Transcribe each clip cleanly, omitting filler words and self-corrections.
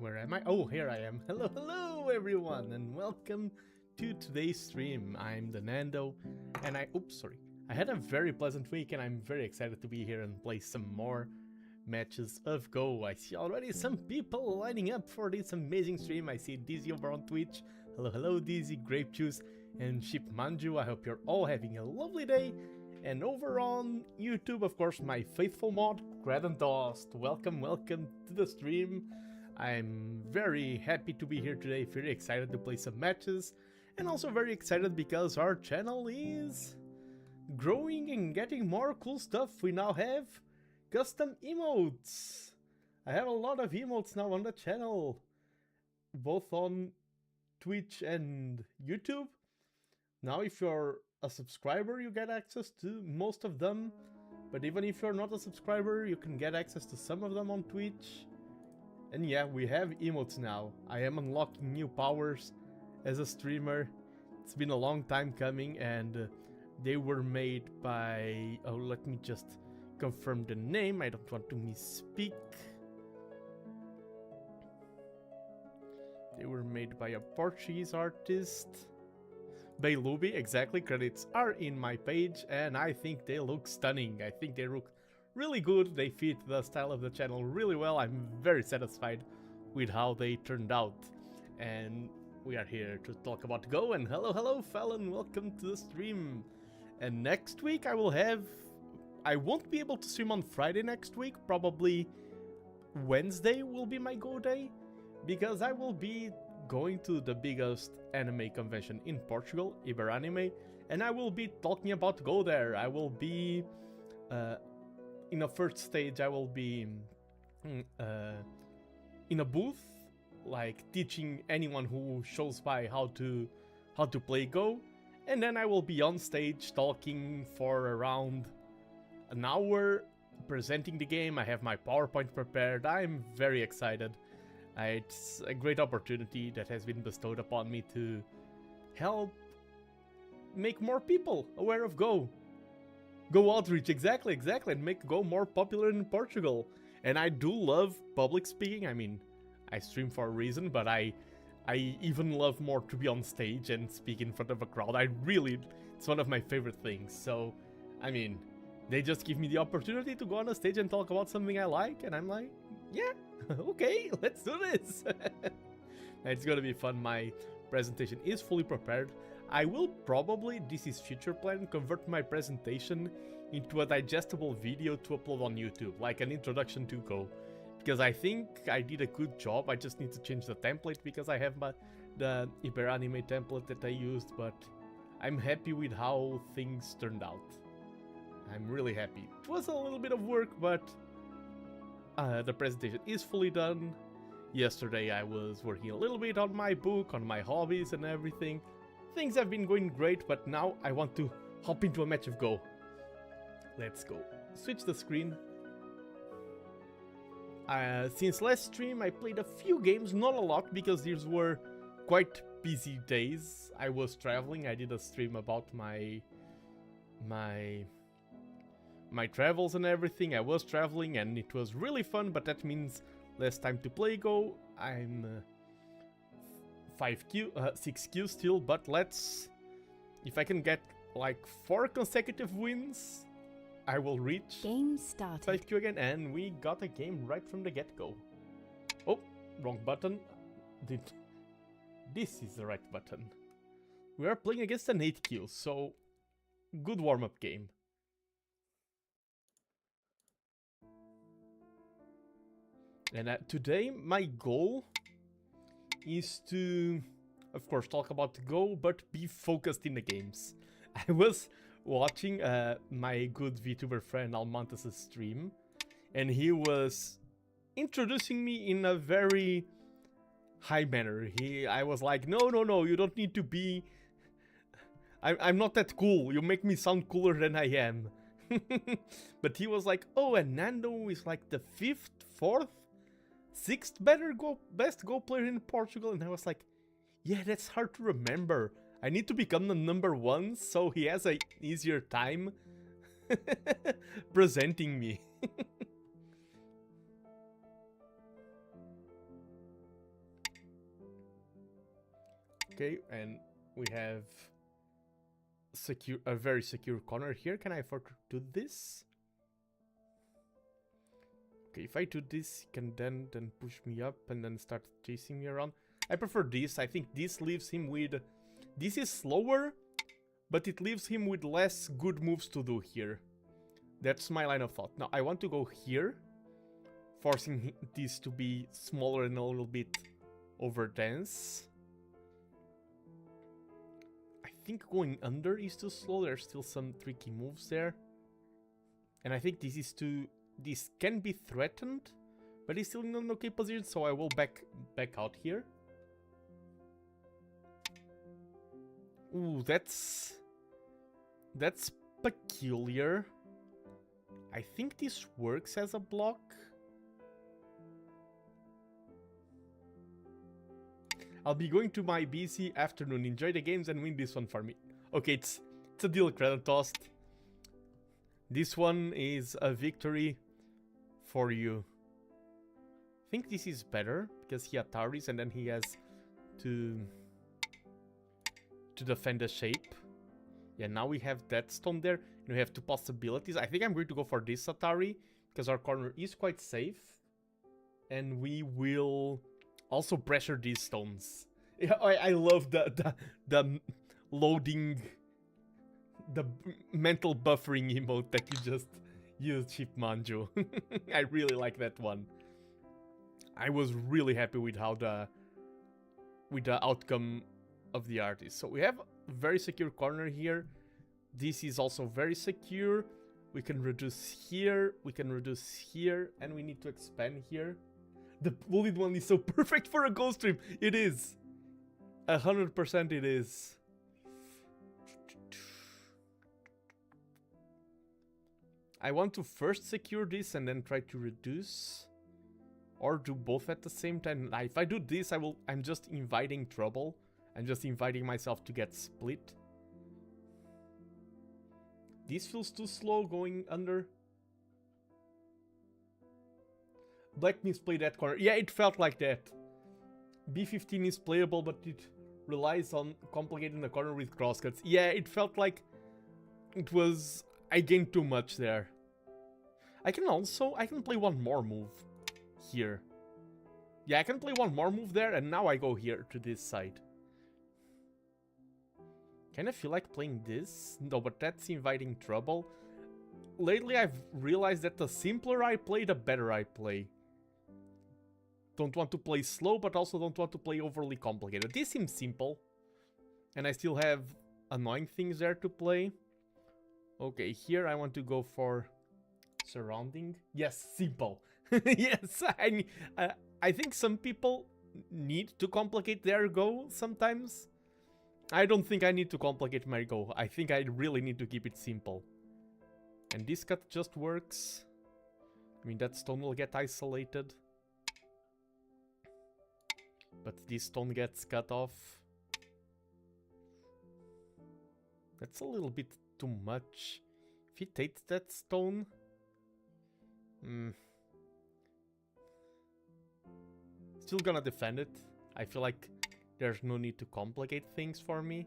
Where am I? Oh, here I am. Hello everyone, and welcome to today's stream. I'm TheNando, and I had a very pleasant week, and I'm very excited to be here and play some more matches of Go. I see already some people lining up for this amazing stream. I see Dizzy over on Twitch. Hello Dizzy, Grape Juice, and Ship Manju. I hope you're all having a lovely day. And over on YouTube, of course, my faithful mod, Toast. Welcome to the stream. I'm very happy to be here today, very excited to play some matches, and also very excited because our channel is growing and getting more cool stuff. We now have custom emotes. I have a lot of emotes now on the channel, both on Twitch and YouTube. Now if you're a subscriber, you get access to most of them, but even if you're not a subscriber, you can get access to some of them on Twitch. And yeah, we have emotes now. I am unlocking new powers as a streamer. It's been a long time coming, and they were made by... Oh, let me just confirm the name. I don't want to misspeak. They were made by a Portuguese artist. Bailubi, exactly. Credits are in my page, and I think they look stunning. I think they look really good. They fit the style of the channel really well. I'm very satisfied with how they turned out. And we are here to talk about Go. And hello Fallon, welcome to the stream. And next week I won't be able to stream on Friday next week. Probably Wednesday will be my Go day, because I will be going to the biggest anime convention in Portugal, Iberanime, and I will be talking about Go there. I will be in the first stage, I will be in a booth, like teaching anyone who shows by how to play Go, and then I will be on stage talking for around an hour, presenting the game. I have my PowerPoint prepared. I'm very excited. It's a great opportunity that has been bestowed upon me to help make more people aware of Go. Go outreach, exactly, and make Go more popular in Portugal. And I do love public speaking. I mean, I stream for a reason, but I even love more to be on stage and speak in front of a crowd. It's one of my favorite things. So, I mean, they just give me the opportunity to go on a stage and talk about something I like, and I'm like, yeah, okay, let's do this. It's gonna be fun. My presentation is fully prepared. I will probably, this is future plan, convert my presentation into a digestible video to upload on YouTube, like an introduction to Go. Because I think I did a good job. I just need to change the template because I have the Iberanime template that I used, but I'm happy with how things turned out. I'm really happy. It was a little bit of work, but the presentation is fully done. Yesterday I was working a little bit on my book, on my hobbies and everything. Things have been going great, but now I want to hop into a match of Go. Let's go. Switch the screen. Since last stream I played a few games, not a lot, because these were quite busy days. I was traveling. I did a stream about my travels and everything. I was traveling and it was really fun, but that means less time to play Go. I'm 6Q still, but if I can get like 4 consecutive wins, I will reach game started 5Q again, and we got a game right from the get-go. Oh, wrong button. This is the right button. We are playing against an 8Q, so good warm-up game. And today my goal is to, of course, talk about Go, but be focused in the games. I was watching my good VTuber friend Almantas' stream, and he was introducing me in a very high manner. I was like, no, you don't need to be... I'm not that cool. You make me sound cooler than I am. But he was like, oh, and Nando is like the 5th, 4th, 6th best Go player in Portugal. And I was like, yeah, that's hard to remember. I need to become the number 1 so he has an easier time presenting me. Okay, and we have a very secure corner here. Can I afford to do this? Okay, if I do this, he can then push me up and then start chasing me around. I prefer this. I think this leaves him with... This is slower, but it leaves him with less good moves to do here. That's my line of thought. Now, I want to go here, forcing this to be smaller and a little bit over dense. I think going under is too slow. There's still some tricky moves there. And I think this is too... This can be threatened, but he's still in an okay position, so I will back out here. Ooh, that's peculiar. I think this works as a block. I'll be going to my busy afternoon. Enjoy the games and win this one for me. Okay, it's a deal, Kratos. This one is a victory for you. I think this is better because he Ataris and then he has to defend the shape. Yeah, now we have that stone there and we have two possibilities. I think I'm going to go for this Atari because our corner is quite safe. And we will also pressure these stones. Yeah, I love the loading, the mental buffering emote that you just used, Chipmanjo. I really like that one. I was really happy with how the outcome of the artist. So we have a very secure corner here. This is also very secure. We can reduce here, we can reduce here, and we need to expand here. The bullied one is so perfect for a ghost stream. It is. 100% it is. I want to first secure this and then try to reduce. Or do both at the same time. If I do this, I'm just inviting trouble. I'm just inviting myself to get split. This feels too slow going under. Black misplay that corner. Yeah, it felt like that. B15 is playable, but it relies on complicating the corner with crosscuts. Yeah, it felt like it was... I gained too much there. I can play one more move here. Yeah, I can play one more move there, and now I go here to this side. Kind of feel like playing this. No, but that's inviting trouble. Lately, I've realized that the simpler I play, the better I play. Don't want to play slow, but also don't want to play overly complicated. This seems simple. And I still have annoying things there to play. Okay, here I want to go for surrounding. Yes, simple. Yes, I think some people need to complicate their go sometimes. I don't think I need to complicate my go. I think I really need to keep it simple. And this cut just works. I mean, that stone will get isolated. But this stone gets cut off. That's a little bit too much. If he takes that stone... Still gonna defend it. I feel like there's no need to complicate things for me.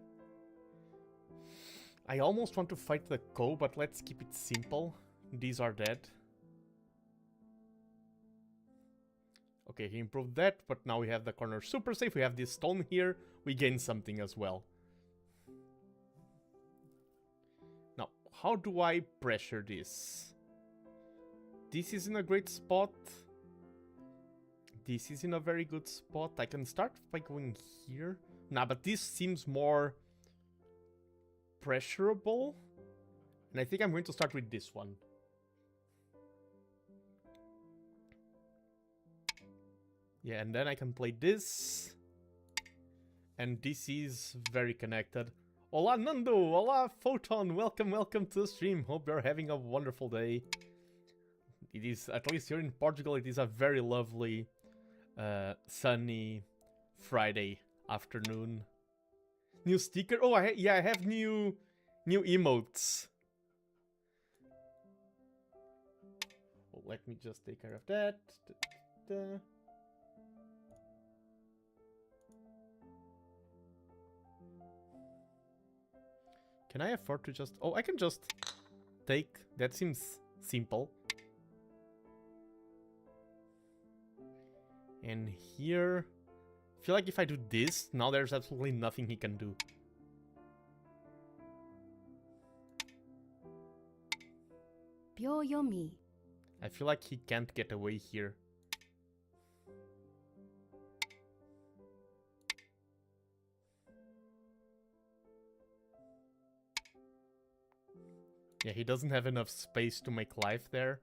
I almost want to fight the Ko, but let's keep it simple. These are dead. Okay, he improved that, but now we have the corner super safe. We have this stone here. We gain something as well. Now, how do I pressure this? This is in a great spot. This is in a very good spot. I can start by going here. Nah, but this seems more pressurable. And I think I'm going to start with this one. Yeah, and then I can play this. And this is very connected. Hola Nando, hola Photon, welcome to the stream. Hope you're having a wonderful day. It is, at least here in Portugal, it is a very lovely, sunny Friday afternoon. New sticker. Oh, I have new emotes. Oh, let me just take care of that. Da, da, da. Can I afford to just... Oh, I can just take... That seems simple. And here... I feel like if I do this, now there's absolutely nothing he can do. Byo-yomi. I feel like he can't get away here. Yeah, he doesn't have enough space to make life there.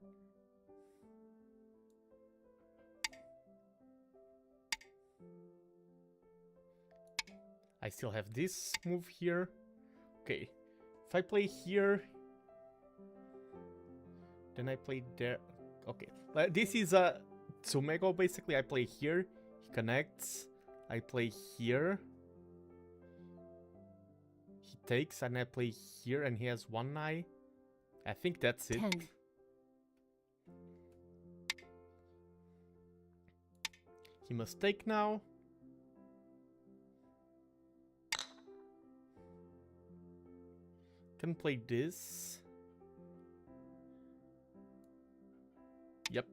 I still have this move here. Okay, if I play here, then I play there. Okay, this is a Tsumego basically. I play here, he connects. I play here. He takes and I play here and he has one eye. I think that's it. 10. He must take now. Can play this. Yep.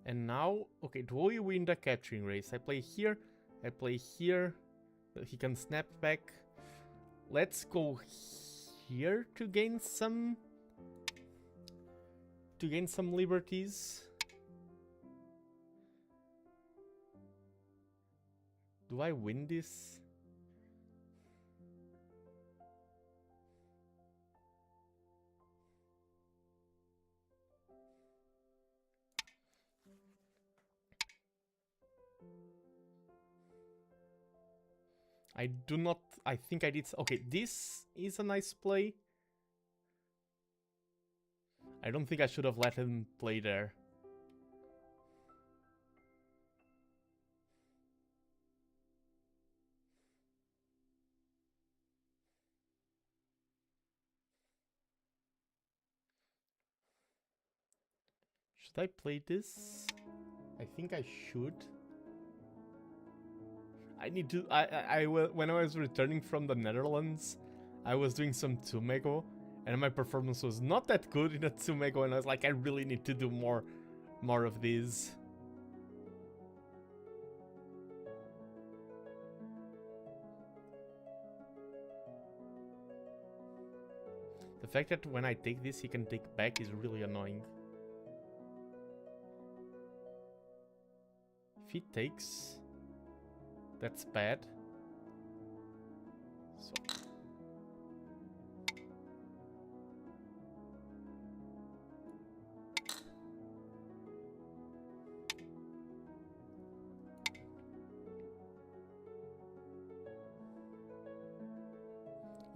And now, okay, do we win the capturing race? I play here, I play here. He can snap back. Let's go here to gain some liberties. Do I win this? I do not... I think I did... Okay, this is a nice play. I don't think I should have let him play there. Should I play this? I think I should. I need to... when I was returning from the Netherlands, I was doing some Tsumego, and my performance was not that good in a Tsumego, and I was like, I really need to do more of these. The fact that when I take this, he can take back is really annoying. If he takes... That's bad. So.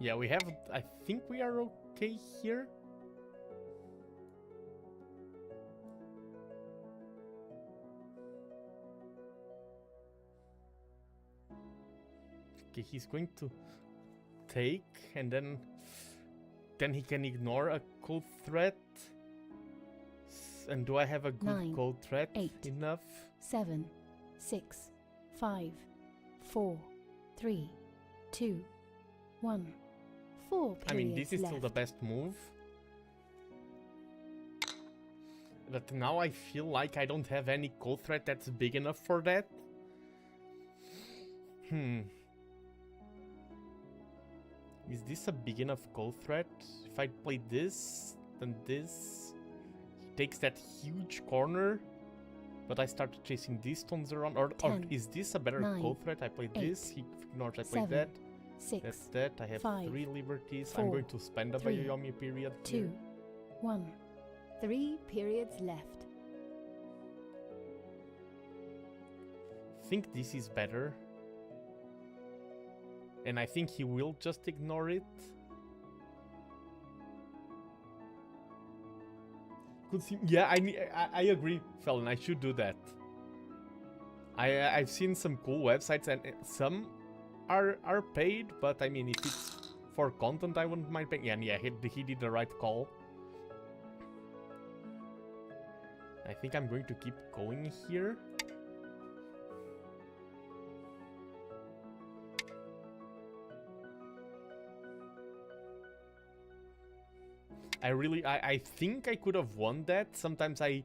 Yeah, we have... I think we are okay here. Okay, he's going to take, and then he can ignore a cold threat. And do I have a good 9, cold threat 8, enough? 7, 6, 5, 4, 3, 2, 1. 4 periods I mean, this is left. still the best move. But now I feel like I don't have any cold threat that's big enough for that. Is this a big enough cold threat? If I play this, then this... He takes that huge corner, but I start chasing these stones around. Or is this a better 9, cold threat? I play 8, this, he ignores, I play 7, that. 6, That's that, I have 5, 3 liberties. 4, I'm going to spend a 3, Bayoyomi period 2, here. 1. 3 periods left. I think this is better. And I think he will just ignore it. Could seem... Yeah, I agree, Felon. I should do that. I've seen some cool websites, and some are paid, but I mean, if it's for content, I wouldn't mind paying. Yeah, he did the right call. I think I'm going to keep going here. I think I could have won that. Sometimes I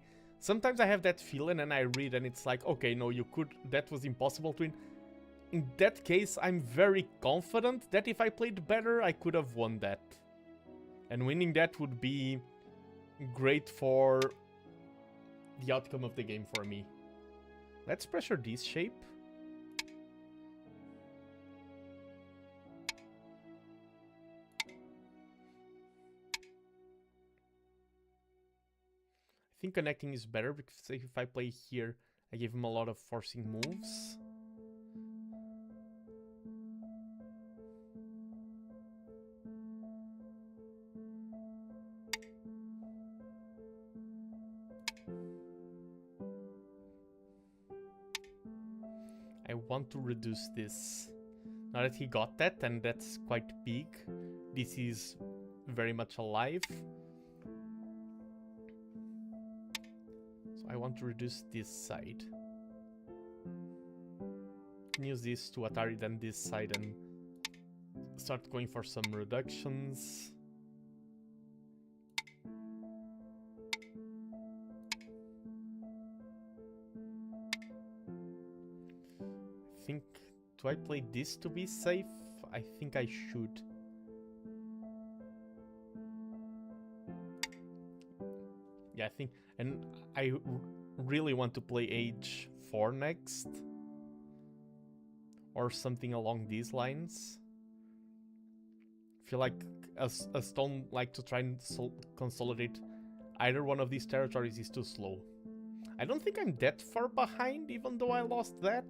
have that feeling and I read and it's like, okay, no, you could, that was impossible to win. In that case, I'm very confident that if I played better, I could have won that. And winning that would be great for the outcome of the game for me. Let's pressure this shape. I think connecting is better because if I play here, I give him a lot of forcing moves. I want to reduce this. Now that he got that, and that's quite big, this is very much alive. So I want to reduce this side. Use this to Atari then this side and start going for some reductions. Do I play this to be safe? I think I should. Yeah, I think, and I really want to play Age 4 next. Or something along these lines. I feel like a stone like to try and consolidate either one of these territories is too slow. I don't think I'm that far behind, even though I lost that.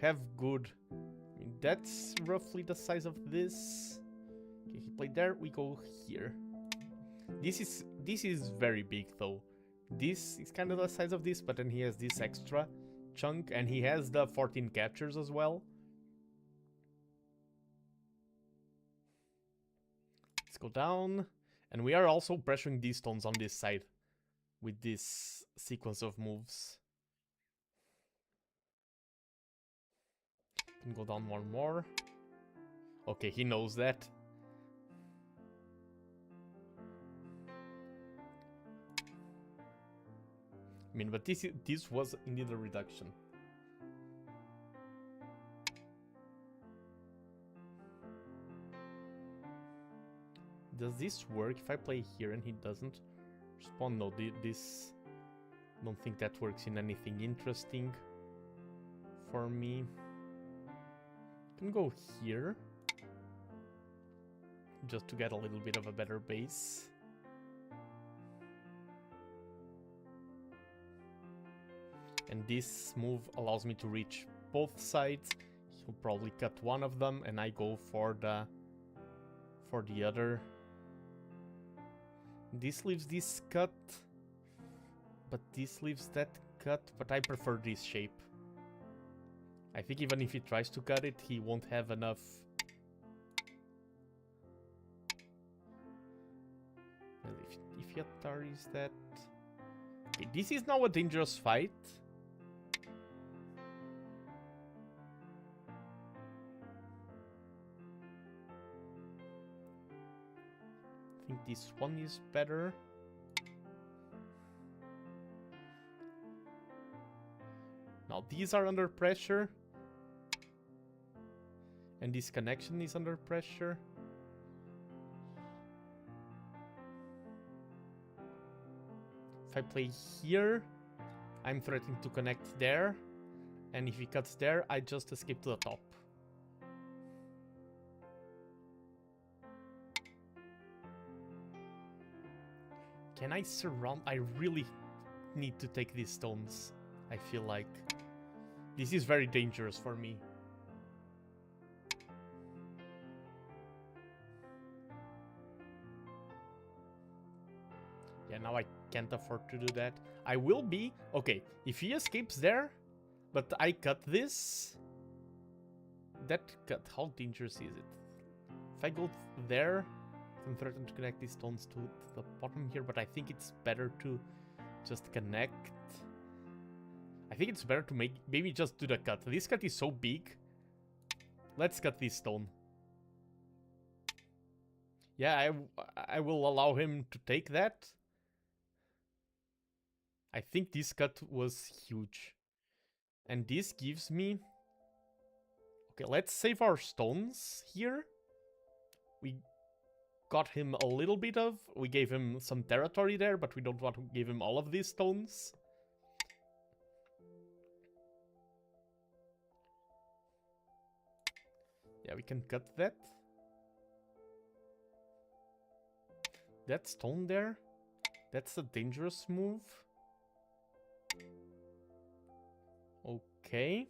Have good. I mean, that's roughly the size of this. Okay, he played there. We go here. This is very big though. This is kind of the size of this, but then he has this extra chunk, and he has the 14 captures as well. Let's go down, and we are also pressuring these stones on this side with this sequence of moves. Can go down one more. Okay, he knows that. I mean, but this was indeed a reduction. Does this work if I play here and he doesn't respond? No, this... don't think that works in anything interesting for me. Can go here just to get a little bit of a better base. And this move allows me to reach both sides. He'll probably cut one of them and I go for the other. This leaves this cut, but this leaves that cut, but I prefer this shape. I think even if he tries to cut it, he won't have enough. Well, if he Ataris that... Okay, this is now a dangerous fight. I think this one is better. Now these are under pressure. And this connection is under pressure. If I play here, I'm threatening to connect there. And if he cuts there, I just escape to the top. Can I surround? I really need to take these stones. I feel like this is very dangerous for me. Yeah, now I can't afford to do that. I will be... Okay, if he escapes there, but I cut this... That cut, how dangerous is it? If I go there, I'm threatened to connect these stones to the bottom here, but I think it's better to just connect. I think it's better to maybe just do the cut. This cut is so big. Let's cut this stone. Yeah, I will allow him to take that. I think this cut was huge. And this gives me... Okay, let's save our stones here. We got him a little bit of... We gave him some territory there, but we don't want to give him all of these stones. Yeah, we can cut that. That stone there, that's a dangerous move. Okay.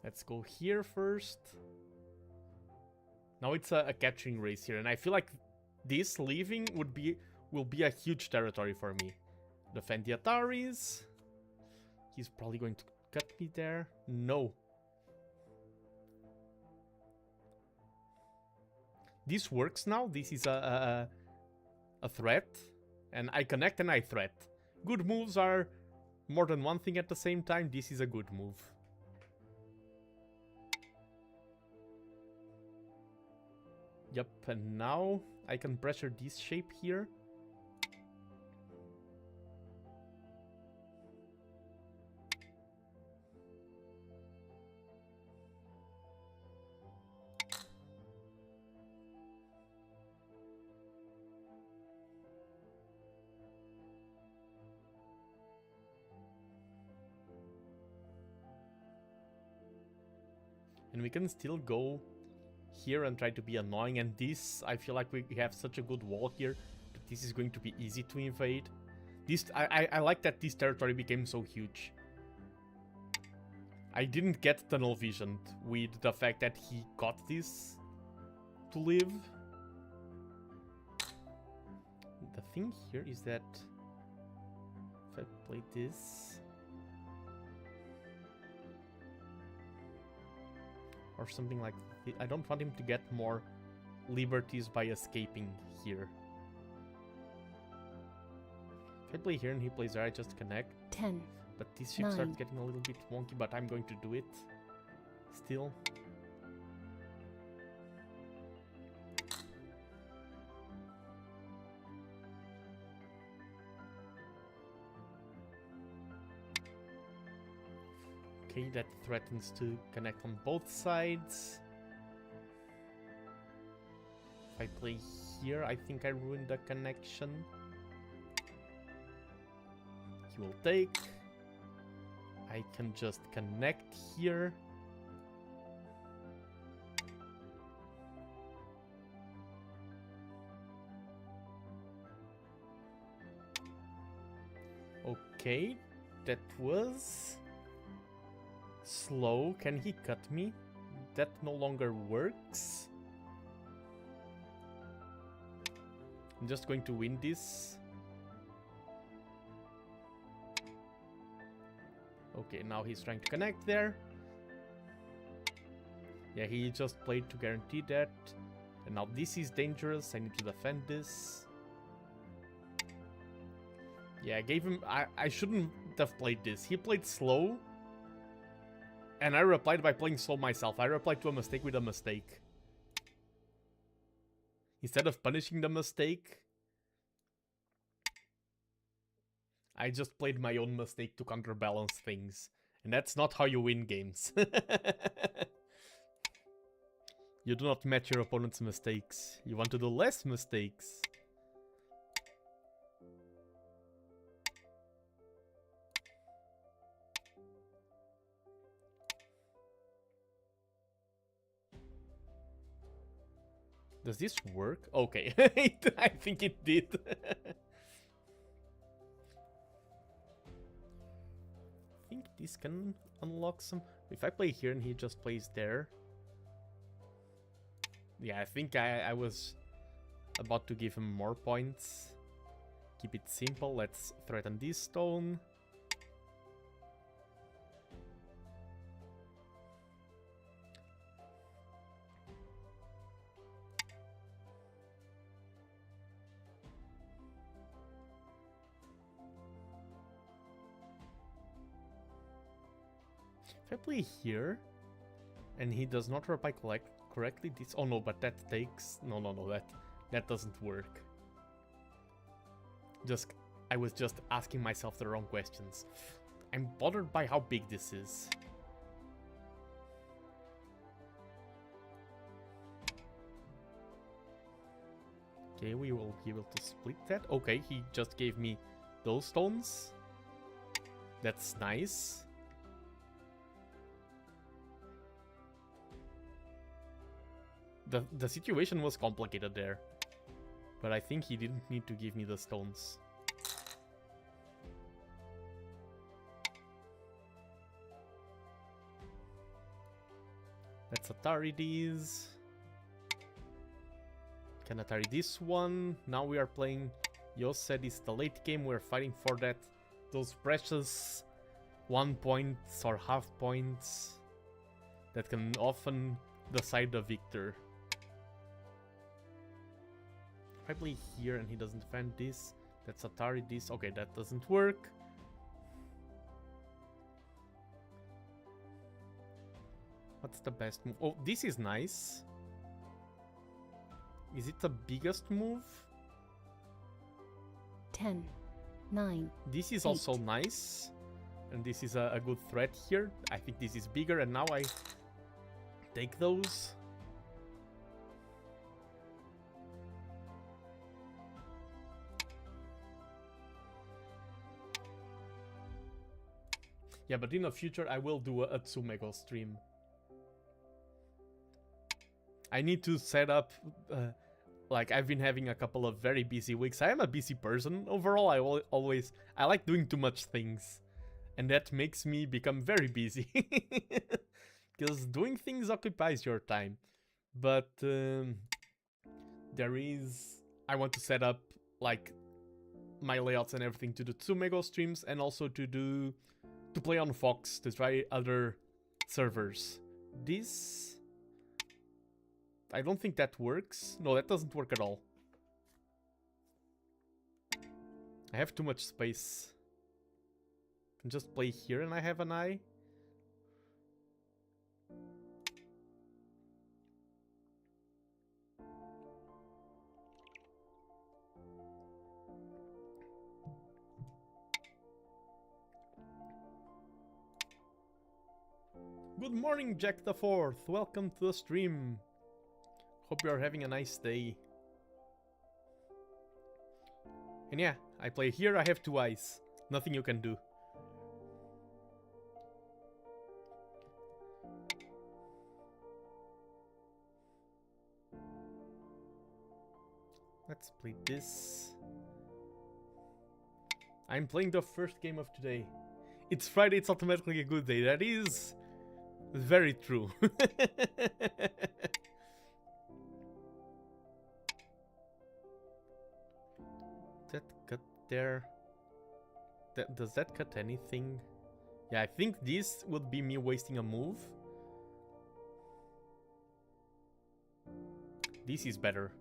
Let's go here first. Now it's a catching race here, and I feel like this leaving will be a huge territory for me. Defend the Ataris. He's probably going to cut me there. No. This works now. This is a threat. And I connect and I threat. Good moves are more than one thing at the same time. This is a good move. Yep, and now I can pressure this shape here. And we can still go here and try to be annoying, and this, I feel like we have such a good wall here that this is going to be easy to invade. This I like that this territory became so huge. I didn't get tunnel visioned with the fact that he got this to live. The thing here is that if I play this or something like this, I don't want him to get more liberties by escaping here. If I play here and he plays there, I just connect. 10. But this ship 9. starts getting a little bit wonky, but I'm going to do it still. Okay, that threatens to connect on both sides. If I play here, I think I ruined the connection. He will take. I can just connect here. Okay, that was slow. Can he cut me? That no longer works. I'm just going to win this. Okay, now he's trying to connect there. Yeah, he just played to guarantee that. And now this is dangerous. I need to defend this. Yeah, I gave him... I shouldn't have played this. He played slow. And I replied by playing slow myself. I replied to a mistake with a mistake. Instead of punishing the mistake, I just played my own mistake to counterbalance things. And that's not how you win games. You do not match your opponent's mistakes. You want to do less mistakes. Does this work? Okay, I think it did. I think this can unlock some... If I play here and he just plays there... Yeah, I think I was about to give him more points. Keep it simple. Let's threaten this stone. If I play here, and he does not reply correctly, this... Oh no, but that takes... No, that doesn't work. I was just asking myself the wrong questions. I'm bothered by how big this is. Okay, we will be able to split that. Okay, he just gave me those stones. That's nice. The situation was complicated there. But I think he didn't need to give me the stones. Let's Atari these. Can Atari this one. Now we are playing... Yo said it's the late game. We're fighting for that. Those precious 1 points or half points that can often decide the victor. If I play here and he doesn't defend this, that's Atari this. Okay, that doesn't work. What's the best move? Oh, this is nice. Is it the biggest move? 10, 9. This is 8. also nice. And this is a good threat here. I think this is bigger, and now I take those. Yeah, but in the future I will do a Tsumego stream. I need to set up... like, I've been having a couple of very busy weeks. I am a busy person. Overall, I like doing too much things. And that makes me become very busy. Because doing things occupies your time. But there is... I want to set up, like, my layouts and everything to do Tsumego streams. And also to play on Fox, to try other servers. This... I don't think that works. No, that doesn't work at all. I have too much space. I can just play here and I have an eye. Good morning, Jack the Fourth. Welcome to the stream. Hope you are having a nice day. And yeah, I play here, I have 2 eyes. Nothing you can do. Let's play this. I'm playing the first game of today. It's Friday, it's automatically a good day. That is very true. That cut there. Does that cut anything? Yeah, I think this would be me wasting a move. This is better.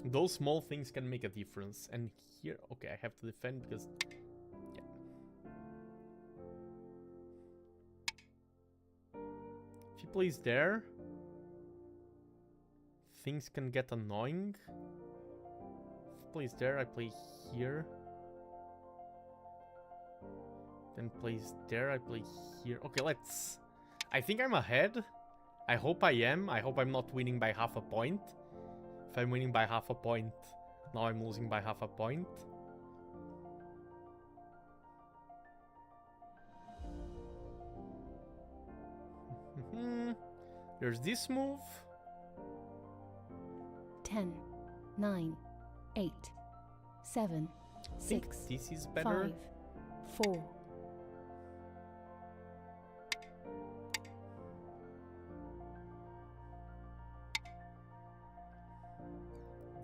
Those small things can make a difference. And here, okay, I have to defend because... Yeah. If he plays there... things can get annoying. If he plays there, I play here. Then plays there, I play here. Okay, let's... I think I'm ahead. I hope I am. I hope I'm not winning by half a point. If I'm winning by half a point, now I'm losing by half a point. There's this move. 10, 9, 8, 7, 6, this is better. 5, 4.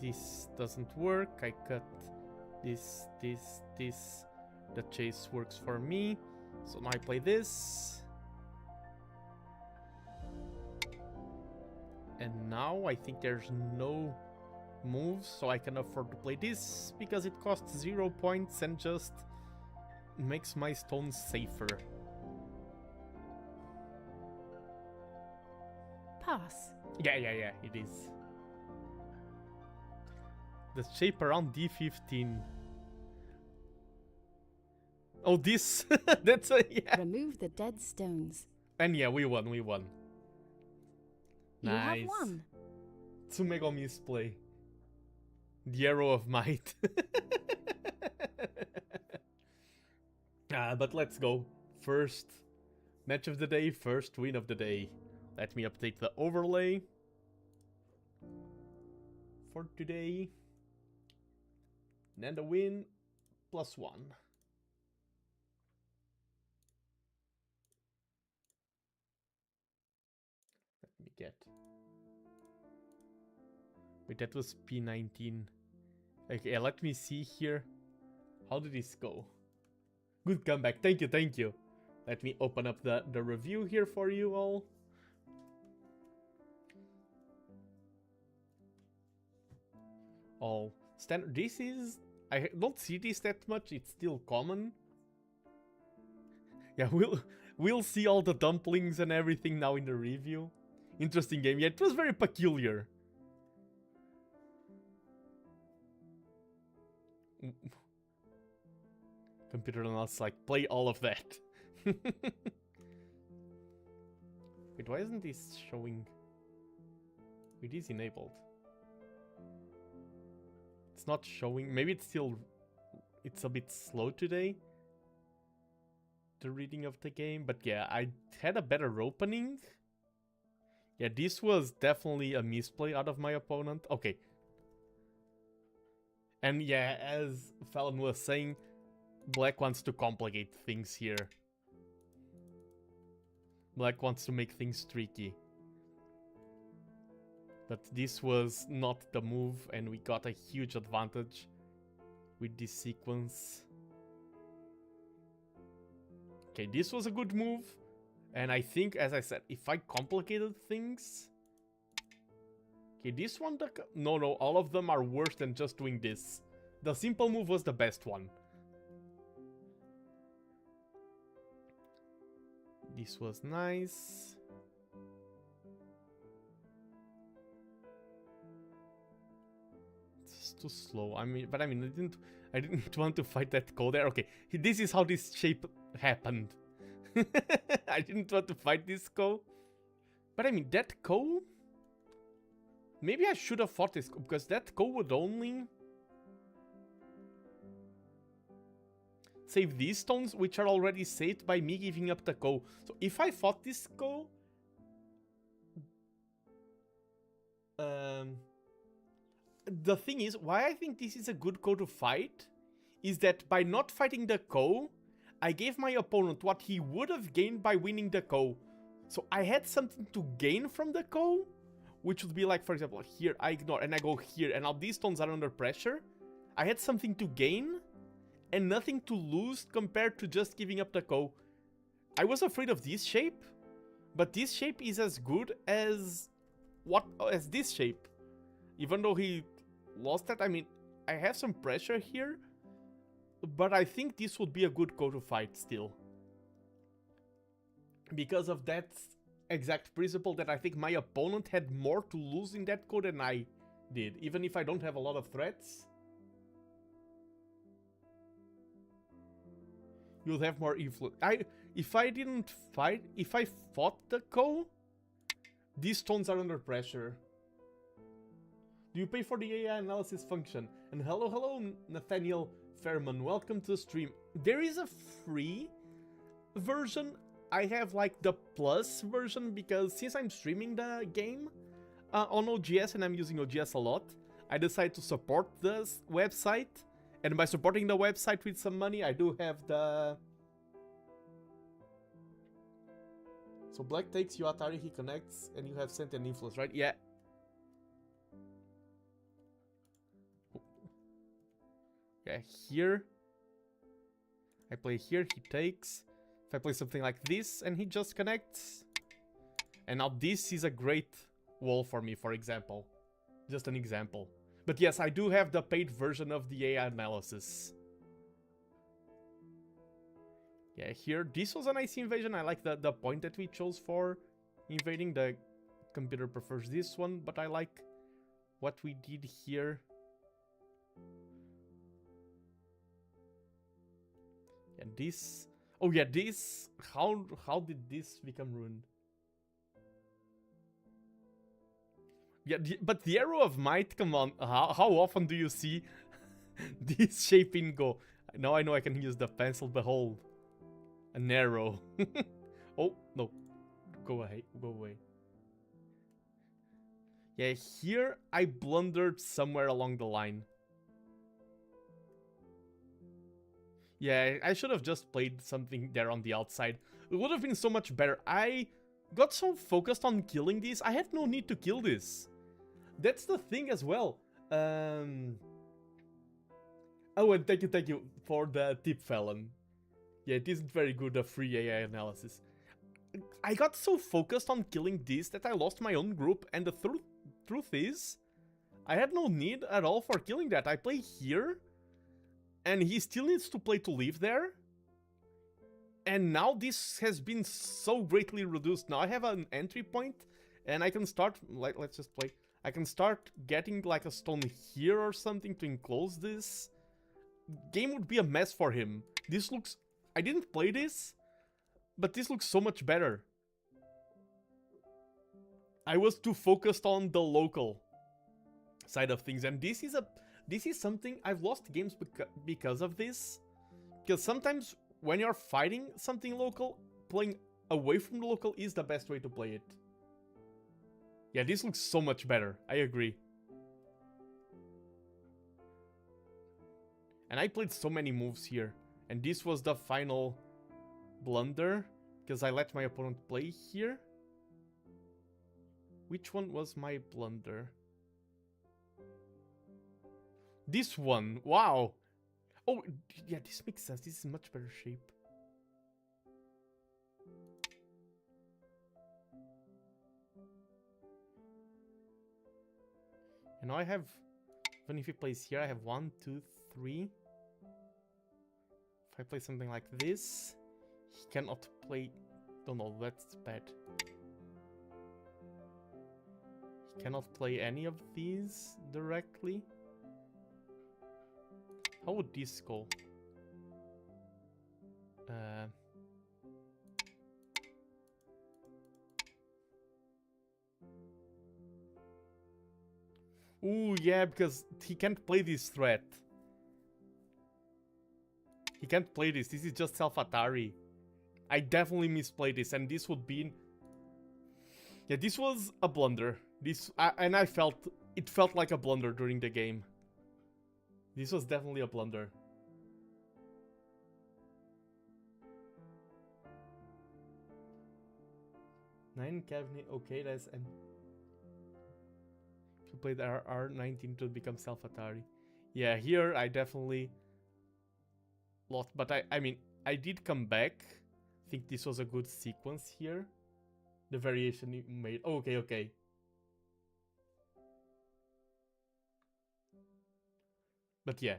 This doesn't work. I cut this, this, this. The chase works for me. So now I play this. And now I think there's no moves, so I can afford to play this because it costs 0 points and just makes my stones safer. Pass. Yeah, it is. The shape around D15. Oh, this. That's a, yeah. Remove the dead stones. And yeah, we won. You Nice. have won. Tsumego misplay. The arrow of might. But let's go. First match of the day, first win of the day. Let me update the overlay for today. Nando win +1. Let me get. Wait, that was P19. Okay, let me see here. How did this go? Good comeback. Thank you. Let me open up the review here for you all. All standard. This is... I don't see this that much. It's still common. Yeah, we'll see all the dumplings and everything now in the review. Interesting game. Yeah, it was very peculiar. Computer analysis, like, play all of that. Wait, why isn't this showing? It is enabled. It's not showing. Maybe it's still... It's a bit slow today. The reading of the game. But yeah, I had a better opening. Yeah, this was definitely a misplay out of my opponent. Okay. And yeah, as Fallon was saying, Black wants to complicate things here. Black wants to make things tricky. But this was not the move, and we got a huge advantage with this sequence. Okay, this was a good move. And I think, as I said, if I complicated things... Okay, this one... No, all of them are worse than just doing this. The simple move was the best one. This was nice. It's too slow. I mean, I didn't want to fight that Ko there. Okay, this is how this shape happened. I didn't want to fight this Ko. But I mean, that Ko... Maybe I should have fought this Ko, because that Ko would only... save these stones, which are already saved by me giving up the Ko. So if I fought this Ko... the thing is, why I think this is a good Ko to fight, is that by not fighting the Ko, I gave my opponent what he would have gained by winning the Ko. So I had something to gain from the Ko, which would be like, for example, here I ignore and I go here, and now these stones are under pressure. I had something to gain and nothing to lose compared to just giving up the Ko. I was afraid of this shape, but this shape is as good as this shape. Even though he lost that, I mean, I have some pressure here, but I think this would be a good Ko to fight still. Because of that exact principle that I think my opponent had more to lose in that Ko than I did, even if I don't have a lot of threats. You'll have more influence. If I fought the Ko, these stones are under pressure. Do you pay for the AI analysis function? And hello, Nathaniel Fairman, welcome to the stream. There is a free version. I have like the plus version because since I'm streaming the game on OGS and I'm using OGS a lot, I decided to support this website. And by supporting the website with some money, I do have the... So Black takes you Atari, he connects, and you have sent an influence, right? Yeah. Yeah, here. I play here, he takes. If I play something like this, and he just connects. And now this is a great wall for me, for example. Just an example. But yes, I do have the paid version of the AI analysis. Yeah, here, this was a nice invasion. I like the point that we chose for invading. The computer prefers this one, but I like what we did here. And this... Oh yeah, this... How did this become ruined? Yeah, but the Arrow of Might, come on. How often do you see this shape in Go? Now I know I can use the pencil. Behold. An arrow. Oh, no. Go away. Yeah, here I blundered somewhere along the line. Yeah, I should have just played something there on the outside. It would have been so much better. I got so focused on killing this. I had no need to kill this. That's the thing as well. Oh, and thank you for the tip, Felon. Yeah, it isn't very good, a free AI analysis. I got so focused on killing this that I lost my own group, and the truth is, I had no need at all for killing that. I play here, and he still needs to play to live there. And now this has been so greatly reduced. Now I have an entry point, and I can start, let's just play. I can start getting like a stone here or something to enclose this. Game would be a mess for him. This looks... I didn't play this, but this looks so much better. I was too focused on the local side of things, and this is something I've lost games because of this. Because sometimes when you're fighting something local, playing away from the local is the best way to play it. Yeah, this looks so much better. I agree. And I played so many moves here. And this was the final blunder, because I let my opponent play here. Which one was my blunder? This one. Wow. Oh, yeah, this makes sense. This is much better shape. And now I have, even if he plays here, I have 1, 2, 3. If I play something like this, he cannot play... Oh no, that's bad. He cannot play any of these directly. How would this go? Ooh, yeah, because he can't play this threat. He can't play this. This is just self-Atari. I definitely misplayed this, and this would be... Yeah, this was a blunder. And I felt... It felt like a blunder during the game. This was definitely a blunder. Nine cabinet, okay, that's... And if you played R19 to become self-Atari. Yeah, here I definitely... lost, but I mean, I did come back. I think this was a good sequence here. The variation you made. Oh, okay. But yeah.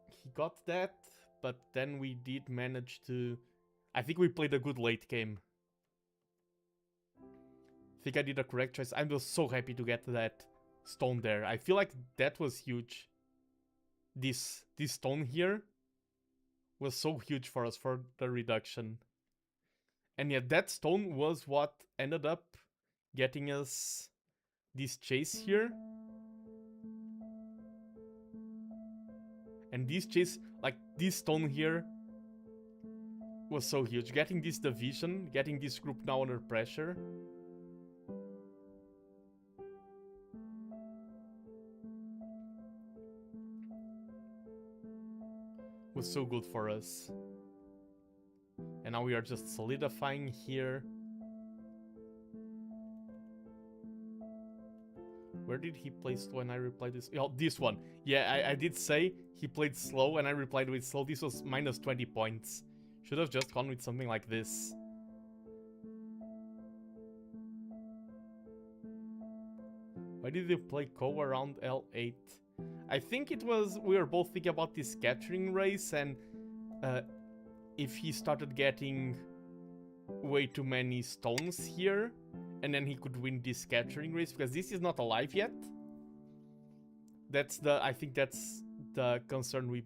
He got that, but then we did manage to... I think we played a good late game. I think I did a correct choice. I was so happy to get that stone there. I feel like that was huge. This stone here was so huge for us for the reduction. And yeah, that stone was what ended up getting us this chase here. And this chase, like this stone here, was so huge. Getting this division, getting this group now under pressure. Was so good for us. And now we are just solidifying here. Where did he play slow and I replied this? Oh, this one. Yeah, I did say he played slow and I replied with slow. This was minus 20 points. Should have just gone with something like this. Why did you play Ko around L8? I think it was we were both thinking about this scattering race, and if he started getting way too many stones here, and then he could win this scattering race, because this is not alive yet. I think that's the concern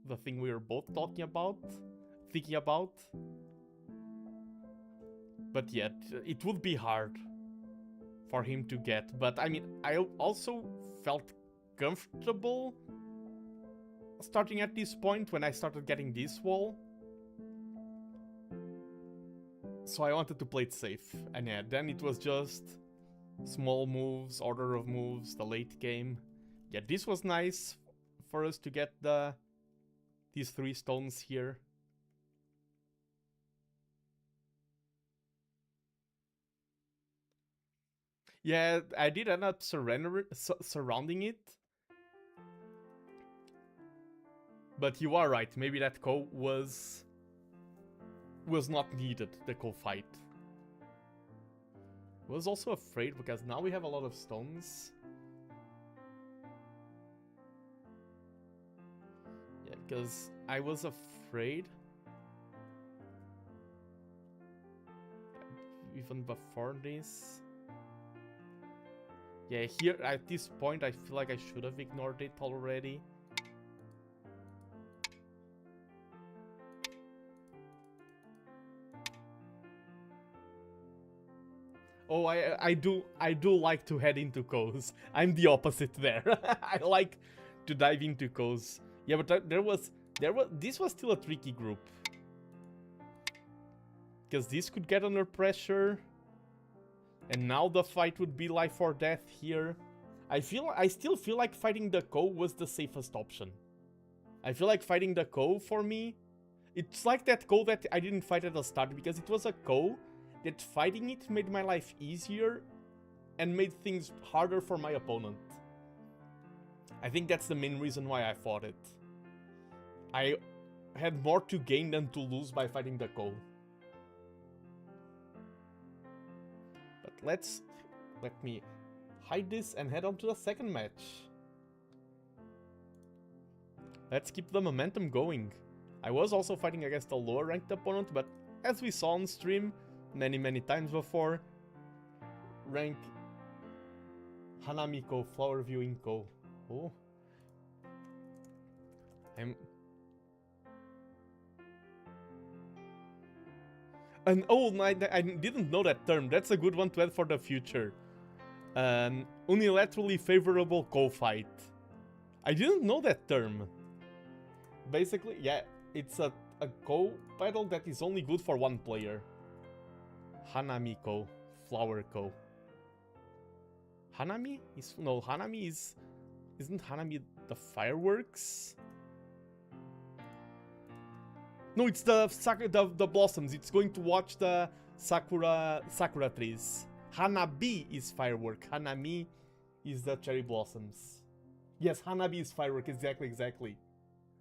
the thing we were both thinking about. But yet, it would be hard for him to get. But I mean, I also felt comfortable starting at this point when I started getting this wall. So I wanted to play it safe. And yeah, then it was just small moves, order of moves, the late game. Yeah, this was nice for us to get these 3 stones here. Yeah, I did end up surrounding it. But you are right, maybe that Ko was not needed, the Ko fight. I was also afraid because now we have a lot of stones. Yeah, because I was afraid. Even before this. Yeah, here at this point I feel like I should have ignored it already. Oh, I do like to head into Kos. I'm the opposite there. I like to dive into Kos. Yeah, but this was still a tricky group. Because this could get under pressure. And now the fight would be life or death here. I still feel like fighting the Ko was the safest option. I feel like fighting the Ko for me, it's like that Ko that I didn't fight at the start, because it was a Ko that fighting it made my life easier and made things harder for my opponent. I think that's the main reason why I fought it. I had more to gain than to lose by fighting the Ko. But let me hide this and head on to the second match. Let's keep the momentum going. I was also fighting against a lower ranked opponent, but as we saw on stream many times before, rank Hanami Ko, Flower Viewing Ko. Oh. And oh, I didn't know that term. That's a good one to add for the future. Unilaterally favorable Ko fight. I didn't know that term. Basically, yeah, it's a Ko battle that is only good for one player. Hanami Ko, Flower Ko. Hanami? Hanami is... Isn't Hanami the fireworks? No, it's the blossoms. It's going to watch the sakura trees. Hanabi is firework. Hanami is the cherry blossoms. Yes, Hanabi is firework. Exactly.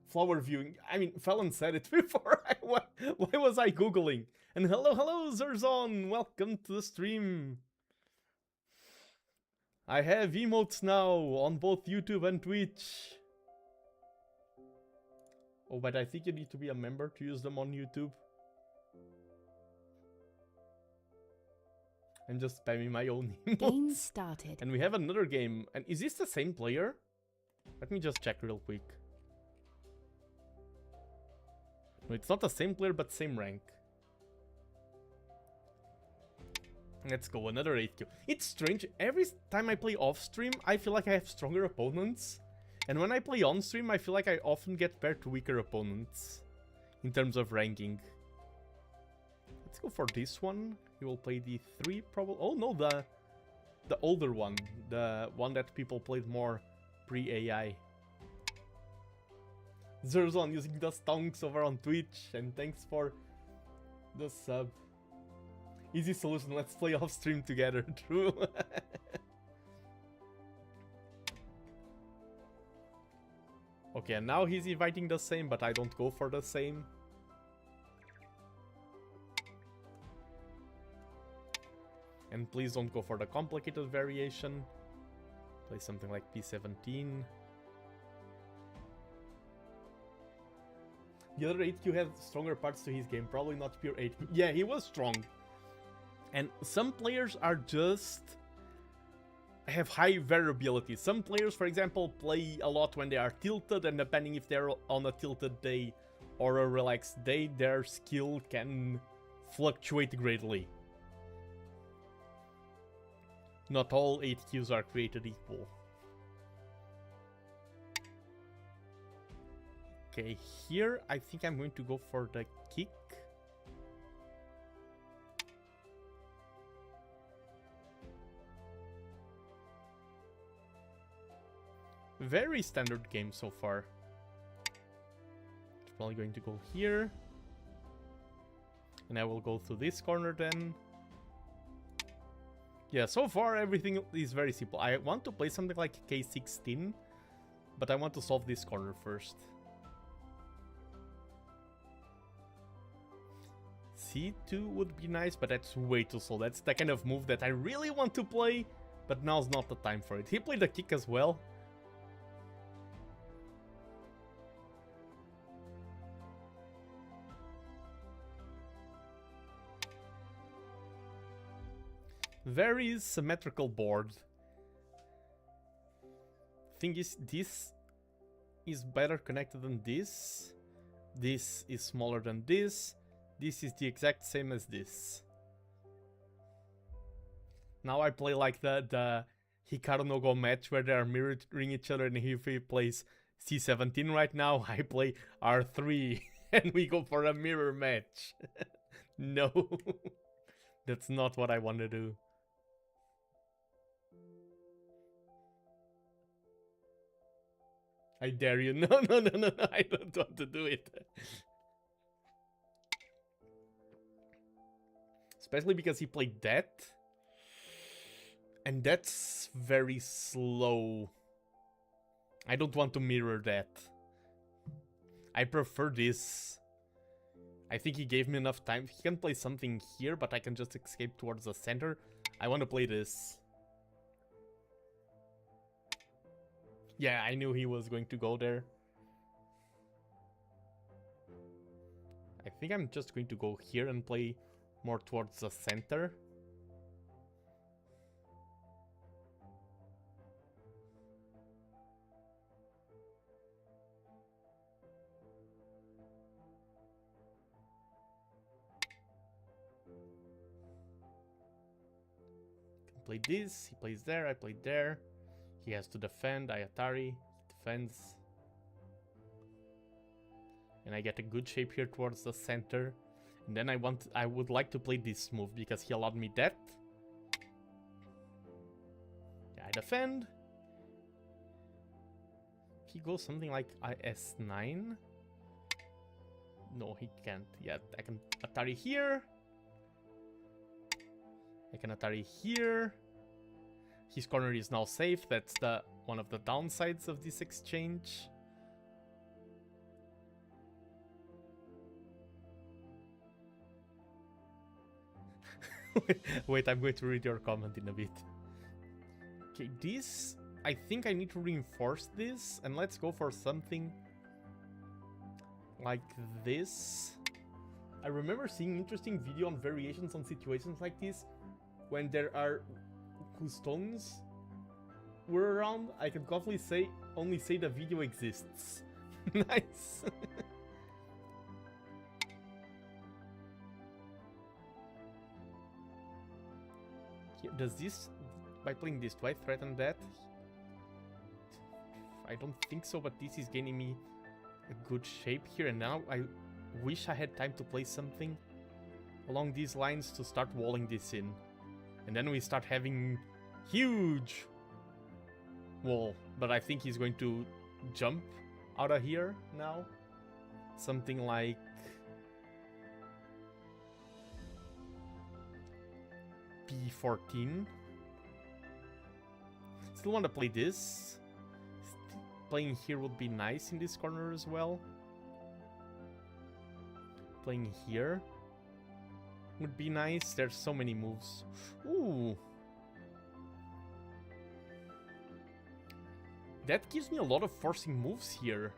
Flower viewing. I mean, Felon said it before. Why was I googling? And hello, Zerzon. Welcome to the stream. I have emotes now on both YouTube and Twitch. Oh, but I think you need to be a member to use them on YouTube. I'm just spamming my own emotes. Game started. And we have another game. And is this the same player? Let me just check real quick. No, it's not the same player, but same rank. Let's go, another 8 kill. It's strange, every time I play off stream, I feel like I have stronger opponents. And when I play on stream, I feel like I often get paired to weaker opponents. In terms of ranking. Let's go for this one. He will play the 3 probably. Oh no, the older one. The one that people played more pre-AI. Zerzon using the stonks over on Twitch. And thanks for the sub. Easy solution, let's play off stream together. True. Okay, and now he's inviting the same, but I don't go for the same. And please don't go for the complicated variation. Play something like P17. The other 8Q had stronger parts to his game, probably not pure 8Q. Yeah, he was strong. And some players are just... have high variability. Some players, for example, play a lot when they are tilted, and depending if they're on a tilted day or a relaxed day, their skill can fluctuate greatly. Not all 8Qs are created equal. Okay, here I think I'm going to go for the kick. Very standard game so far. It's probably going to go here. And I will go through this corner then. Yeah, so far everything is very simple. I want to play something like K16, but I want to solve this corner first. C2 would be nice, but that's way too slow. That's the kind of move that I really want to play, but now's not the time for it. He played the kick as well. Very symmetrical board. Thing is, this is better connected than this. This is smaller than this. This is the exact same as this. Now I play like the Hikaru no Go match where they are mirroring each other, and if he plays C17 right now, I play R3 and we go for a mirror match. No, that's not what I want to do. I dare you. No, no, no, no, no, I don't want to do it. Especially because he played that. And that's very slow. I don't want to mirror that. I prefer this. I think he gave me enough time. He can play something here, but I can just escape towards the center. I want to play this. Yeah, I knew he was going to go there. I think I'm just going to go here and play more towards the center. Can play this, he plays there, I played there. He has to defend, I Atari, he defends. And I get a good shape here towards the center. And then I would like to play this move because he allowed me that. Yeah, I defend. He goes something like IS9. No, he can't. Yeah, I can Atari here. I can Atari here. His corner is now safe. That's one of the downsides of this exchange. Wait, I'm going to read your comment in a bit. Okay, this... I think I need to reinforce this, and let's go for something like this. I remember seeing interesting video on variations on situations like this, when there are whose stones were around. I can confidently say, only say the video exists. Nice. Here, does this, by playing this, do I threaten that? I don't think so, but this is gaining me a good shape here, and now I wish I had time to play something along these lines to start walling this in. And then we start having huge wall, but I think he's going to jump out of here now. Something like P14. Still want to play this. Playing here would be nice in this corner as well. Playing here would be nice. There's so many moves. Ooh. That gives me a lot of forcing moves here.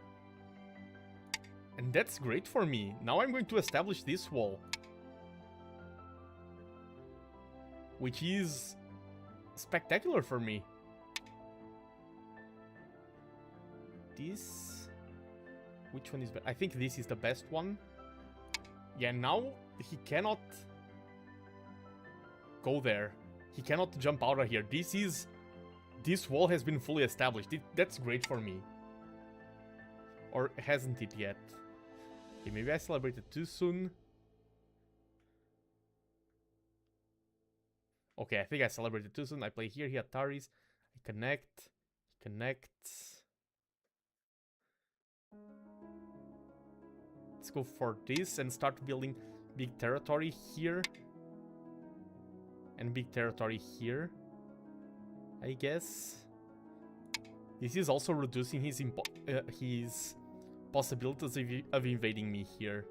And that's great for me. Now I'm going to establish this wall. Which is spectacular for me. This... Which one is better? I think this is the best one. Yeah, now he cannot go there. He cannot jump out of here. This wall has been fully established. That's great for me. Or hasn't it yet? Okay, maybe I celebrated too soon. Okay, I think I celebrated too soon. I play here, he Ataris. I connect. He connects. Let's go for this and start building big territory here. And big territory here, I guess. This is also reducing his possibilities of invading me here.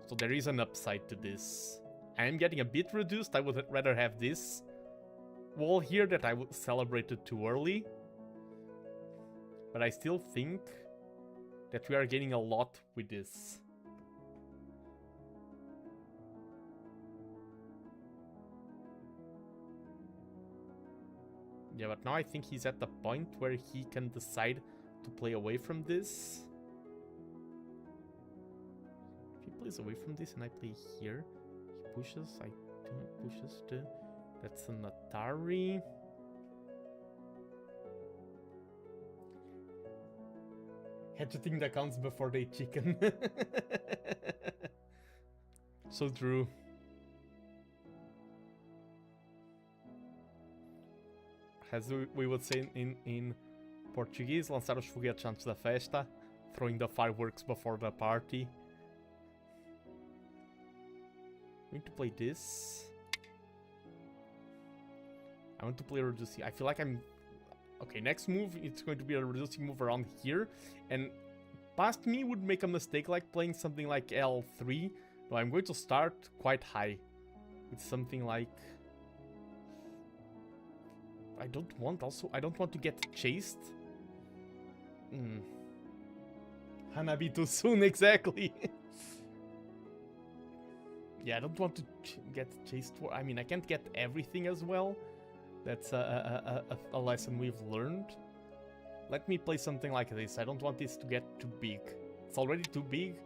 So there is an upside to this. I am getting a bit reduced. I would rather have this wall here that I would celebrate it too early. But I still think that we are gaining a lot with this. Yeah, but now I think he's at the point where he can decide to play away from this. If he plays away from this and I play here, he pushes, I think he pushes too. That's an Atari. Had to think that counts before they chicken. So true. As we would say in Portuguese, lançar os foguetes antes da festa, throwing the fireworks before the party. I'm going to play this. I want to play reducing. I feel like I'm... Okay, next move, it's going to be a reducing move around here. And past me would make a mistake like playing something like L3. No, I'm going to start quite high. With something like... I don't want to get chased. Hanabi too soon, exactly. Yeah, I don't want to get chased for... I mean, I can't get everything as well. That's a lesson we've learned. Let me play something like this. I don't want this to get too big. It's already too big.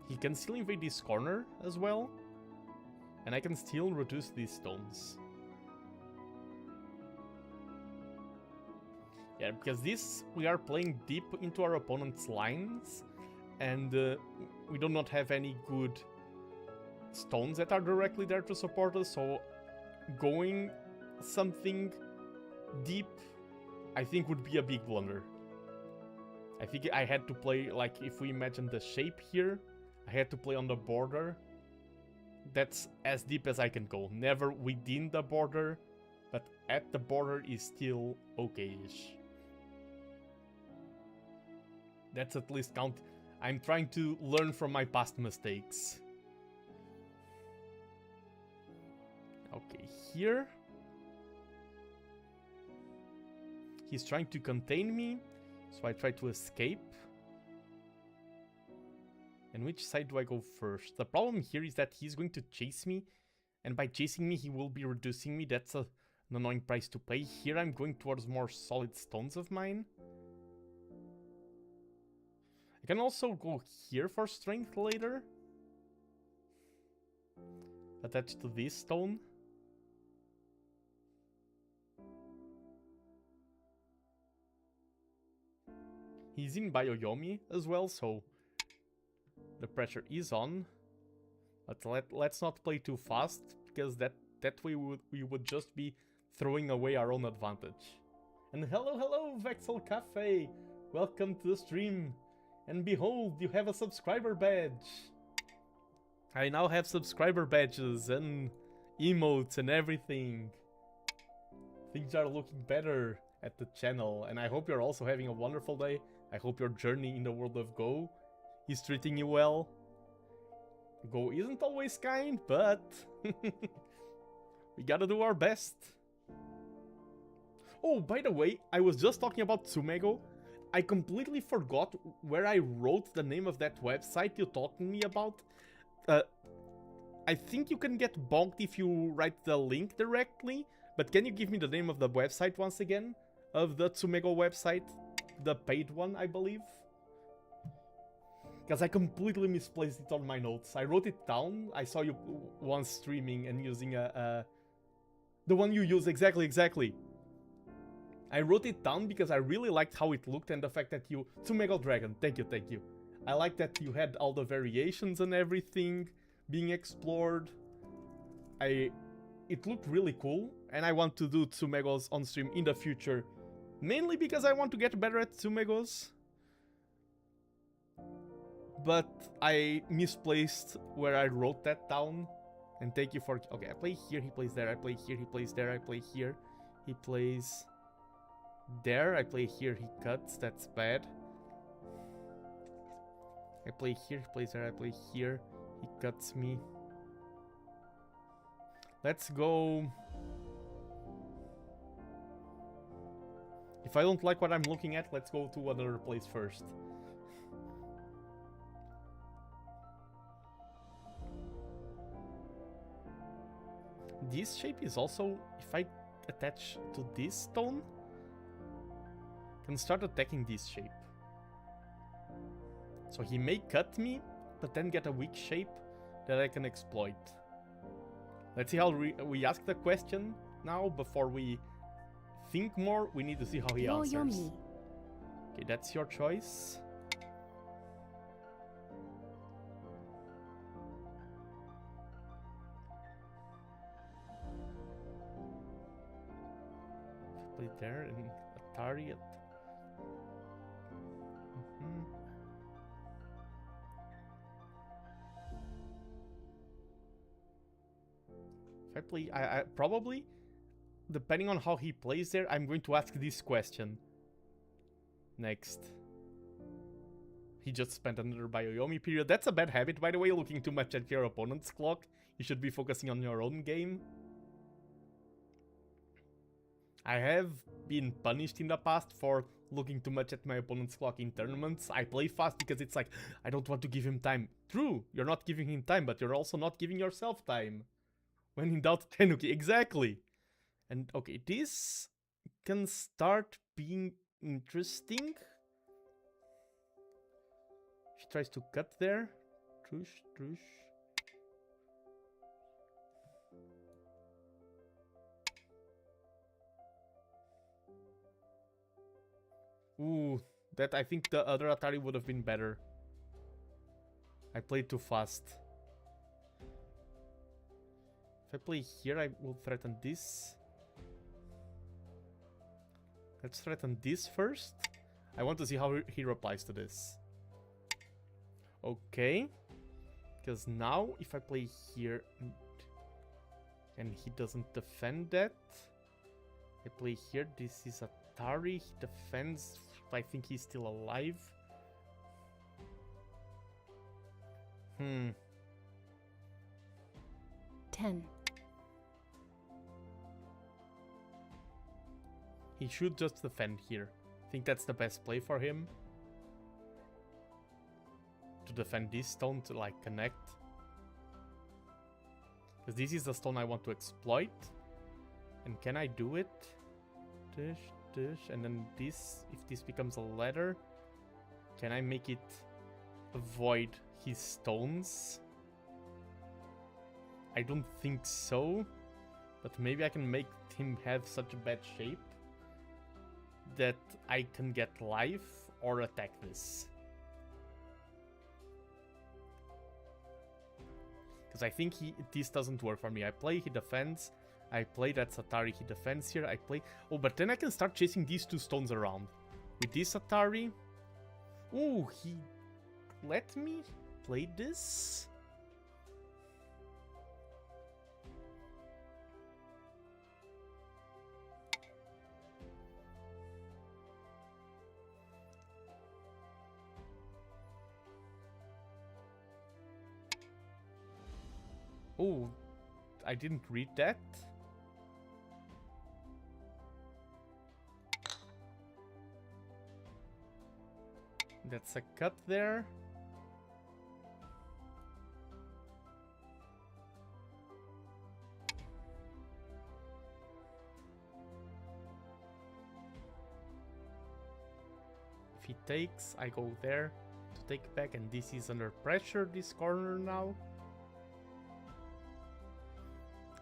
He can still invade this corner as well. And I can still reduce these stones. Yeah, because this, we are playing deep into our opponent's lines. And we do not have any good stones that are directly there to support us. So going something deep, I think would be a big blunder. I think I had to play, like, if we imagine the shape here, I had to play on the border. That's as deep as I can go. Never within the border, but at the border is still okay-ish. That's at least count. I'm trying to learn from my past mistakes. Okay, here. He's trying to contain me, so I try to escape. And which side do I go first? The problem here is that he's going to chase me, and by chasing me, he will be reducing me. That's an annoying price to pay. Here I'm going towards more solid stones of mine. I can also go here for strength later. Attached to this stone. He's in Bioyomi as well, so the pressure is on. But let's not play too fast, because that way we would just be throwing away our own advantage. And hello Vexel Cafe! Welcome to the stream! And behold, you have a subscriber badge! I now have subscriber badges and emotes and everything. Things are looking better at the channel, and I hope you're also having a wonderful day. I hope your journey in the world of Go is treating you well. Go isn't always kind, but we gotta do our best. Oh, by the way, I was just talking about Tsumego. I completely forgot where I wrote the name of that website you're talking me about. I think you can get bonked if you write the link directly, but can you give me the name of the website once again? Of the Tsumego website? The paid one, I believe? Because I completely misplaced it on my notes. I wrote it down. I saw you once streaming and using the one you use, exactly. I wrote it down because I really liked how it looked and the fact that you... Tsumego Dragon, thank you. I like that you had all the variations and everything being explored. It looked really cool, and I want to do Tsumegos on stream in the future. Mainly because I want to get better at Tsumegos. But I misplaced where I wrote that down. And thank you for... Okay, I play here, he plays there, I play here, he plays there, I play here. He plays... there, I play here, he cuts, that's bad. I play here, he plays there, I play here, he cuts me. Let's go... If I don't like what I'm looking at, let's go to another place first. This shape is also, if I attach to this stone, can start attacking this shape. So he may cut me, but then get a weak shape that I can exploit. Let's see how we ask the question now before we think more. We need to see how he answers. Okay, that's your choice. Play there and Atari it. If I play, I probably, depending on how he plays there, I'm going to ask this question next. He just spent another Bioyomi period. That's a bad habit, by the way, looking too much at your opponent's clock. You should be focusing on your own game. I have been punished in the past for looking too much at my opponent's clock in tournaments. I play fast because it's like, I don't want to give him time. True, you're not giving him time, but you're also not giving yourself time. When in doubt, Tenuki, exactly. And okay, this can start being interesting. She tries to cut there. Trush. Ooh, that I think the other Atari would have been better. I played too fast. If I play here, I will threaten this. Let's threaten this first. I want to see how he replies to this. Okay. Because now, if I play here and he doesn't defend that, I play here. This is Atari. He defends. I think he's still alive. 10. He should just defend here. I think that's the best play for him. To defend this stone to like connect. Because this is the stone I want to exploit. And can I do it? And then this, if this becomes a ladder, can I make it avoid his stones? I don't think so, but maybe I can make him have such a bad shape that I can get life or attack this. Because I think this doesn't work for me. I play, he defends. I play, that's Atari, he defends here. I play... Oh, but then I can start chasing these two stones around. With this Atari... Ooh, he let me play this? Oh, I didn't read that. That's a cut there. If he takes, I go there to take back, and this is under pressure, this corner now.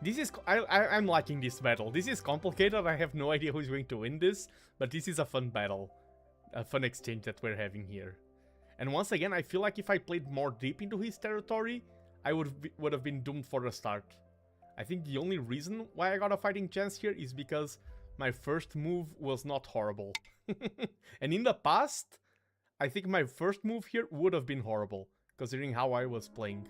This is... I'm liking this battle. This is complicated, I have no idea who's going to win this, but this is a fun battle. A fun exchange that we're having here. And once again, I feel like if I played more deep into his territory, I would have been doomed for the start. I think the only reason why I got a fighting chance here is because my first move was not horrible. And in the past, I think my first move here would have been horrible, considering how I was playing.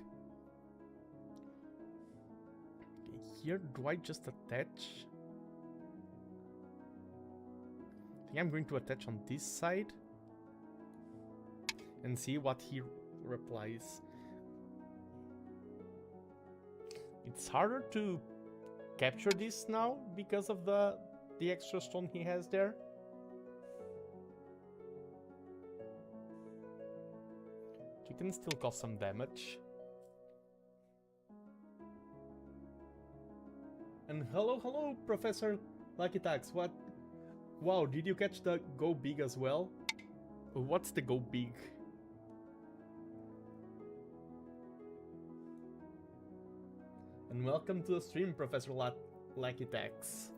Okay, here, do I just attach? I think I'm going to attach on this side and see what he replies. It's harder to capture this now because of the extra stone he has there. You can still cause some damage. And hello, Professor Lucky Tax. What? Wow, did you catch the go big as well? What's the go big? And welcome to the stream, Professor Lucky Tax.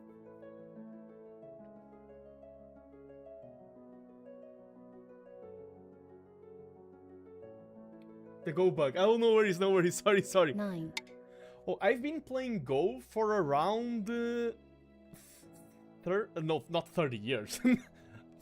The Go bug. Oh, no worries, no worries. Sorry. 9. Oh, I've been playing Go for around... no, not 30 years.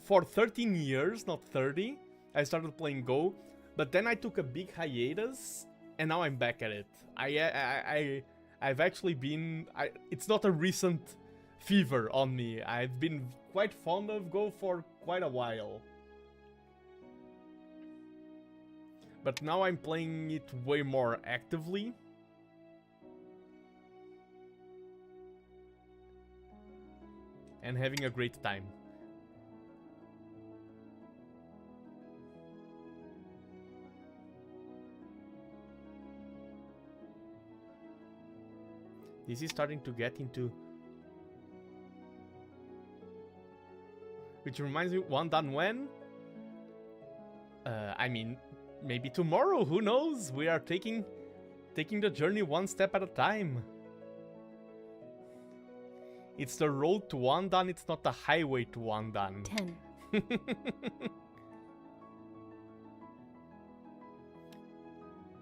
For 13 years, not 30. I started playing Go, but then I took a big hiatus, and now I'm back at it. I've actually been... it's not a recent fever on me. I've been quite fond of Go for quite a while. But now I'm playing it way more actively. And having a great time. This is starting to get into... Which reminds me, one done when? I mean, maybe tomorrow, who knows? We are taking the journey one step at a time. It's the road to one done, it's not the highway to one done. 10. I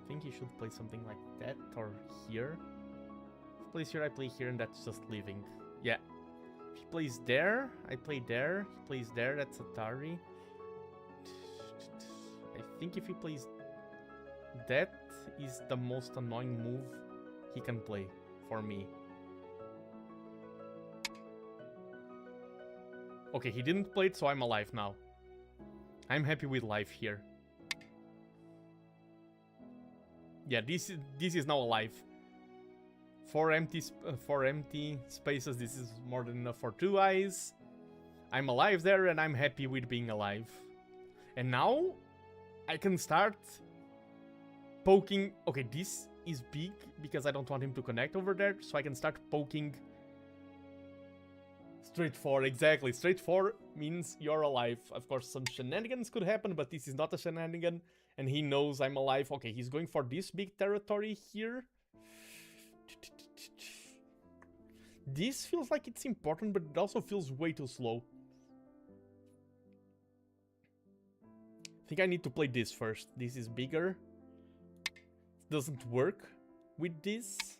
think you should play something like that, or here. If he plays here, I play here, and that's just leaving. Yeah. If he plays there, I play there. He plays there, that's Atari. I think if he plays that is the most annoying move he can play for me. Okay, he didn't play it, so I'm alive now. I'm happy with life here. Yeah, this is now alive. Four empty spaces, this is more than enough for 2 eyes. I'm alive there, and I'm happy with being alive. And now, I can start poking... Okay, this is big, because I don't want him to connect over there, so I can start poking... Straight 4, exactly. Straight 4 means you're alive. Of course, some shenanigans could happen, but this is not a shenanigan, and he knows I'm alive. Okay, he's going for this big territory here. This feels like it's important, but it also feels way too slow. I think I need to play this first. This is bigger. It doesn't work with this.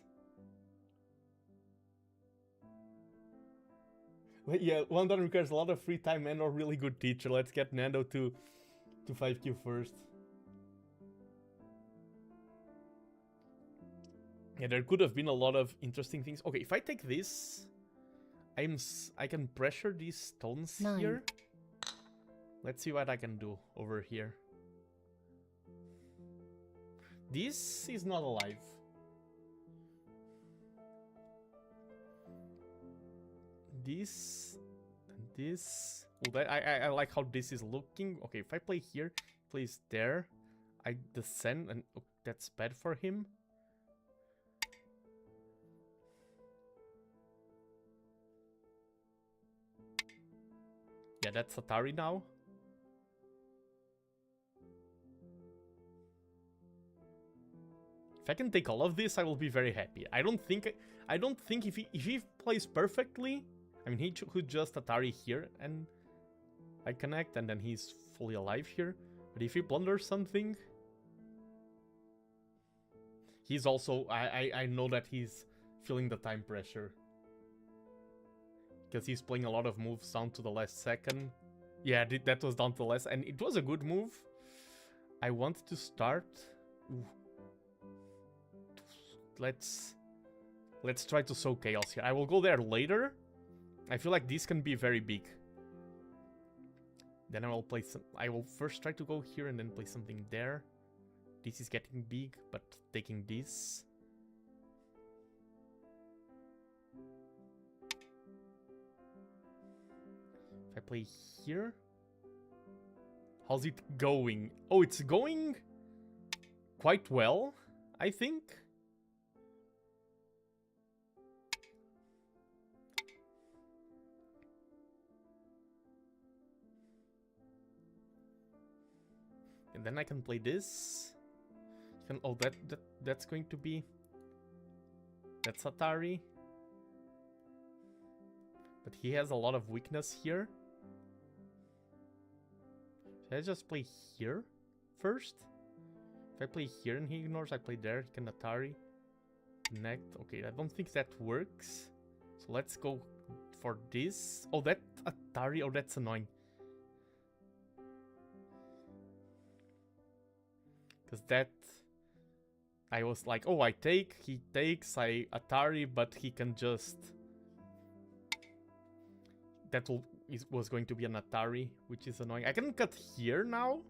But yeah, one done requires a lot of free time and a really good teacher. Let's get Nando to 5Q first. Yeah, there could have been a lot of interesting things. Okay, if I take this, I can pressure these stones 9. here. Let's see what I can do over here. This is not alive. this and this. Well, I like how this is looking. Okay, if I play here, plays there, I descend, and oh, that's bad for him. Yeah, that's Atari now. If I can take all of this, I will be very happy. I don't think if he plays perfectly, I mean, he could just Atari here and I connect, and then he's fully alive here. But if he blunders something, he's also, I know that he's feeling the time pressure. Because he's playing a lot of moves down to the last second. Yeah, that was down to the last, and it was a good move. I want to start. Ooh. Let's try to sow chaos here. I will go there later. I feel like this can be very big. Then I will play some. I will first try to go here and then play something there. This is getting big, but taking this. If I play here, how's it going? Oh, it's going quite well, I think. And then I can play this. Oh, that's going to be. That's Atari. But he has a lot of weakness here. Should I just play here first? If I play here and he ignores, I play there. He can Atari. Connect. Okay, I don't think that works. So let's go for this. Oh, that Atari. Oh, that's annoying. Because that, I was like, oh, I take, he takes, I Atari, but he can just, that was going to be an Atari, which is annoying. I can cut here now.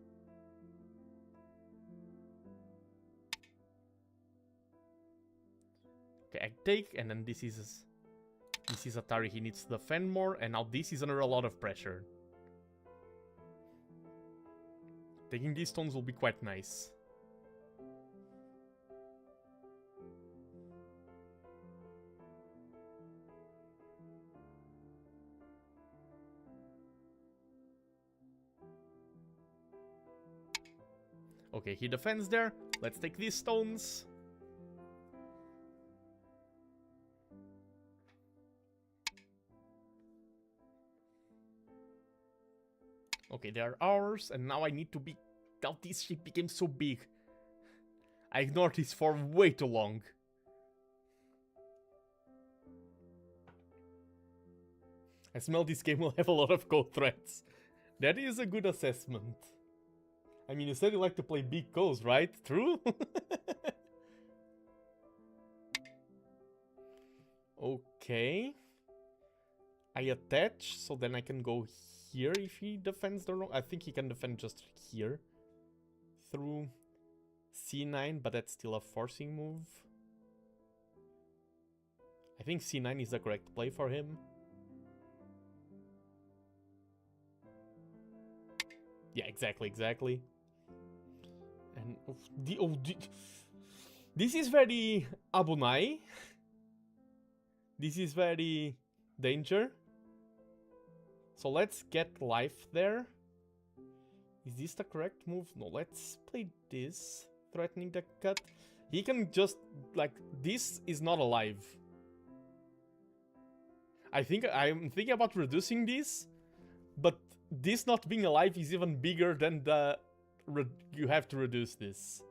Okay, I take, and then this is Atari, he needs to defend more, and now this is under a lot of pressure. Taking these stones will be quite nice. Okay, he defends there. Let's take these stones. Okay, they are ours, and now I need to be... Now this ship became so big. I ignored this for way too long. I smell this game will have a lot of code threats. That is a good assessment. I mean, you said you like to play big codes, right? True? Okay. I attach, so then I can go here if he defends the wrong... I think he can defend just here. Through C9, but that's still a forcing move. I think C9 is the correct play for him. Yeah, exactly. And this is very Abunai. This is very danger. So let's get life there. Is this the correct move? No, let's play this. Threatening the cut. He can just, like, this is not alive. I'm thinking about reducing this, but this not being alive is even bigger than the... you have to reduce this.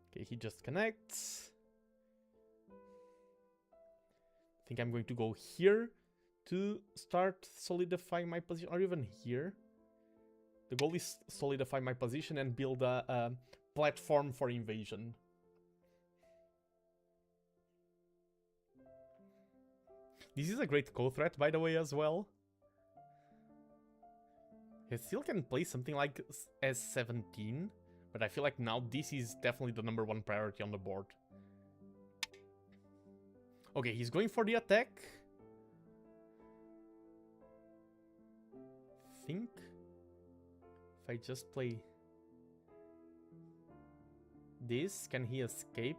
Okay, he just connects. I think I'm going to go here to start solidifying my position, or even here. The goal is solidify my position and build a platform for invasion. This is a great co-threat, by the way, as well. He still can play something like S17, but I feel like now this is definitely the #1 priority on the board. Okay, he's going for the attack. Think if I just play this, can he escape?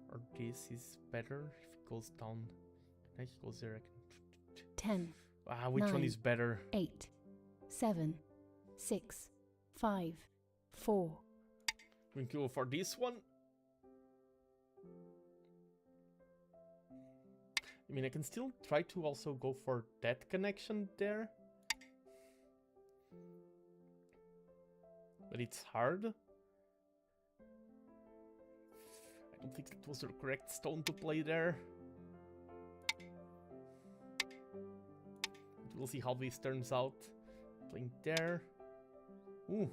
Or this is better if he goes down. He goes there. 10. Which 9, one is better? 8, 7, 6, 5, 4. We can go for this one. I mean, I can still try to also go for that connection there. But it's hard. I don't think it was the correct stone to play there. We'll see how this turns out. Playing there. Ooh.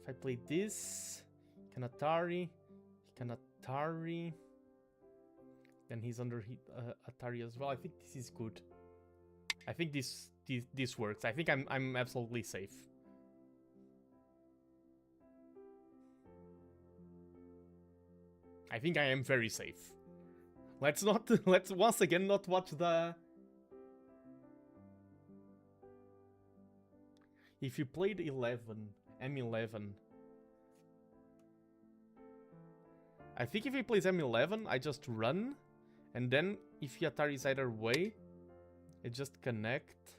If I play this, he can Atari. He can Atari. Then he's under Atari as well. I think this is good. I think this works. I think I'm absolutely safe. I think I am very safe. Let's once again not watch the... If you played 11, M11... I think if he plays M11, I just run. And then if he Ataris either way, I just connect.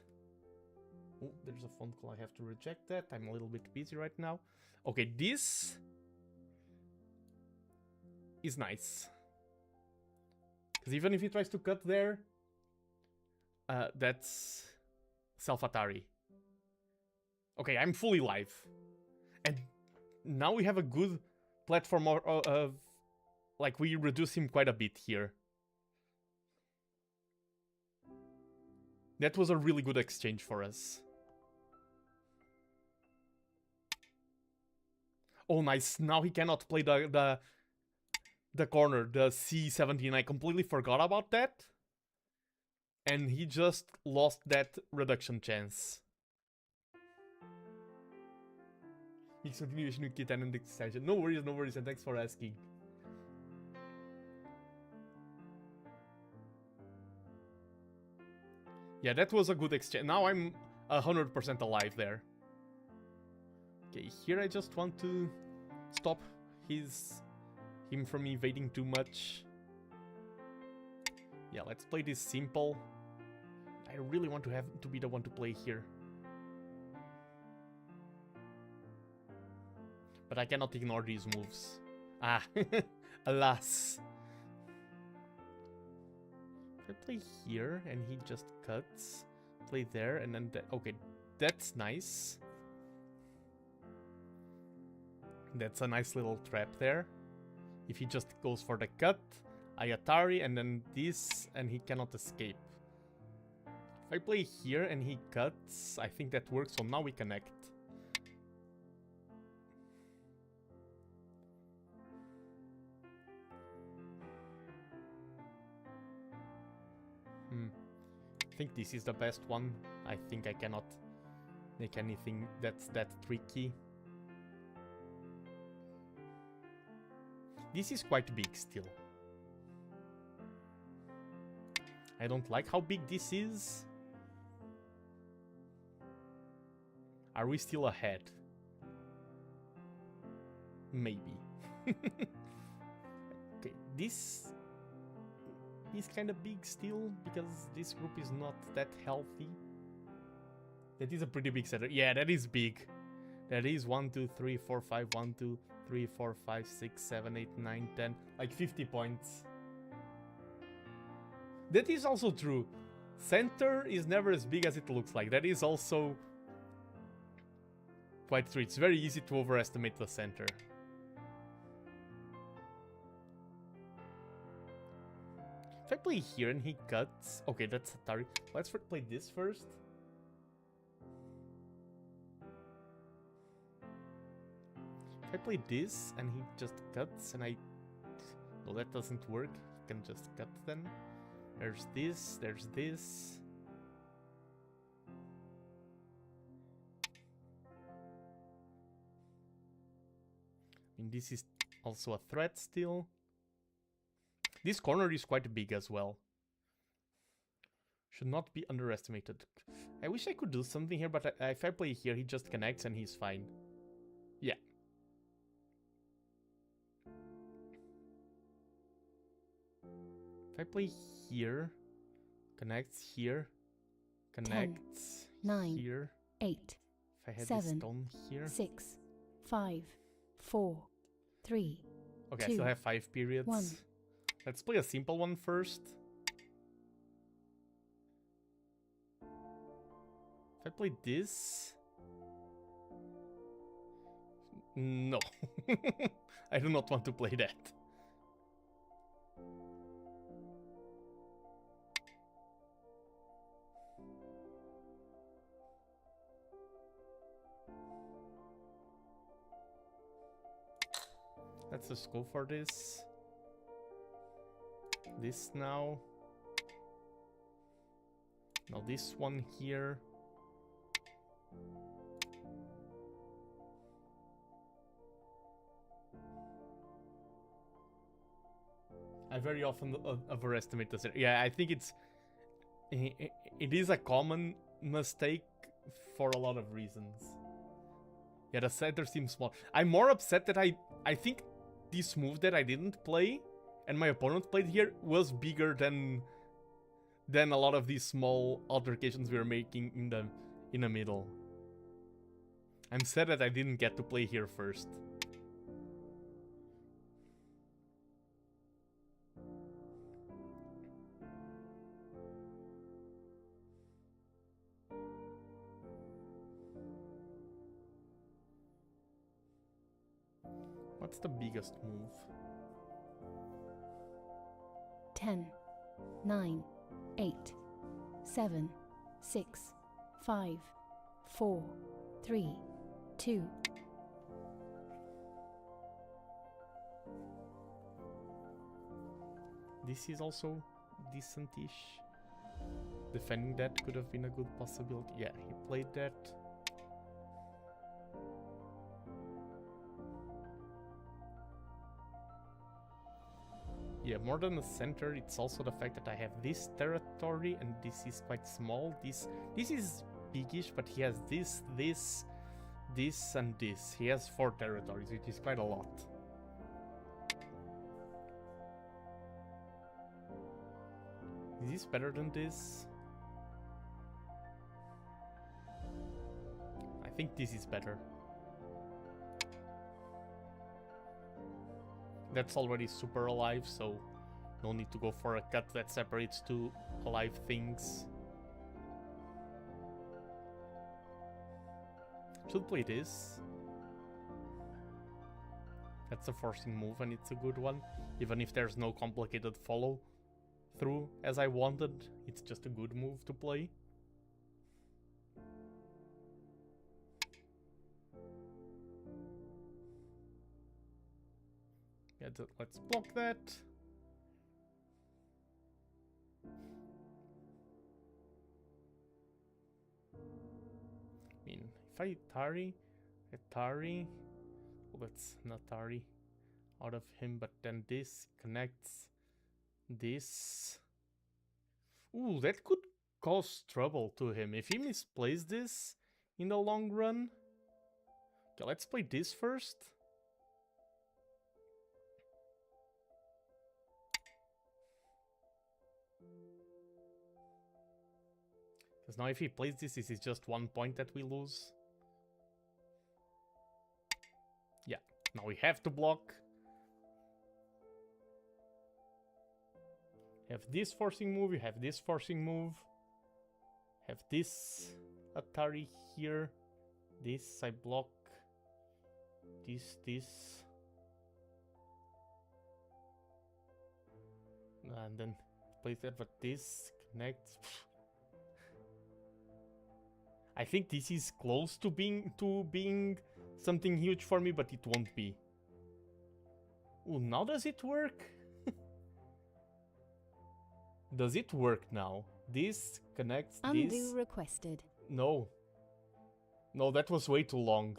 Oh, there's a phone call. I have to reject that. I'm a little bit busy right now. Okay, this is nice. Because even if he tries to cut there, that's self-Atari. Okay, I'm fully live. And now we have a good platform of... Like, we reduce him quite a bit here. That was a really good exchange for us. Oh, nice. Now he cannot play the corner, the C17. I completely forgot about that. And he just lost that reduction chance. Mixed continuation with Kit and extension. No worries, and thanks for asking. Yeah, that was a good exchange. Now I'm 100% alive there. Okay, here I just want to stop him from evading too much. Yeah, let's play this simple. I really want to be the one to play here. But I cannot ignore these moves. Ah, alas. I play here and he just cuts, play there and then okay, that's nice. That's a nice little trap there. If he just goes for the cut, I Atari and then this and he cannot escape. If I play here and he cuts, I think that works, so now we connect. I think this is the best one. I think I cannot make anything that's that tricky. This is quite big still. I don't like how big this is. Are we still ahead? Maybe. Okay, this is kind of big still, because this group is not that healthy. That is a pretty big setup. Yeah, that is big. That is 1, 2, 3, 4, 5, 1, 2, 3, 4, 5, 6, 7, 8, 9, 10. Like 50 points. That is also true. Center is never as big as it looks like. That is also quite true. It's very easy to overestimate the center. If I play here and he cuts... Okay, that's Atari. Let's play this first. If I play this and he just cuts and I... Well, that doesn't work. He can just cut then. There's this, there's this. this is also a threat still. This corner is quite big as well. Should not be underestimated. I wish I could do something here, but if I play here, he just connects and he's fine. Yeah. If I play here, connects here, connects 9, here. 8, If I had 7, this stone here. 6, 5, 4, 3, Okay, 2, I still have 5 periods. 1. Let's play a simple one first. If I play this... No. I do not want to play that. Let's just go for this. This now. Now this one here. I very often overestimate this. Yeah, I think it is a common mistake for a lot of reasons. Yeah, the center seems small. I'm more upset that I think this move that I didn't play and my opponent played here was bigger than a lot of these small altercations we were making in the middle. I'm sad that I didn't get to play here first. What's the biggest move? 10, 9, 8, 7, 6, 5, 4, 3, 2. This is also decent-ish. Defending that could have been a good possibility. Yeah, he played that. Yeah, more than the center, it's also the fact that I have this territory and this is quite small. This is biggish, but he has this, and this. He has 4 territories, which is quite a lot. Is this better than this? I think this is better. That's already super alive, so no need to go for a cut that separates 2 alive things. Should play this. That's a forcing move and it's a good one. Even if there's no complicated follow through as I wanted, it's just a good move to play. Yeah, let's block that. I mean, if I Atari, well, that's not Atari out of him, but then this connects this. Ooh, that could cause trouble to him if he misplays this in the long run. Okay, let's play this first. Because now if he plays this is just 1 point that we lose. Yeah, now we have to block. Have this forcing move, you have this forcing move. Have this Atari here. This I block. This. And then place that, but this connects. I think this is close to being something huge for me, but it won't be. Ooh, now does it work? Does it work now? This connects Undo this. requested. No. No, that was way too long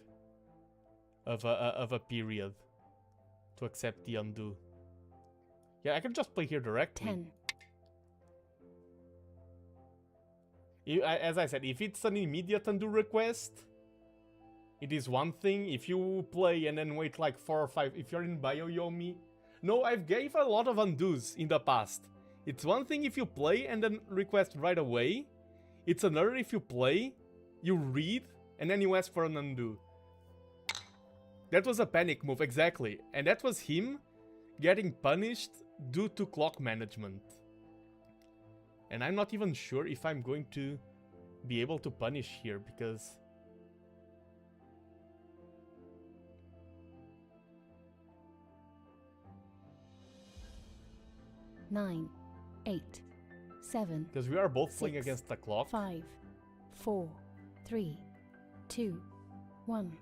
of a period. to accept the undo. Yeah, I can just play here directly. 10, As I said, if it's an immediate undo request, it is one thing. If you play and then wait like 4 or 5, if you're in Bioyomi... No, I've gave a lot of undos in the past. It's one thing if you play and then request right away. It's another if you play, you read, and then you ask for an undo. That was a panic move, exactly. And that was him getting punished due to clock management. And I'm not even sure if I'm going to be able to punish here, because... 9, 8, 7. Because we are both playing 6, against the clock. 5, 4, 3, 2, 1.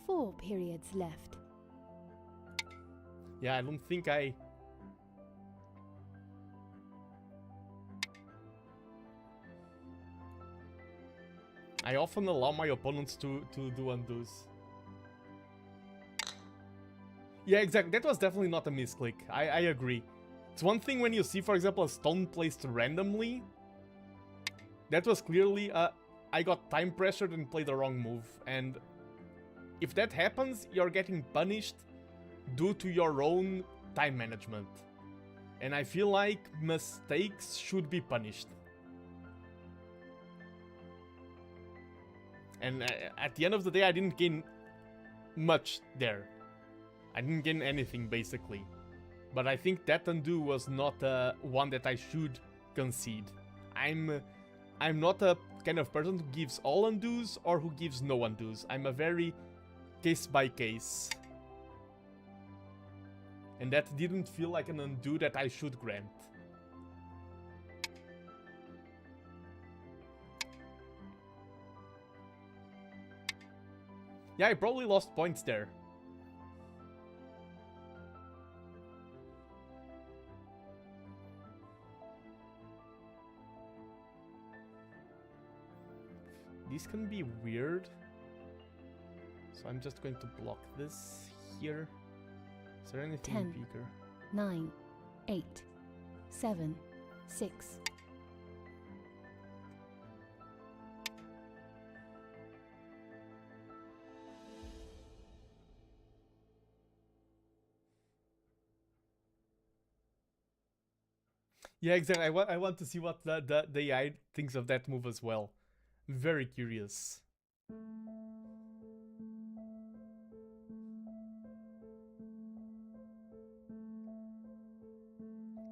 4 periods left. Yeah, I don't think I often allow my opponents to do undos. Yeah, exactly. That was definitely not a misclick. I agree. It's one thing when you see, for example, a stone placed randomly. That was clearly I got time pressured and played the wrong move. And if that happens, you're getting punished due to your own time management. And I feel like mistakes should be punished. And at the end of the day, I didn't gain much there. I didn't gain anything, basically. But I think that undo was not one that I should concede. I'm not a kind of person who gives all undos or who gives no undos. I'm a very case by case. And that didn't feel like an undo that I should grant. Yeah, I probably lost points there. This can be weird. So I'm just going to block this here. Is there anything 10, bigger? 9, 8, 7, 6. Yeah, exactly. I want to see what the AI thinks of that move as well. Very curious.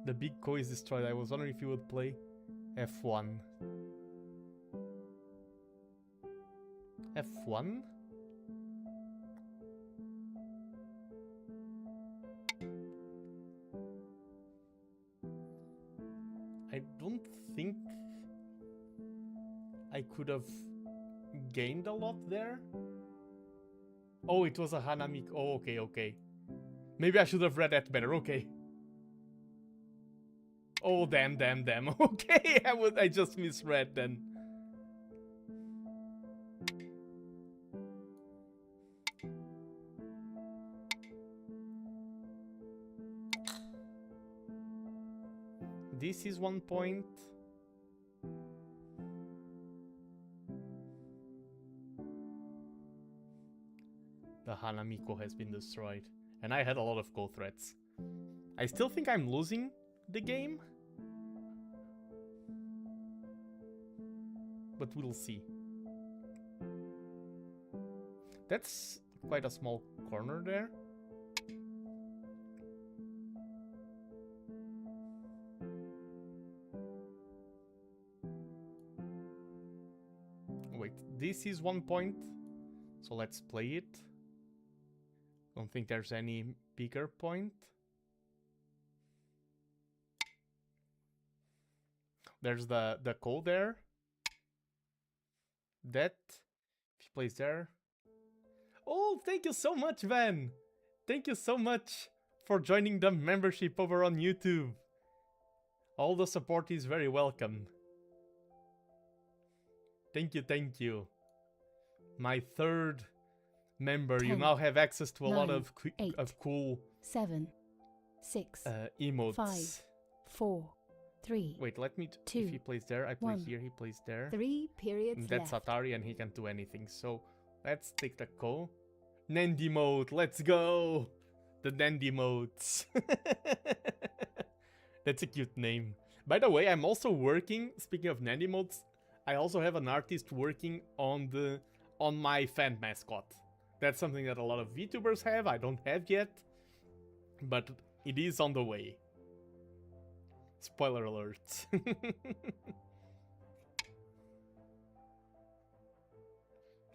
The big ko is destroyed. I was wondering if you would play F1. F1? I don't think I could have gained a lot there. Oh, it was a Hanami. Oh, okay, okay. Maybe I should have read that better. Okay. Oh, damn. Okay, I just misread then. This is 1 point. The Hanamiko has been destroyed. And I had a lot of goal threats. I still think I'm losing the game. But we'll see. That's quite a small corner there. Wait, this is 1 point. So let's play it. Don't think there's any bigger point. There's the call there. That, if he plays there. Oh, thank you so much, Van. Thank you so much for joining the membership over on YouTube. All the support is very welcome. Thank you, thank you. My third member, 10, you now have access to a lot 9, of 8, cool 7, 6, Emotes. 5, 4, 3. Wait, let me... Two, if he plays there, I play 1. here, he plays there. 3 periods That's left. Atari and he can do anything. So, let's take the call. Nandy mode, let's go! The Nandy modes. That's a cute name. By the way, I'm also working, speaking of Nandy modes, I also have an artist working on my fan mascot. That's something that a lot of VTubers have, I don't have yet. But it is on the way. Spoiler alert.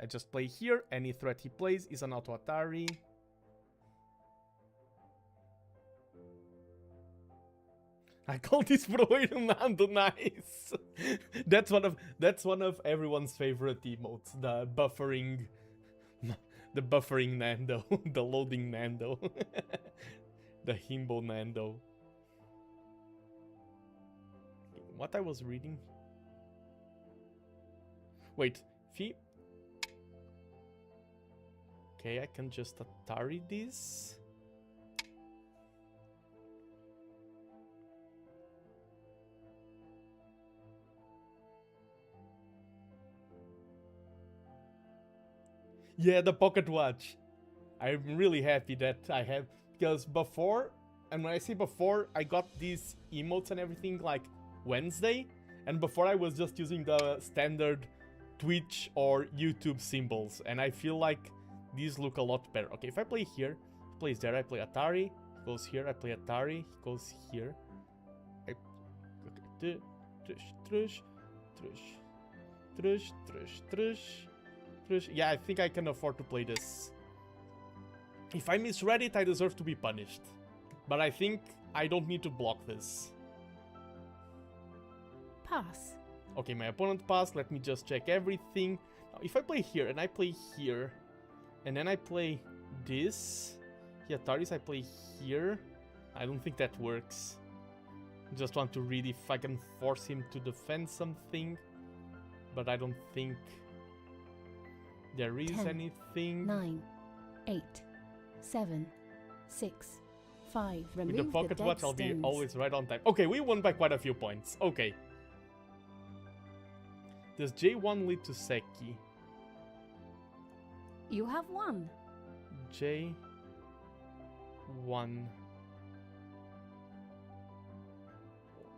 I just play here, any threat he plays is an auto Atari. I call this TheNando nice. That's one of everyone's favorite emotes, the buffering Nando, the loading Nando. The himbo Nando. What I was reading? Wait, if okay, I can just Atari this. Yeah, the pocket watch. I'm really happy that I have, because before, and when I say before, I got these emotes and everything like Wednesday, and before I was just using the standard Twitch or YouTube symbols, and I feel like these look a lot better. Okay, if I play here, he plays there, I play Atari, he goes here, I play Atari, he goes here. Okay, trush. Yeah, I think I can afford to play this. If I misread it, I deserve to be punished. But I think I don't need to block this. Pass. Okay, my opponent passed. Let me just check everything. Now, if I play here and I play here, and then I play this, he Ataris, I play here, I don't think that works. I just want to read if I can force him to defend something, but I don't think there is 10, anything. 9, 8, 7, 6, 5. Remove With the pocket dead watch, I'll be stones. always right on time. Okay, we won by quite a few points. Okay. Does J1 lead to Seki? You have won. J1.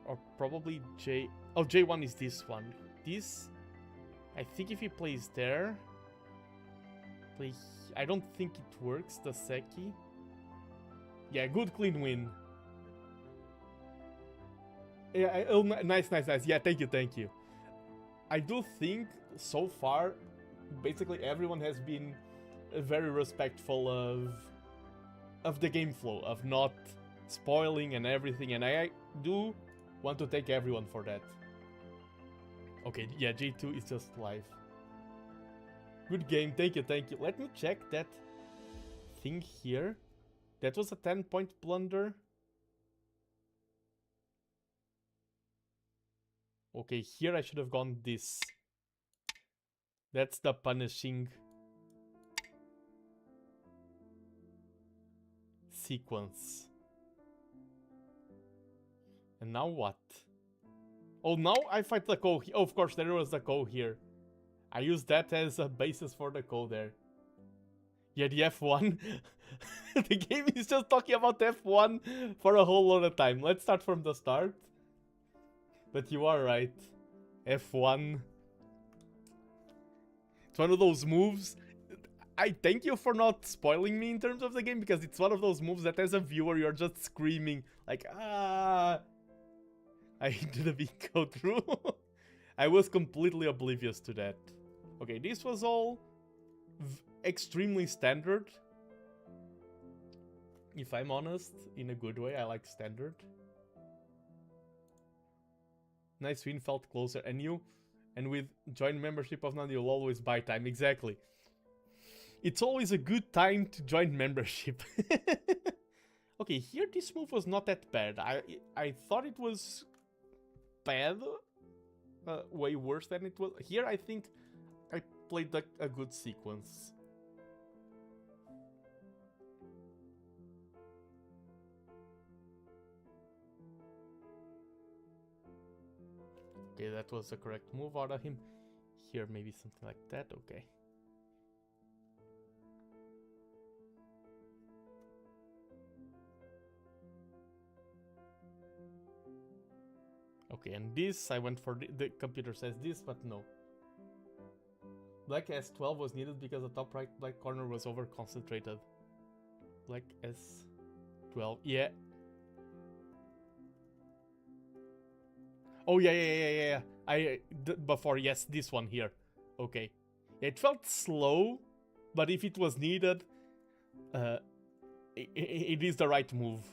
Or probably J... Oh, J1 is this one. This... I think if he plays there... I don't think it works, the Seki. Yeah, good clean win. Yeah, nice. Yeah, thank you. I do think, so far, basically everyone has been very respectful of the game flow, of not spoiling and everything, and I do want to thank everyone for that. Okay, yeah, J2 is just live. Good game, thank you. Let me check that thing here. That was a 10-point blunder. Okay, here I should have gone this. That's the punishing sequence. And now what? Oh, now I fight the Ko. Oh, of course, there was the Ko here. I used that as a basis for the Ko there. Yeah, the F1. The game is just talking about F1 for a whole lot of time. Let's start from the start. But you are right. F1. It's one of those moves. I thank you for not spoiling me in terms of the game, because it's one of those moves that as a viewer you're just screaming like, ah. I did a big go through. I was completely oblivious to that. Okay, this was all extremely standard. If I'm honest, in a good way, I like standard. Nice win, felt closer. And you, and with join membership of TheNando, you'll always buy time. Exactly. It's always a good time to join membership. Okay, here this move was not that bad. I thought it was bad. Way worse than it was. Here I think I played a good sequence. Okay, that was the correct move out of him. Here, maybe something like that. Okay. Okay, and this, I went for the computer says this, but no. Black S12 was needed because the top right black corner was over concentrated. Black S12, yeah. Oh yeah. Before, yes, this one here. Okay. Yeah, it felt slow, but if it was needed, it is the right move.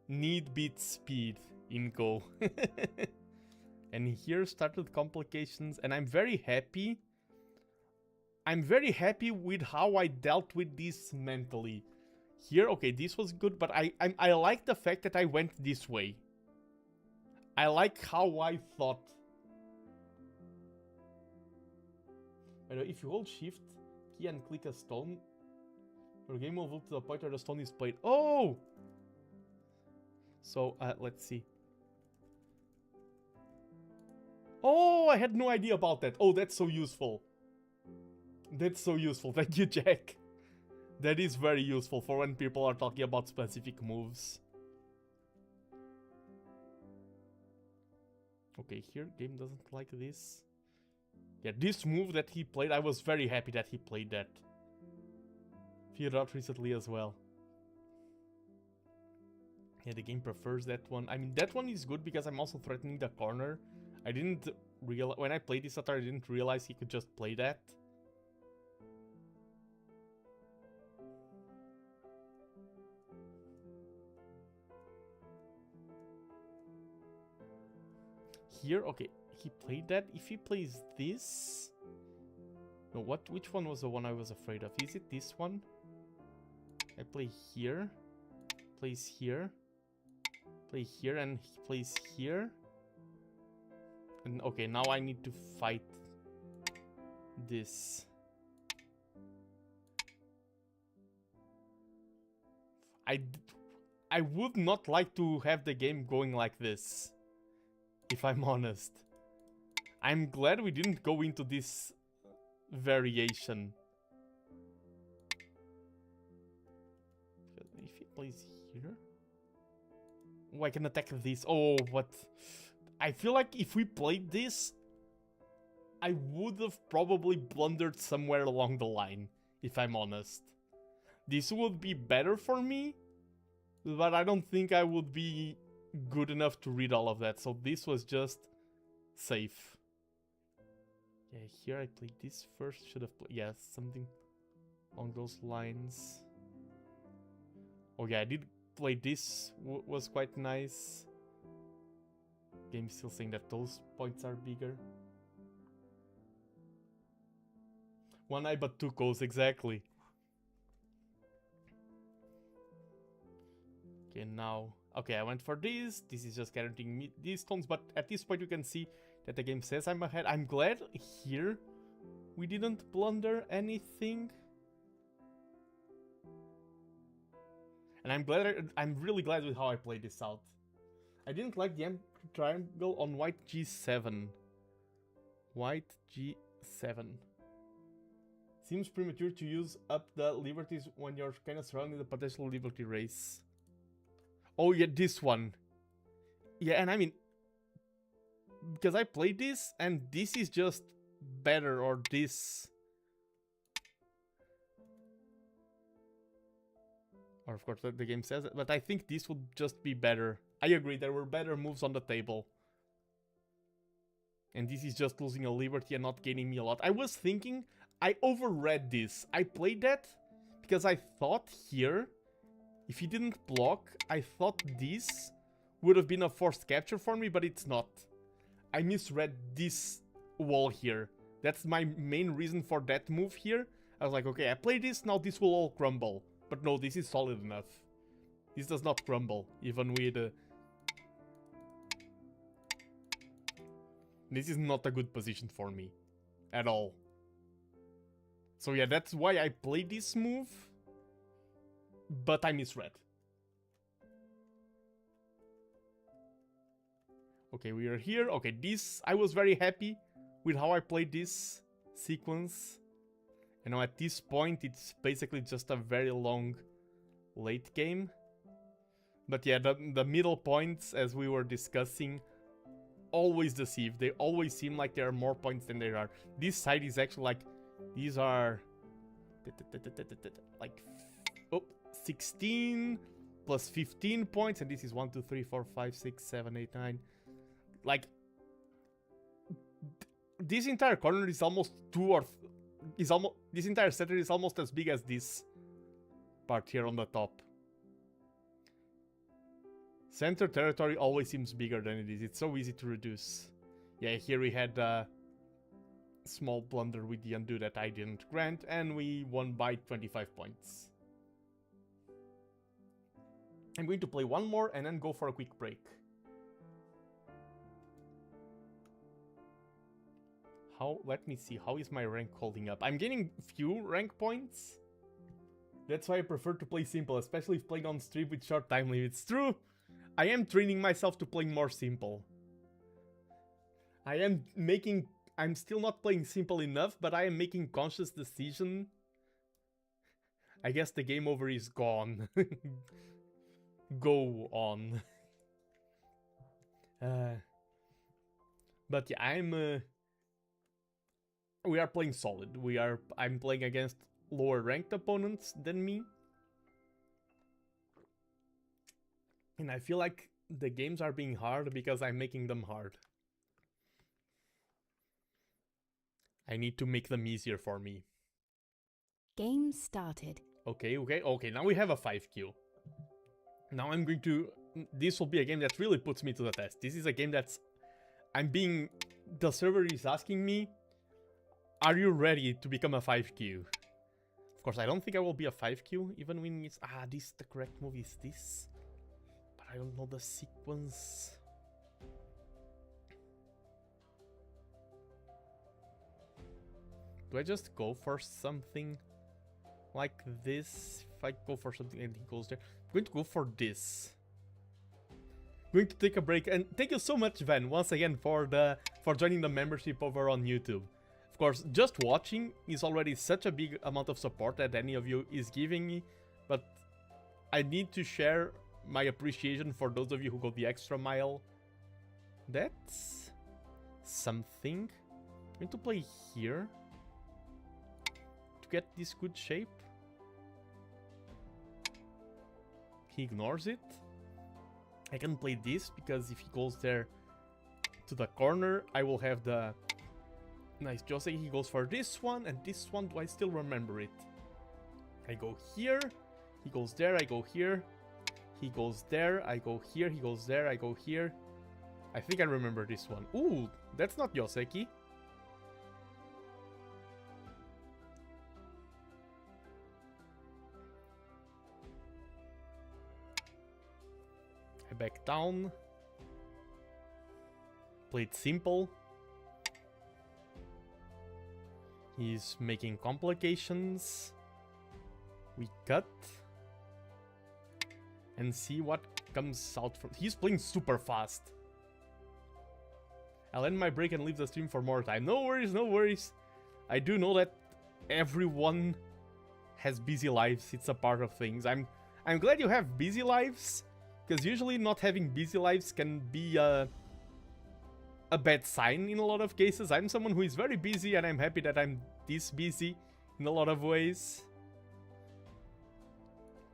Need beats speed in Go. And here started complications, and I'm very happy. I'm very happy with how I dealt with this mentally. Here, okay, this was good, but I like the fact that I went this way. I like how I thought. If you hold shift key and click a stone, your game will move to the point where the stone is played. Oh! So, let's see. Oh, I had no idea about that. Oh, that's so useful. That's so useful. Thank you, Jack. That is very useful for when people are talking about specific moves. Okay, here, game doesn't like this. Yeah, this move that he played, I was very happy that he played that. Figured out recently as well. Yeah, the game prefers that one. I mean, that one is good because I'm also threatening the corner. I didn't realize, when I played this Atari, I didn't realize he could just play that. Here, okay, he played that. If he plays this... No, which one was the one I was afraid of? Is it this one? I play here. Plays here. Play here, and he plays here. And okay, now I need to fight this. I would not like to have the game going like this, if I'm honest. I'm glad we didn't go into this variation. If he plays here... Oh, I can attack this. Oh, what... I feel like if we played this, I would have probably blundered somewhere along the line, if I'm honest. This would be better for me, but I don't think I would be good enough to read all of that, so this was just safe. Yeah, here I played this first, should have played, yeah, something along those lines. Oh yeah, I did play this, was quite nice. Game's still saying that those points are bigger. One eye but two goals, exactly. Okay, now... Okay, I went for this. This is just guaranteeing me these stones, but at this point you can see that the game says I'm ahead. I'm glad here we didn't blunder anything. And I'm really glad with how I played this out. I didn't like the triangle on white G7. White G7. Seems premature to use up the liberties when you're kind of surrounding the potential liberty race. Oh yeah, this one. Yeah, and I mean, because I played this, and this is just better, or this. Or of course the game says it, but I think this would just be better. I agree, there were better moves on the table. And this is just losing a liberty and not gaining me a lot. I was thinking, I overread this. I played that because I thought here, if he didn't block, I thought this would have been a forced capture for me, but it's not. I misread this wall here. That's my main reason for that move here. I was like, okay, I play this, now this will all crumble. But no, this is solid enough. This does not crumble, even with... This is not a good position for me. At all. So yeah, that's why I played this move. But I misread. Okay, we are here. Okay, this, I was very happy with how I played this sequence. You know, at this point, it's basically just a very long late game. But yeah, the middle points, as we were discussing, always deceive. They always seem like there are more points than there are. This side is actually like, these are like, oh, 16 plus 15 points, and this is 1, 2, 3, 4, 5, 6, 7, 8, 9. Like, this entire corner is almost this entire center is almost as big as this part here on the top. Center territory always seems bigger than it is. It's so easy to reduce. Yeah, here we had a small blunder with the undo that I didn't grant, and we won by 25 points. I'm going to play one more and then go for a quick break. Let me see, how is my rank holding up? I'm getting few rank points. That's why I prefer to play simple, especially if playing on stream with short time limits. True, I am training myself to play more simple. I'm still not playing simple enough, but I am making conscious decision. I guess the game over is gone. Go on. But yeah, we are playing solid. I'm playing against lower ranked opponents than me. And I feel like the games are being hard because I'm making them hard. I need to make them easier for me. Game started. Okay, now we have a 5Q. Now I'm going to... This will be a game that really puts me to the test. This is a game that's... The server is asking me, are you ready to become a 5Q? Of course, I don't think I will be a 5Q, even when it's... the correct move is this. But I don't know the sequence. Do I just go for something like this? If I go for something and he goes there, I'm going to go for this. I'm going to take a break, and thank you so much, Van, once again for joining the membership over on YouTube. Of course, just watching is already such a big amount of support that any of you is giving me, but I need to share my appreciation for those of you who go the extra mile. That's something. I'm going to play here to get this good shape. He ignores it. I can play this because if he goes there to the corner, I will have the nice Jose. He goes for this one, and this one, do I still remember it? I go here, he goes there, I go here, he goes there, I go here, he goes there, I go here. I think I remember this one. Ooh, that's not Yoseki. I back down. Played simple. He's making complications. We cut. And see what comes out from... He's playing super fast. I'll end my break and leave the stream for more time. No worries, no worries. I do know that everyone has busy lives. It's a part of things. I'm glad you have busy lives, because usually not having busy lives can be a bad sign in a lot of cases. I'm someone who is very busy, and I'm happy that I'm this busy in a lot of ways.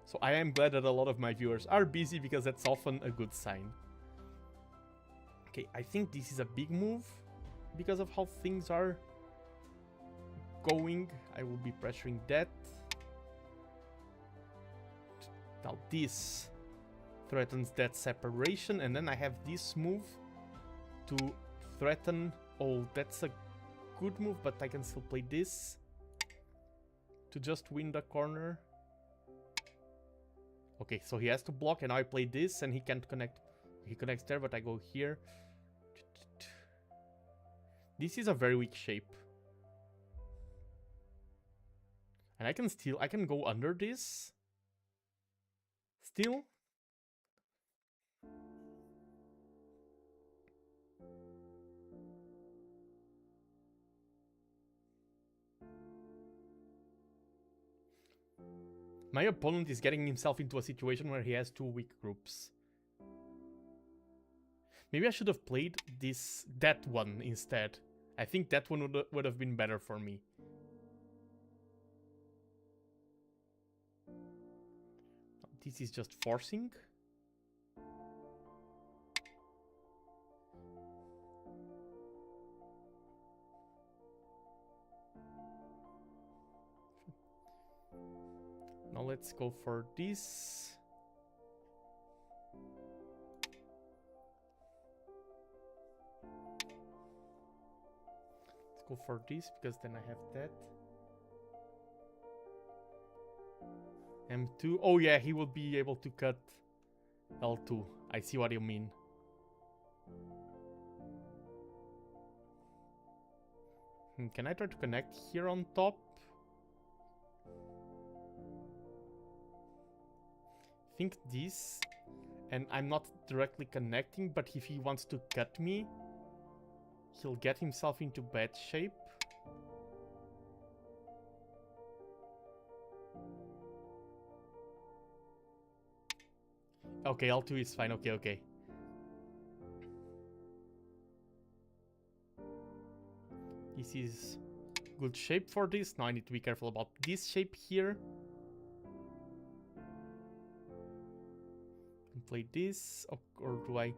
So I am glad that a lot of my viewers are busy, because that's often a good sign. Okay, I think this is a big move because of how things are going. I will be pressuring that. Now this threatens that separation, and then I have this move to threaten... Oh, that's a good move, but I can still play this to just win the corner. Okay, so he has to block, and now I play this, and he can't connect. He connects there, but I go here. This is a very weak shape. And I can go under this. Still. My opponent is getting himself into a situation where he has two weak groups. Maybe I should have played that one instead. I think that one would have been better for me. This is just forcing. Now let's go for this. Let's go for this because then I have that. M2. Oh yeah, he will be able to cut L2. I see what you mean. Can I try to connect here on top? I think this, and I'm not directly connecting, but if he wants to cut me, he'll get himself into bad shape. Okay, L2 is fine. Okay, okay. This is good shape for this. Now I need to be careful about this shape here. Play this, or do I?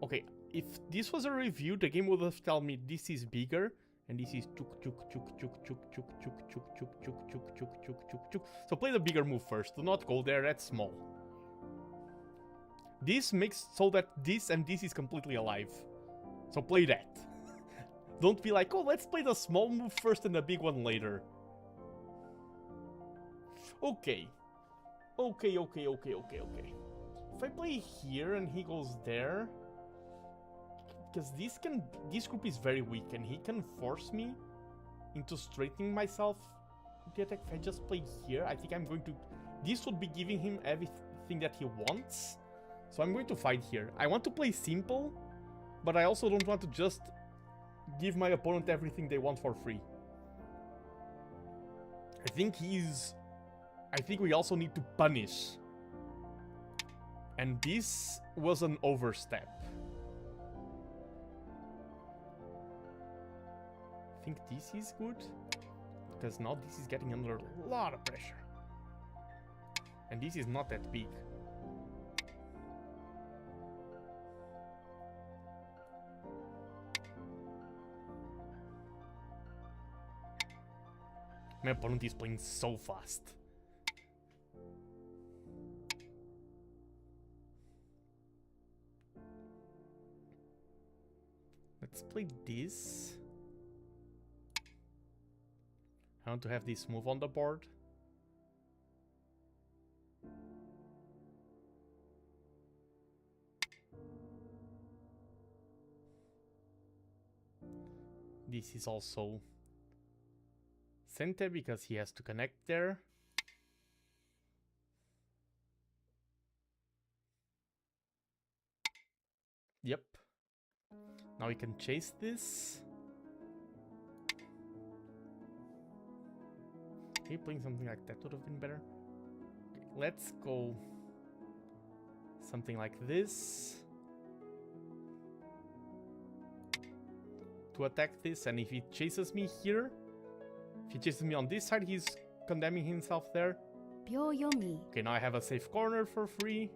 Okay, if this was a review, the game would have told me this is bigger, and this is chuk chuk chuk chuk chuk chuk chuk chuk chuk chuk chuk chuk chuk chuk chuk. So play the bigger move first. Do not go there. That's small. This makes so that this and this is completely alive. So play that. Don't be like, oh, let's play the small move first and the big one later. Okay. Okay. If I play here and he goes there, because this group is very weak and he can force me into straightening myself. The attack, if I just play here, I think I'm going to... This would be giving him everything that he wants. So I'm going to fight here. I want to play simple, but I also don't want to just give my opponent everything they want for free. I think we also need to punish. And this was an overstep. I think this is good, because now this is getting under a lot of pressure. And this is not that big. My opponent is playing so fast. Let's play this. I want to have this move on the board. This is also Sente because he has to connect there. Yep. Now we can chase this. Okay, playing something like that would have been better. Okay, let's go something like this to attack this, and if he chases me here, if he chases me on this side, he's condemning himself there. Okay, now I have a safe corner for free.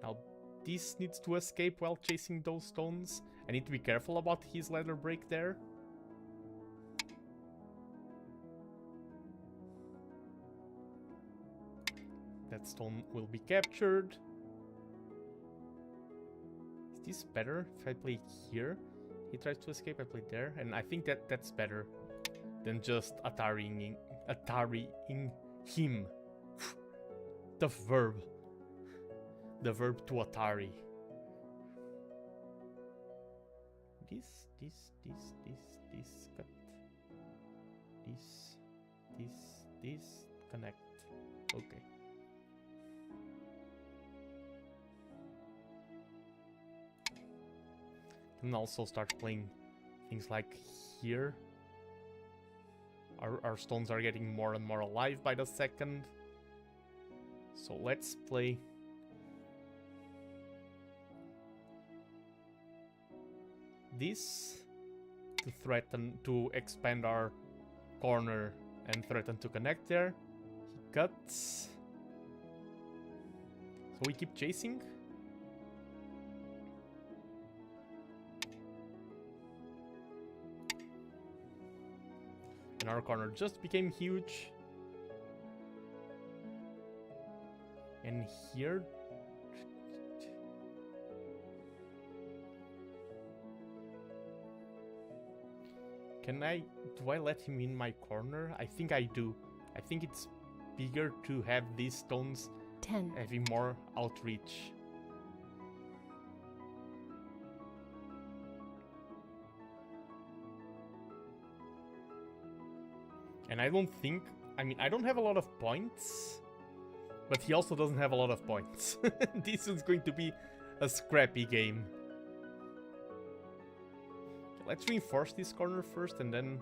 Now this needs to escape while chasing those stones. I need to be careful about his leather break there. That stone will be captured. Is this better if I play here? He tries to escape, I play there, and I think that's better than just Atariing him. The verb to Atari. This, cut. This, connect. Okay. And also start playing things like here. Our stones are getting more and more alive by the second. So let's play this to threaten to expand our corner and threaten to connect there. He cuts. So we keep chasing. And our corner just became huge. And here... do I let him in my corner? I think I do. I think it's bigger to have these stones 10, having more outreach. And I don't think... I mean, I don't have a lot of points, but he also doesn't have a lot of points. This is going to be a scrappy game. Let's reinforce this corner first and then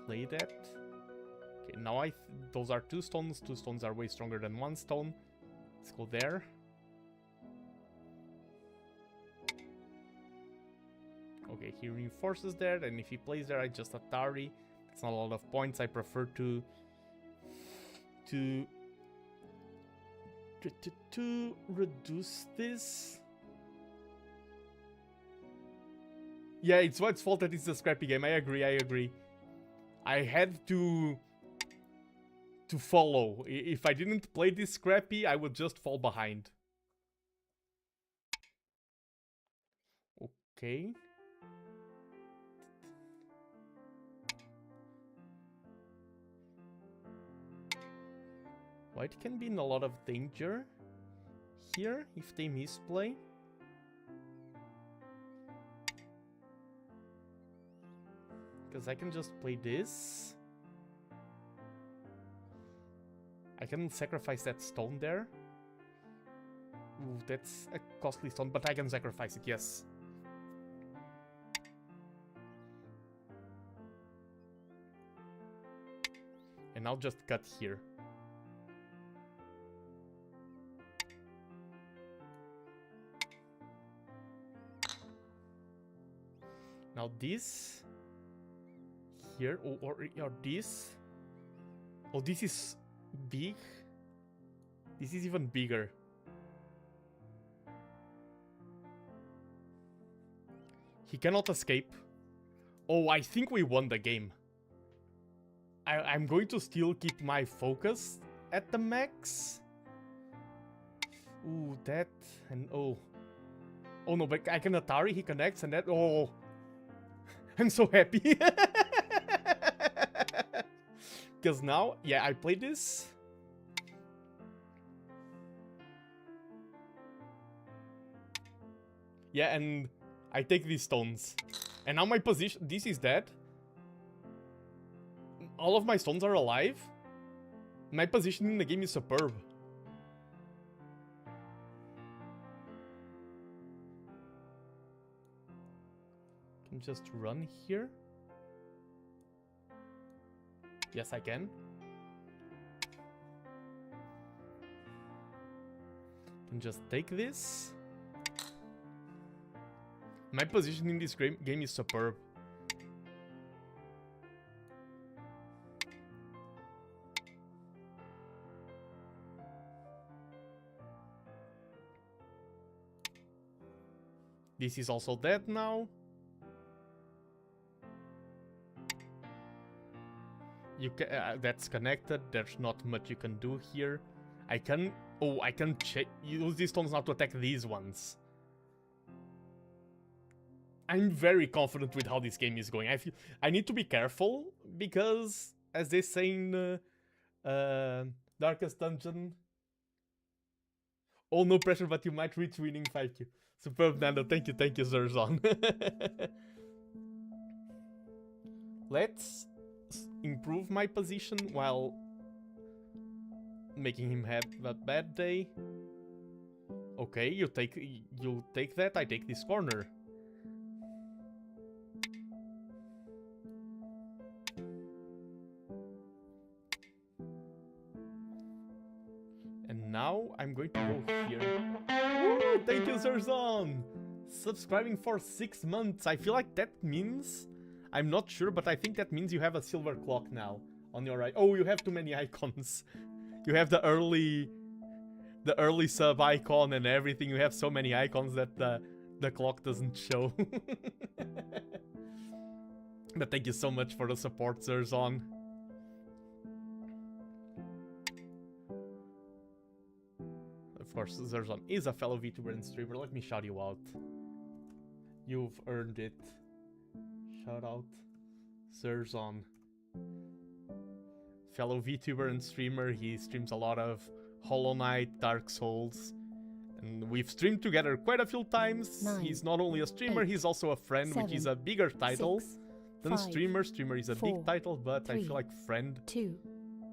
play that. Okay, now those are 2 stones. 2 stones are way stronger than 1 stone. Let's go there. Okay, he reinforces there, and if he plays there, I just Atari. It's not a lot of points. I prefer to reduce this. Yeah, it's White's fault that it's a scrappy game. I agree. I had to follow. If I didn't play this scrappy, I would just fall behind. Okay. White can be in a lot of danger here if they misplay. Because I can just play this. I can sacrifice that stone there. Ooh, that's a costly stone, but I can sacrifice it, yes. And I'll just cut here. Now this... here, or this. Oh, this is big. This is even bigger. He cannot escape. Oh, I think we won the game. I'm going to still keep my focus at the max. Ooh, that and oh. Oh no, but I can Atari, he connects and that. Oh. I'm so happy. Because now, yeah, I play this. Yeah, and I take these stones. And now my position, this is dead. All of my stones are alive. My position in the game is superb. Can just run here. Yes, I can. Can just take this. My position in this game is superb. This is also dead now. You can, that's connected. There's not much you can do here. I can... oh, I can use these stones now to attack these ones. I'm very confident with how this game is going. I need to be careful because, as they say in Darkest Dungeon... oh, no pressure, but you might reach winning 5Q. Superb, Nando. Thank you, Zerzon. Let's improve my position while making him have a bad day. Okay, you take that, I take this corner. now I'm going to go here. Woo, thank you, Zerzon! Subscribing for 6 months. I feel like that means... I'm not sure, but I think that means you have a silver clock now on your right. Oh, you have too many icons. You have the early sub icon and everything. You have so many icons that the clock doesn't show. But thank you so much for the support, Zerzon. Of course, Zerzon is a fellow VTuber and streamer. Let me shout you out. You've earned it. Shout out, Zerzon. Fellow VTuber and streamer. He streams a lot of Hollow Knight, Dark Souls. And we've streamed together quite a few times. 9, he's not only a streamer, 8, he's also a friend, 7, which is a bigger title 6, than 5, streamer. Streamer is a 4, big title, but 3, I feel like friend 2,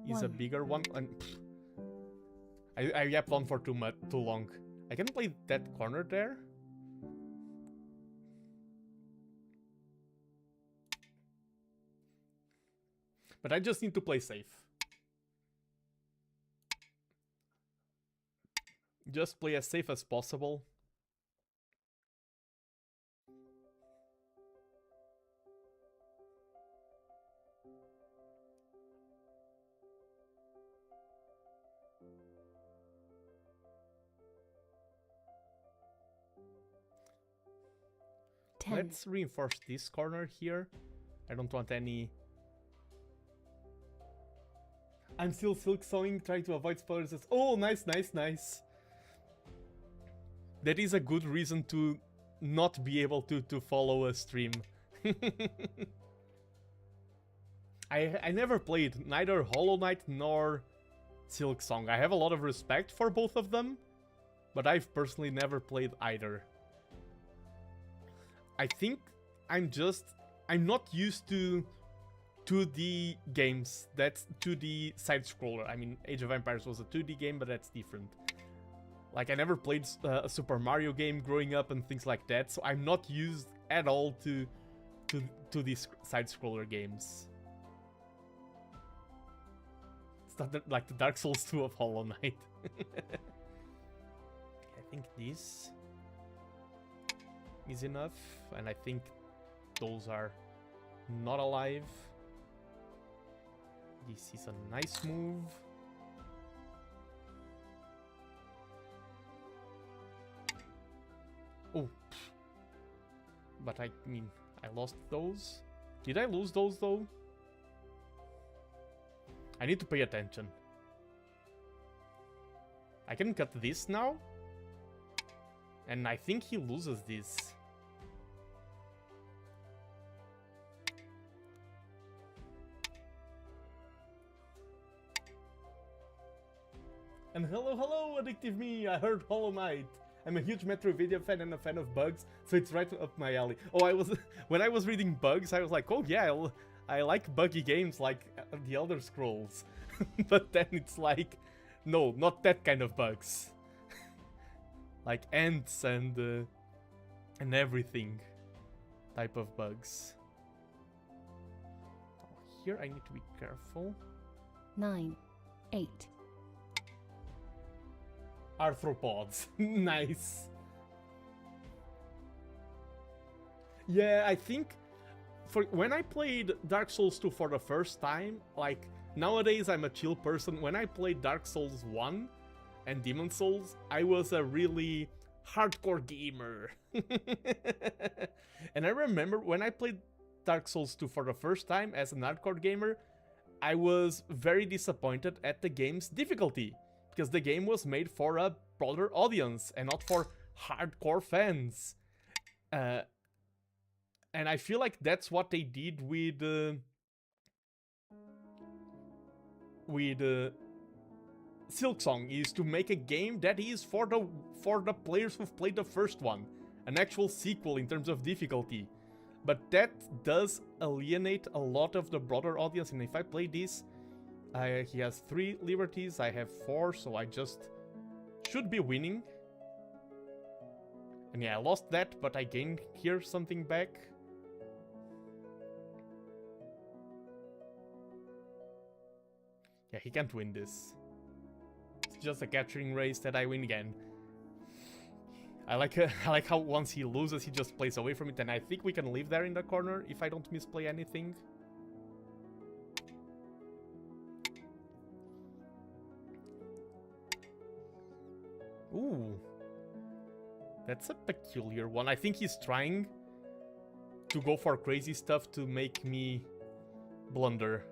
is a 1. bigger one. And I yapped on for too long. I can play that corner there. But I just need to play safe. Just play as safe as possible. Let's reinforce this corner here. I don't want any... I'm still silk sewing, trying to avoid spoilers. Oh, nice, nice, nice. That is a good reason to not be able to follow a stream. I never played neither Hollow Knight nor Silk Song. I have a lot of respect for both of them, but I've personally never played either. I think I'm not used to 2D games. That's 2D side-scroller. I mean, Age of Empires was a 2D game, but that's different. Like, I never played a Super Mario game growing up and things like that, so I'm not used at all to these side-scroller games. It's not like the Dark Souls 2 of Hollow Knight. I think this is enough, and I think those are not alive. This is a nice move. Oh, but I mean, I lost those. Did I lose those though? I need to pay attention. I can cut this now. And I think he loses this. And hello, addictive me! I heard Hollow Knight. I'm a huge Metroidvania fan and a fan of bugs, so it's right up my alley. Oh, when I was reading bugs, I was like, oh yeah, I like buggy games like The Elder Scrolls. But then it's like, no, not that kind of bugs. Like ants and everything type of bugs. Here I need to be careful. 9, 8. Arthropods. Nice. Yeah, I think when I played Dark Souls 2 for the first time, like nowadays I'm a chill person. When I played Dark Souls 1 and Demon Souls, I was a really hardcore gamer. And I remember when I played Dark Souls 2 for the first time as an hardcore gamer, I was very disappointed at the game's difficulty. Because the game was made for a broader audience and not for hardcore fans. And I feel like that's what they did with Silksong, is to make a game that is for the players who've played the first one. An actual sequel in terms of difficulty. But that does alienate a lot of the broader audience, and if I play this, he has 3 liberties, I have 4, so I just should be winning. And yeah, I lost that, but I gained here something back. Yeah, he can't win this. just a capturing race that I win again. I like I like how once he loses, he just plays away from it, and I think we can leave there in the corner if I don't misplay anything. Ooh. That's a peculiar one. I think he's trying to go for crazy stuff to make me blunder.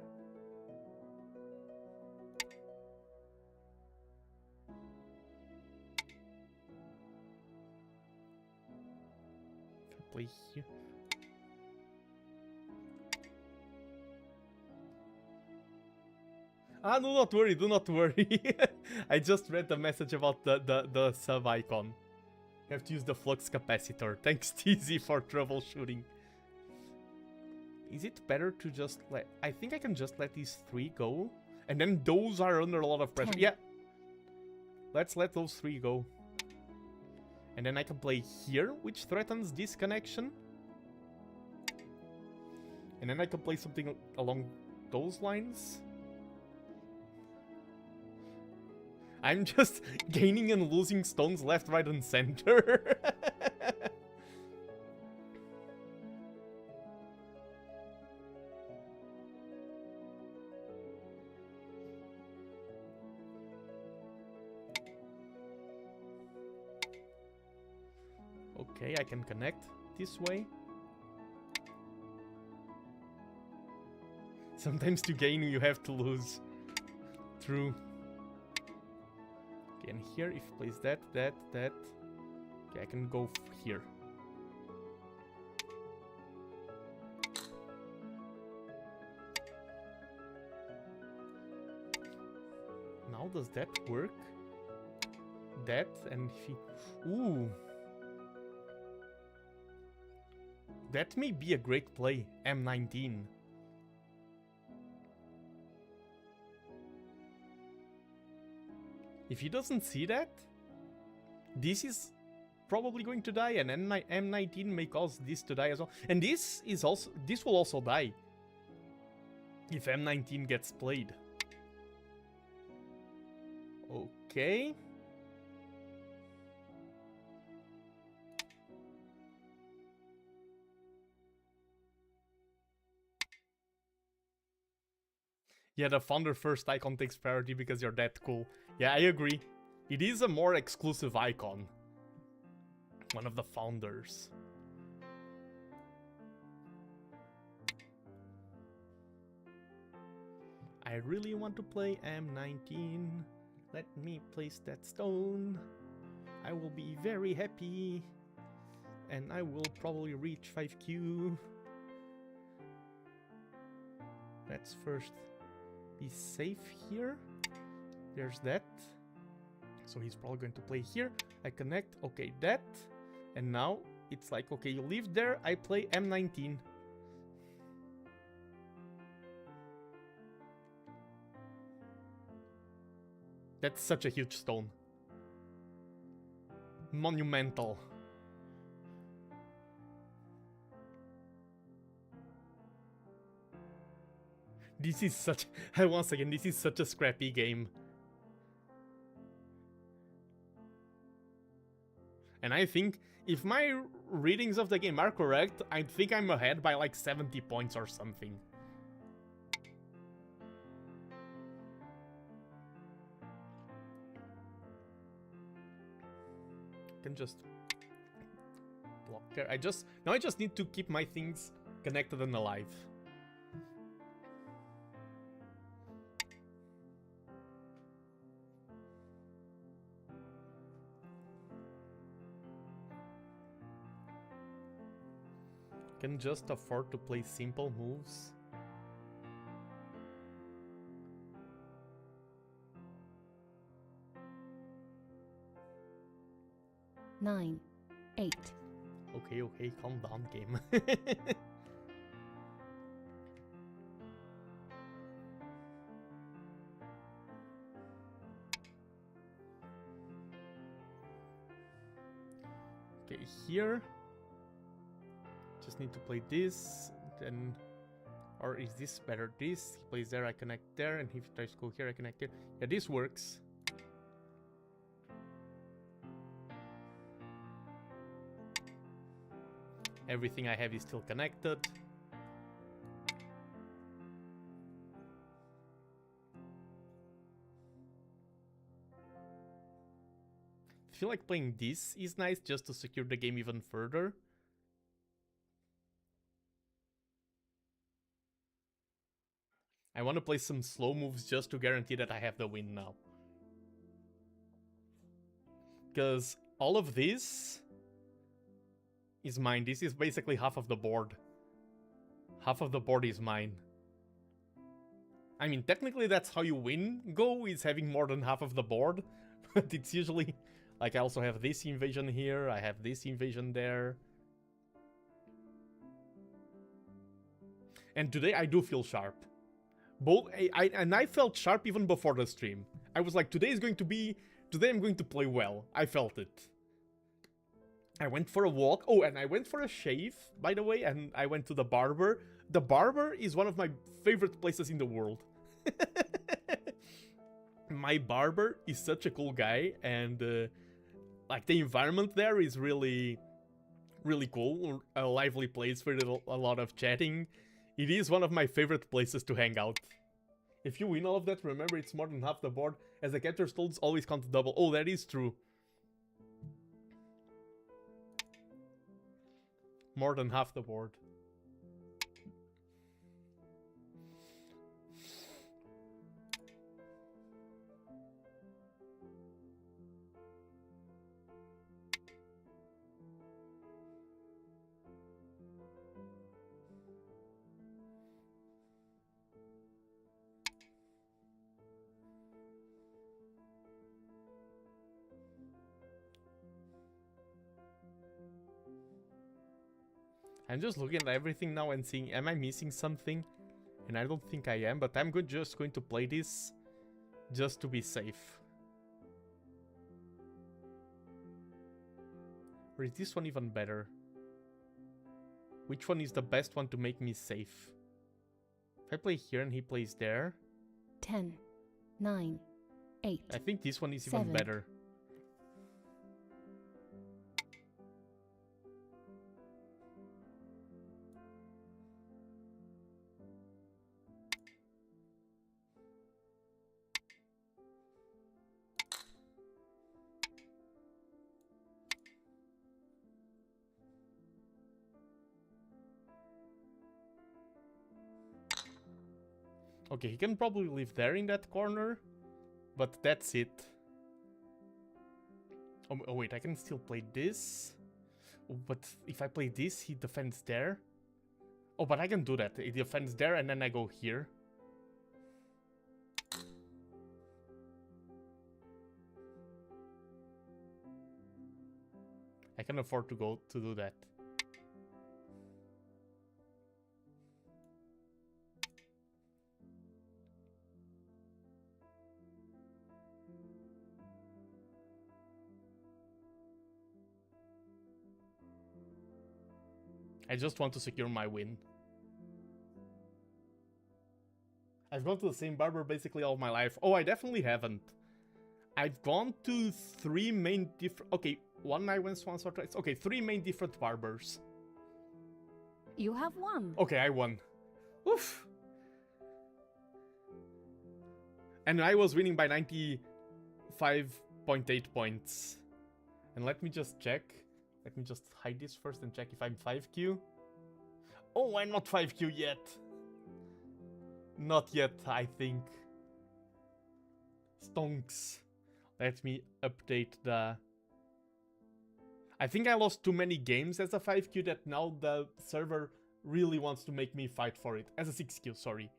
If I play here. Ah, do not worry, do not worry. I just read the message about the sub icon. You have to use the flux capacitor. Thanks, TZ, for troubleshooting. Is it better to just let... I think I can just let these 3 go. And then those are under a lot of pressure. 10. Yeah. Let's let those 3 go. And then I can play here, which threatens this connection. And then I can play something along those lines. I'm just gaining and losing stones left, right, and center. Okay, I can connect this way. Sometimes to gain, you have to lose. True. Okay, and here, if he plays that. Okay, I can go here. Now, does that work? That, and if he... Ooh! That may be a great play, M19. If he doesn't see that, this is probably going to die, and M19 may cause this to die as well. And this will also die if M19 gets played. Okay. Yeah, the founder first icon takes priority because you're that cool. Yeah, I agree. It is a more exclusive icon. One of the founders. I really want to play M19. Let me place that stone. I will be very happy. And I will probably reach 5Q. Let's first be safe here. There's that. So he's probably going to play here. I connect. Okay, that. And now it's like, okay, you leave there. I play M19. That's such a huge stone. Monumental. This is such... Once again, this is such a scrappy game. And I think, if my readings of the game are correct, I think I'm ahead by like 70 points or something. I can just block there. Now I just need to keep my things connected and alive. Can just afford to play simple moves. Nine, 8. Okay, calm down, game. Okay, here. Just need to play this, then... Or is this better? This, he plays there, I connect there, and if he tries to go here, I connect here. Yeah, this works. Everything I have is still connected. I feel like playing this is nice just to secure the game even further. I want to play some slow moves just to guarantee that I have the win now. Because all of this is mine. This is basically half of the board. Half of the board is mine. I mean, technically that's how you win Go, is having more than half of the board. But it's usually... Like, I also have this invasion here, I have this invasion there. And today I do feel sharp. Both, I felt sharp even before the stream. I was like, today I'm going to play well. I felt it. I went for a walk. Oh, and I went for a shave, by the way, and I went to the barber. The barber is one of my favorite places in the world. My barber is such a cool guy, and like the environment there is really, really cool. A lively place for a lot of chatting. It is one of my favorite places to hang out. If you win all of that, remember it's more than half the board, as the capture stalls always count double. Oh, that is true. More than half the board. I'm just looking at everything now and seeing, am I missing something? And I don't think I am, but I'm just going to play this just to be safe. Or is this one even better? Which one is the best one to make me safe? If I play here and he plays there... 10, 9, 8. I think this one is 7. even better. Okay, he can probably live there in that corner, but that's it. Oh wait, I can still play this. Oh, but if I play this, he defends there. Oh, but I can do that. He defends there and then I go here. I can afford to do that. I just want to secure my win. I've gone to the same barber basically all my life. Oh, I definitely haven't. I've gone to 3 main different... Okay, one I went once or twice. Okay, 3 main different barbers. You have won. Okay, I won. Oof. And I was winning by 95.8 points. And let me just check. Let me just hide this first and check if I'm 5Q. Oh, I'm not 5Q yet. Not yet, I think. Stonks. Let me update the... I think I lost too many games as a 5Q that now the server really wants to make me fight for it. As a 6Q, sorry.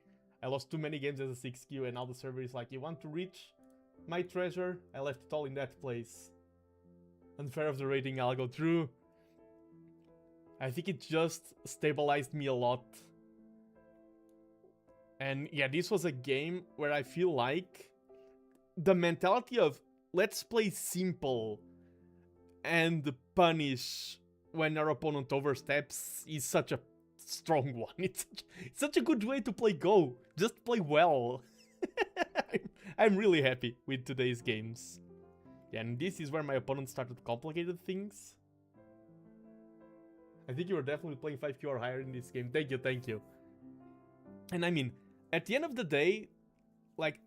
I lost too many games as a 6Q and now the server is like, you want to reach my treasure? I left it all in that place. Unfair of the rating, I'll go through. I think it just stabilized me a lot. And yeah, this was a game where I feel like the mentality of let's play simple and punish when our opponent oversteps is such a strong one. It's such a good way to play Go. Just play well. I'm really happy with today's games. Yeah, and this is where my opponent started complicated things. I think you were definitely playing 5Q or higher in this game. Thank you, thank you. And I mean, at the end of the day, like,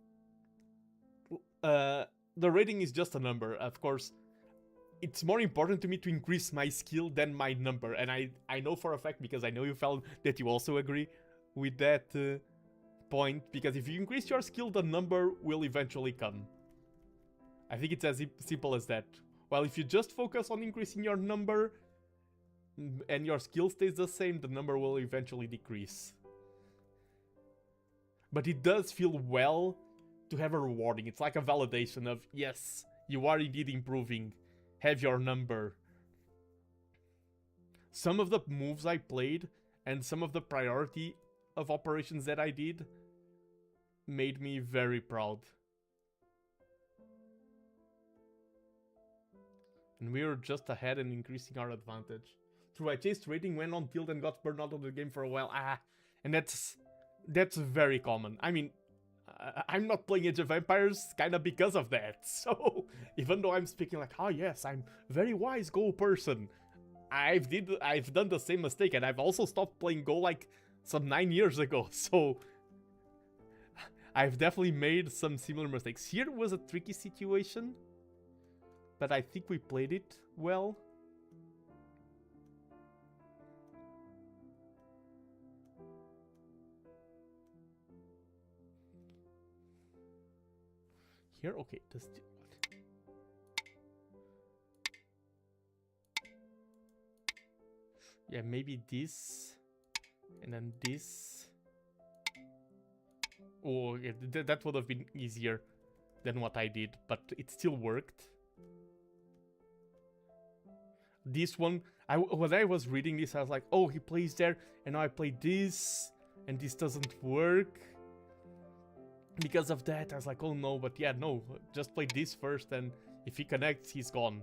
the rating is just a number. Of course, it's more important to me to increase my skill than my number. And I know for a fact, because I know you felt that you also agree with that point. Because if you increase your skill, the number will eventually come. I think it's as simple as that. While if you just focus on increasing your number and your skill stays the same, the number will eventually decrease. But it does feel well to have a rewarding. It's like a validation of, yes, you are indeed improving. Have your number. Some of the moves I played and some of the priority of operations that I did made me very proud. And we were just ahead and increasing our advantage. True, I chased rating, went on tilt and got burned out of the game for a while. And that's very common. I mean, I'm not playing Age of Empires kind of because of that. So, even though I'm speaking like, oh yes, I'm very wise Go person, I've done the same mistake, and I've also stopped playing Go like some 9 years ago. So, I've definitely made some similar mistakes. Here was a tricky situation, but I think we played it well. Here, okay, yeah, maybe this, and then this. Oh, yeah, that would have been easier than what I did, but it still worked. This one, when I was reading this, I was like, oh, he plays there, and now I play this, and this doesn't work. Because of that, I was like, oh no, but yeah, no, just play this first, and if he connects, he's gone.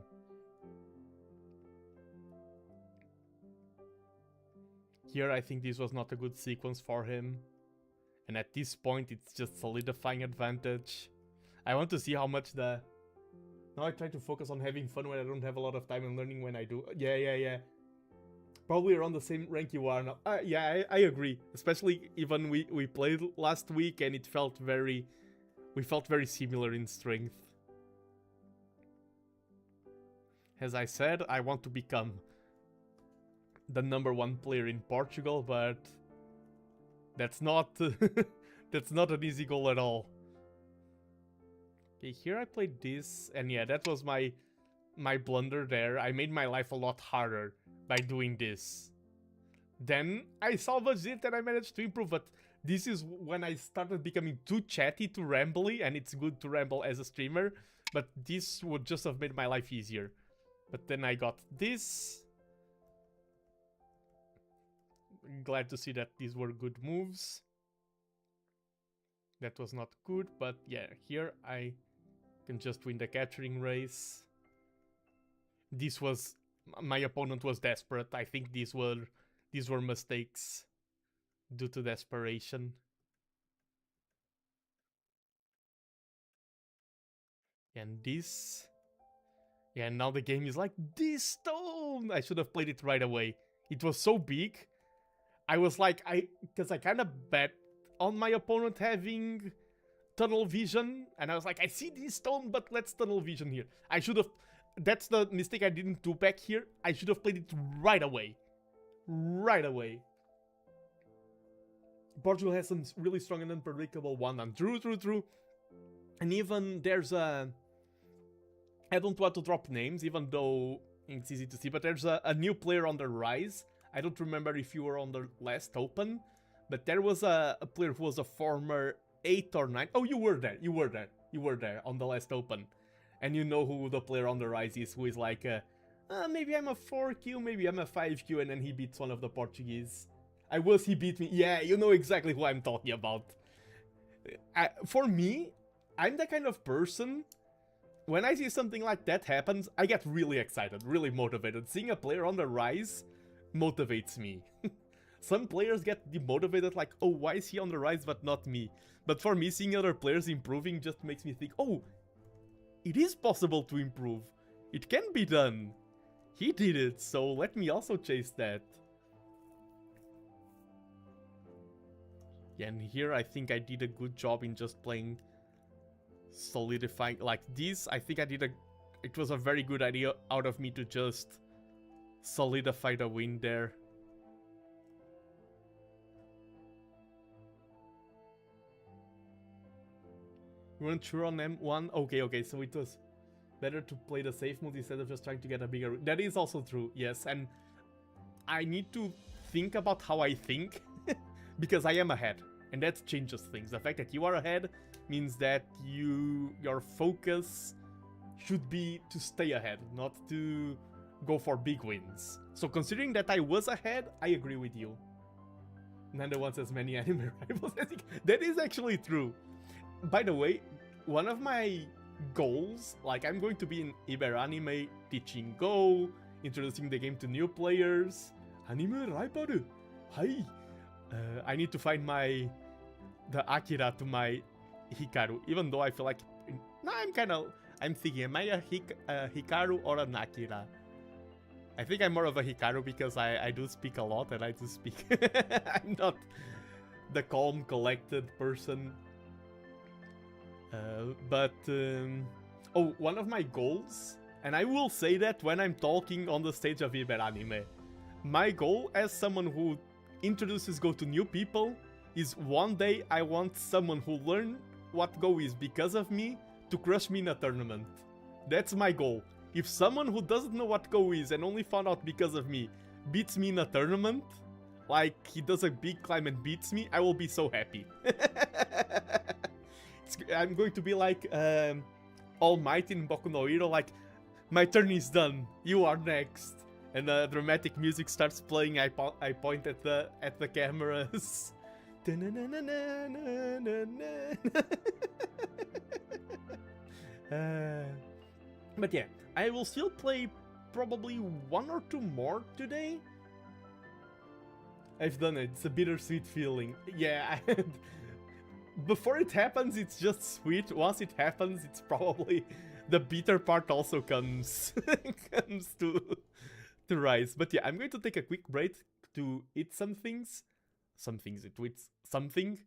Here, I think this was not a good sequence for him. And at this point, it's just solidifying advantage. I want to see how much the... Now I try to focus on having fun when I don't have a lot of time and learning when I do. Yeah. Probably around the same rank you are now. Yeah, I agree. Especially even we played last week and it felt very... We felt very similar in strength. As I said, I want to become the #1 player in Portugal, but that's not that's not an easy goal at all. Okay, here I played this, and yeah, that was my blunder there. I made my life a lot harder by doing this. Then I salvaged it and I managed to improve, but this is when I started becoming too chatty, too rambly, and it's good to ramble as a streamer, but this would just have made my life easier. But then I got this. Glad to see that these were good moves. That was not good, but yeah, here I can just win the capturing race. This was... My opponent was desperate. I think these were mistakes due to desperation. And this... Yeah, now the game is like, this stone! I should have played it right away. It was so big. I was like, because I kind of bet on my opponent having tunnel vision. And I was like, I see this stone, but let's tunnel vision here. I should have... That's the mistake I didn't do back here. I should have played it right away. Right away. Portugal has some really strong and unpredictable one-on. True. And even there's a... I don't want to drop names, even though it's easy to see, but there's a new player on the rise. I don't remember if you were on the last open, but there was a player who was a former 8 or 9. Oh, you were there on the last open. And you know who the player on the rise is, who is like, maybe I'm a 4Q, maybe I'm a 5Q, and then he beats one of the Portuguese. He beat me. Yeah, you know exactly who I'm talking about. For me, I'm the kind of person, when I see something like that happens, I get really excited, really motivated. Seeing a player on the rise motivates me. Some players get demotivated, like, oh, why is he on the rise but not me? But for me, seeing other players improving just makes me think, oh, it is possible to improve. It can be done. He did it, so let me also chase that. Yeah, and here I think I did a good job in just playing solidifying. Like this, I think I did a... It was a very good idea out of me to just solidify the win there. You weren't sure on M1? Okay, so it was better to play the safe mode instead of just trying to get a bigger... That is also true, yes, and I need to think about how I think, because I am ahead, and that changes things. The fact that you are ahead means that your focus should be to stay ahead, not to go for big wins. So considering that I was ahead, I agree with you. Nando wants as many anime rivals as he can. That is actually true. By the way, one of my goals, like I'm going to be in Iberanime teaching Go, introducing the game to new players. Anime rival. Hi. I need to find the Akira to my Hikaru, even though I feel like I'm thinking, am I a Hikaru or an Akira? I think I'm more of a Hikaru because I do speak a lot and I do speak. I'm not the calm, collected person. One of my goals, and I will say that when I'm talking on the stage of Iberanime, my goal as someone who introduces Go to new people is one day I want someone who learned what Go is because of me to crush me in a tournament. That's my goal. If someone who doesn't know what Go is and only found out because of me beats me in a tournament, like he does a big climb and beats me, I will be so happy. I'm going to be like All Might in Boku no Hero, like, my turn is done, you are next. And the dramatic music starts playing, I point at the cameras. But yeah, I will still play probably 1 or 2 more today. I've done it, it's a bittersweet feeling. Yeah, before it happens, it's just sweet. Once it happens, it's probably... The bitter part also comes to rise. But yeah, I'm going to take a quick break to eat some things. Something.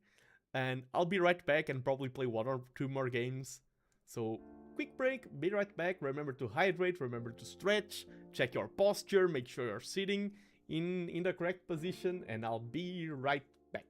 And I'll be right back and probably play 1 or 2 more games. So, quick break, be right back. Remember to hydrate, remember to stretch, check your posture, make sure you're sitting in the correct position, and I'll be right back.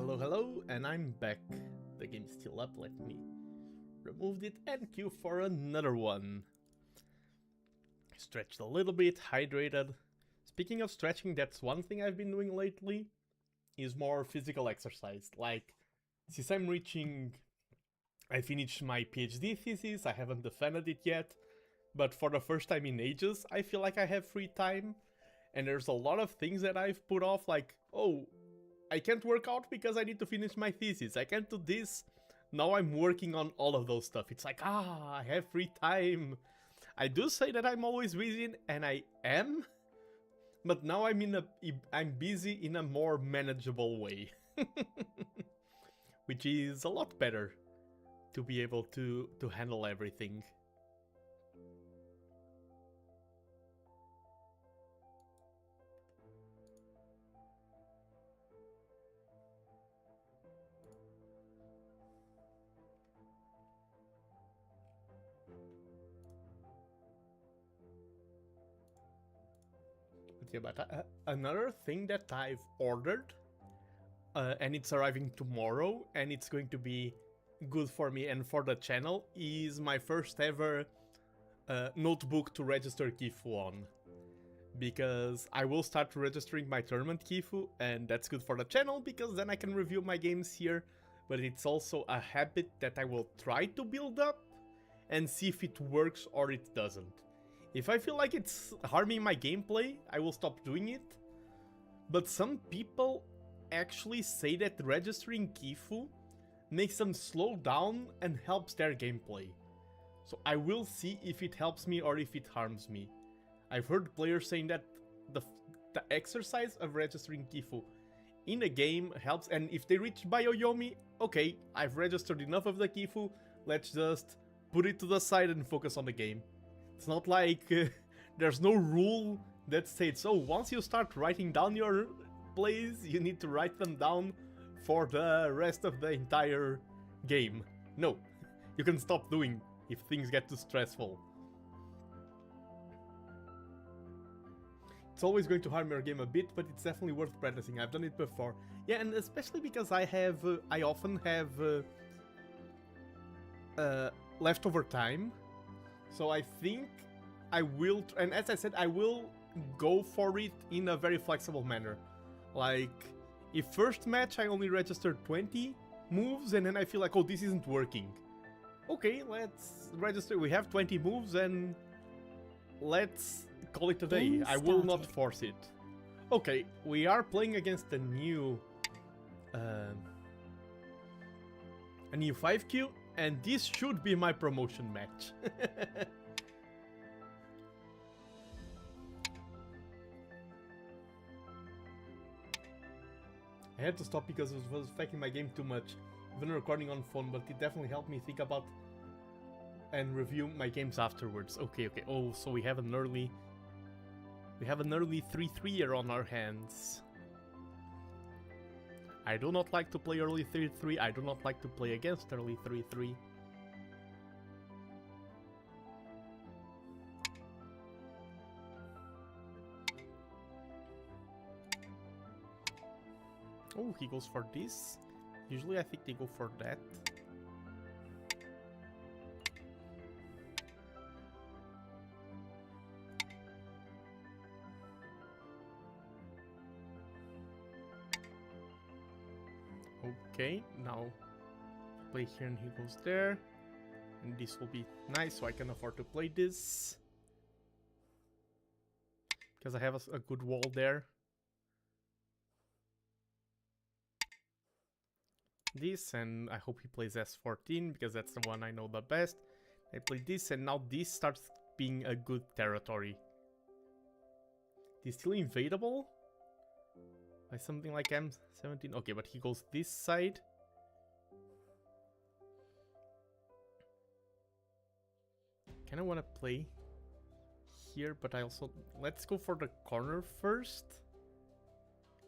Hello, hello, and I'm back. The game's still up, let me remove it and queue for another one. Stretched a little bit, hydrated. Speaking of stretching, that's one thing I've been doing lately, is more physical exercise. Like, since I finished my PhD thesis, I haven't defended it yet, but for the first time in ages, I feel like I have free time, and there's a lot of things that I've put off, like, oh, I can't work out because I need to finish my thesis, I can't do this. Now I'm working on all of those stuff. It's like, I have free time. I do say that I'm always busy, and I am, but now I'm busy in a more manageable way. Which is a lot better to be able to handle everything. Yeah, but another thing that I've ordered, and it's arriving tomorrow, and it's going to be good for me and for the channel, is my first ever notebook to register Kifu on. Because I will start registering my tournament Kifu, and that's good for the channel, because then I can review my games here, but it's also a habit that I will try to build up, and see if it works or it doesn't. If I feel like it's harming my gameplay, I will stop doing it. But some people actually say that registering Kifu makes them slow down and helps their gameplay. So I will see if it helps me or if it harms me. I've heard players saying that the exercise of registering Kifu in a game helps, and if they reach Bioyomi, okay, I've registered enough of the Kifu, let's just put it to the side and focus on the game. It's not like there's no rule that states, oh, once you start writing down your plays, you need to write them down for the rest of the entire game. No, you can stop doing if things get too stressful. It's always going to harm your game a bit, but it's definitely worth practicing. I've done it before. Yeah, and especially because I often have leftover time. So I think I will, and as I said, I will go for it in a very flexible manner. Like, if first match I only registered 20 moves, and then I feel like, oh, this isn't working. Okay, let's register, we have 20 moves, and let's call it a day. I will not force it. Okay, we are playing against a new 5Q, and this should be my promotion match. I had to stop because it was affecting my game too much, even recording on phone, but it definitely helped me think about and review my games afterwards. Okay. Oh, so we have an early 3-3-er on our hands. I do not like to play early 3-3. I do not like to play against early 3-3. Oh, he goes for this. Usually I think they go for that. Okay, now play here and he goes there. And this will be nice, so I can afford to play this. Because I have a good wall there. This, and I hope he plays S14 because that's the one I know the best. I play this, and now this starts being a good territory. He's still invadable by something like M17. Okay, but he goes this side. Kinda wanna play here, but I also... Let's go for the corner first.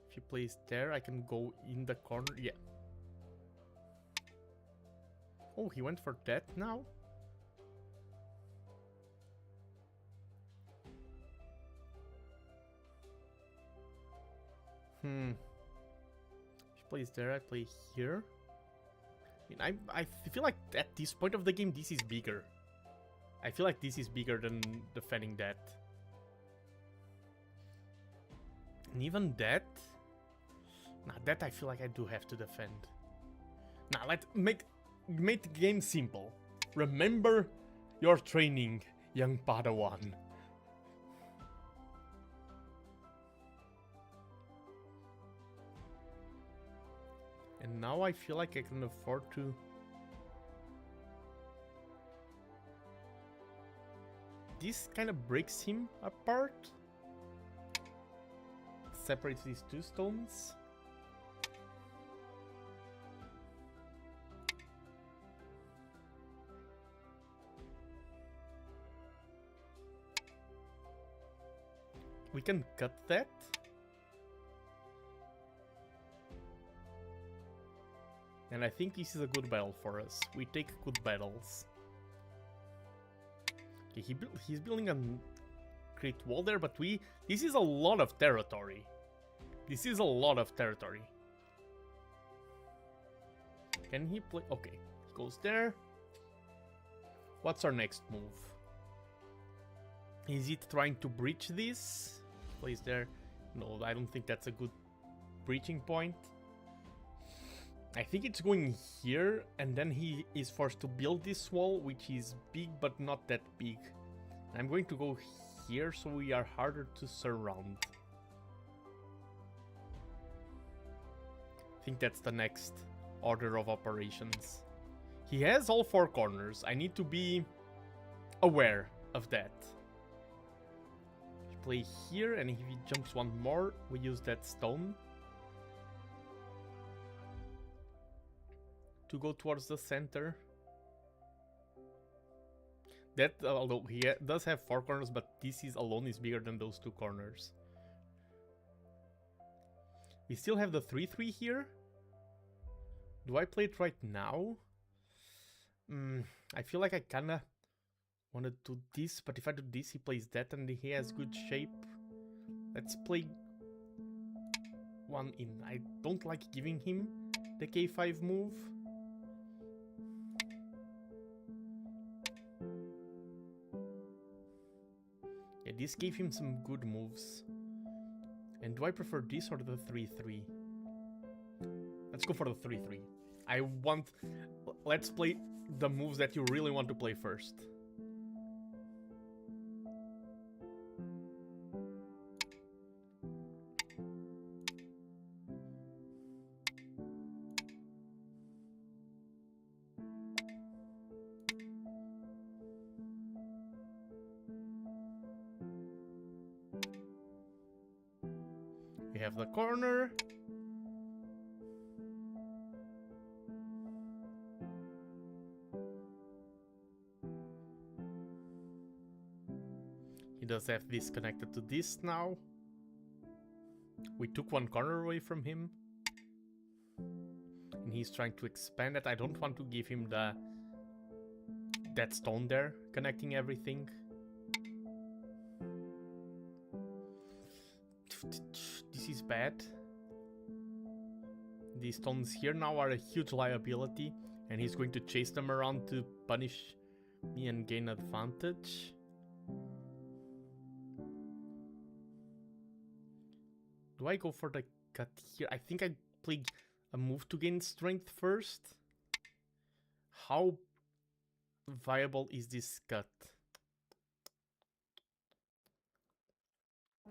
If he plays there, I can go in the corner. Yeah. Oh, he went for that now? If he plays there, I play here. I mean, I feel like at this point of the game, this is bigger. I feel like this is bigger than defending that. And even that... Nah, that I feel like I do have to defend. Nah, let's make the game simple. Remember your training, young Padawan. And now I feel like I can afford to... This kind of breaks him apart. Separates these two stones. We can cut that. And I think this is a good battle for us. We take good battles. Okay, he's building a great wall there, but this is a lot of territory. This is a lot of territory. Can he play? Okay, he goes there. What's our next move? Is it trying to breach this? Plays there. No, I don't think that's a good breaching point. I think it's going here, and then he is forced to build this wall, which is big, but not that big. I'm going to go here, so we are harder to surround. I think that's the next order of operations. He has all four corners. I need to be aware of that. We play here, and if he jumps one more, we use that stone to go towards the center. That, although he does have four corners, but this is alone is bigger than those two corners. We still have the 3-3 here. Do I play it right now? I feel like I kinda want to do this, but if I do this, he plays that and he has good shape. Let's play one in. I don't like giving him the K5 move. Yeah, this gave him some good moves. And do I prefer this or the 3-3? Let's go for the 3-3. Let's play the moves that you really want to play first. We have the corner. He does have this connected to this now. We took one corner away from him. And he's trying to expand it. I don't want to give him that stone there, connecting everything. This is bad. These stones here now are a huge liability, and he's going to chase them around to punish me and gain advantage. Do I go for the cut here? I think I play a move to gain strength first. How viable is this cut?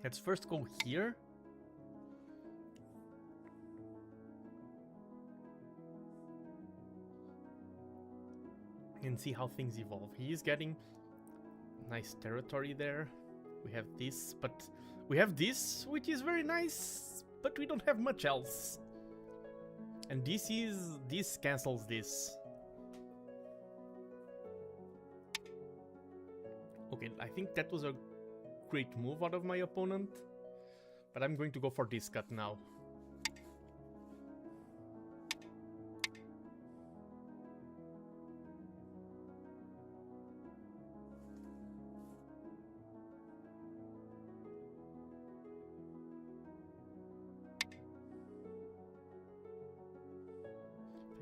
Let's first go here. And see how things evolve. He is getting nice territory there. We have this, but we have this, which is very nice, but we don't have much else. And this cancels this. Okay, I think that was a great move out of my opponent, but I'm going to go for this cut now.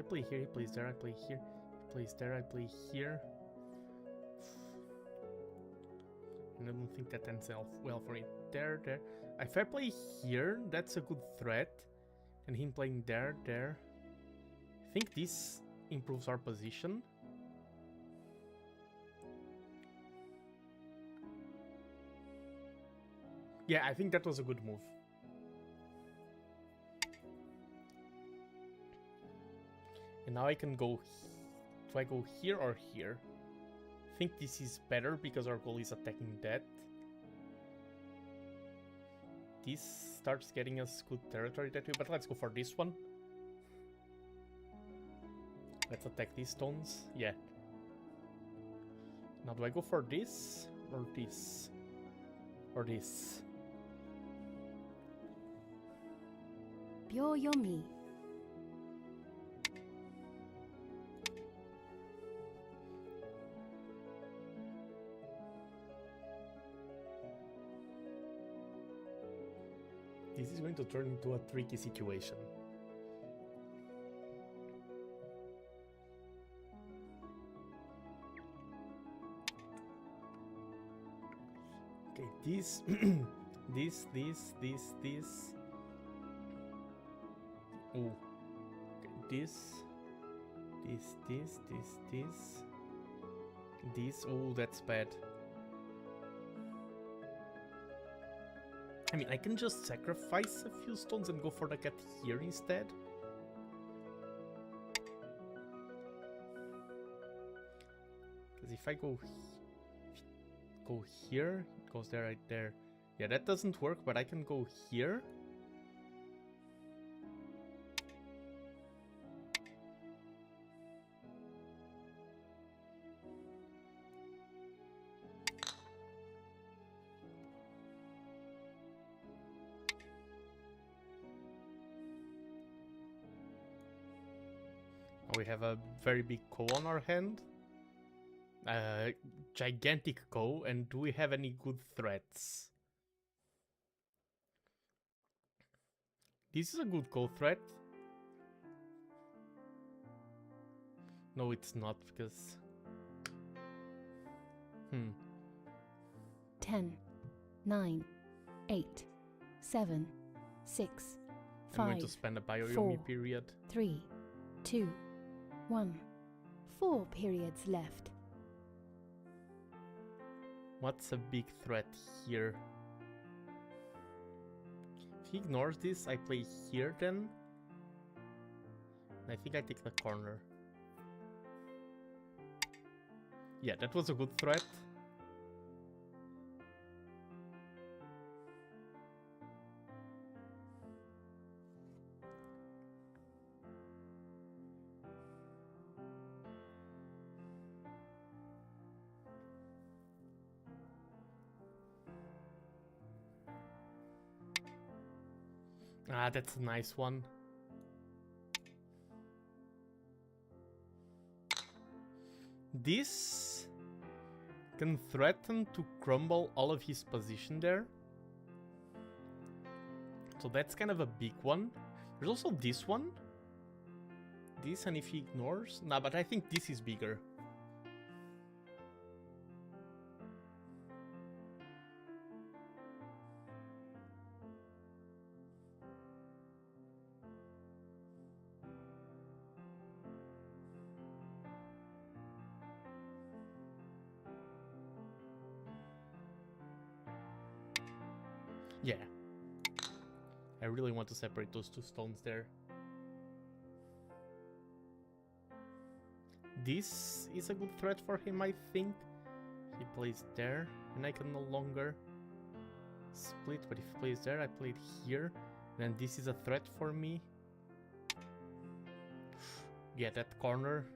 play here, he plays there, I play here, he plays there, I play here. And I don't think that ends well for it. There. If I play here, that's a good threat. And him playing there. I think this improves our position. Yeah, I think that was a good move. And now I can go... Do I go here or here? I think this is better because our goal is attacking that. This starts getting us good territory that way, but let's go for this one. Let's attack these stones. Yeah. Now do I go for this or this? Or this? Byo-yomi. This is going to turn into a tricky situation. Okay, this, this. Oh, okay, this. Oh, that's bad. I mean, I can just sacrifice a few stones and go for the cat here instead. Because if I go here, it goes there, right there. Yeah, that doesn't work, but I can go here. We have a very big cow on our hand. Gigantic cow, and do we have any good threats? This is a good cow threat. No, it's not, because... 10, 9, 8, 7, 6, I'm going 5, to spend a Byo-yomi 4, period. 3, 2, 1. 4 periods left. What's a big threat here? If he ignores this, I play here then. I think I take the corner. Yeah, that was a good threat. Ah, that's a nice one. This can threaten to crumble all of his position there. So that's kind of a big one. There's also this one. This, and if he ignores... Nah, but I think this is bigger. Yeah. I really want to separate those two stones there. This is a good threat for him, I think. He plays there, and I can no longer split, but if he plays there, I played here. Then this is a threat for me. Yeah, that corner.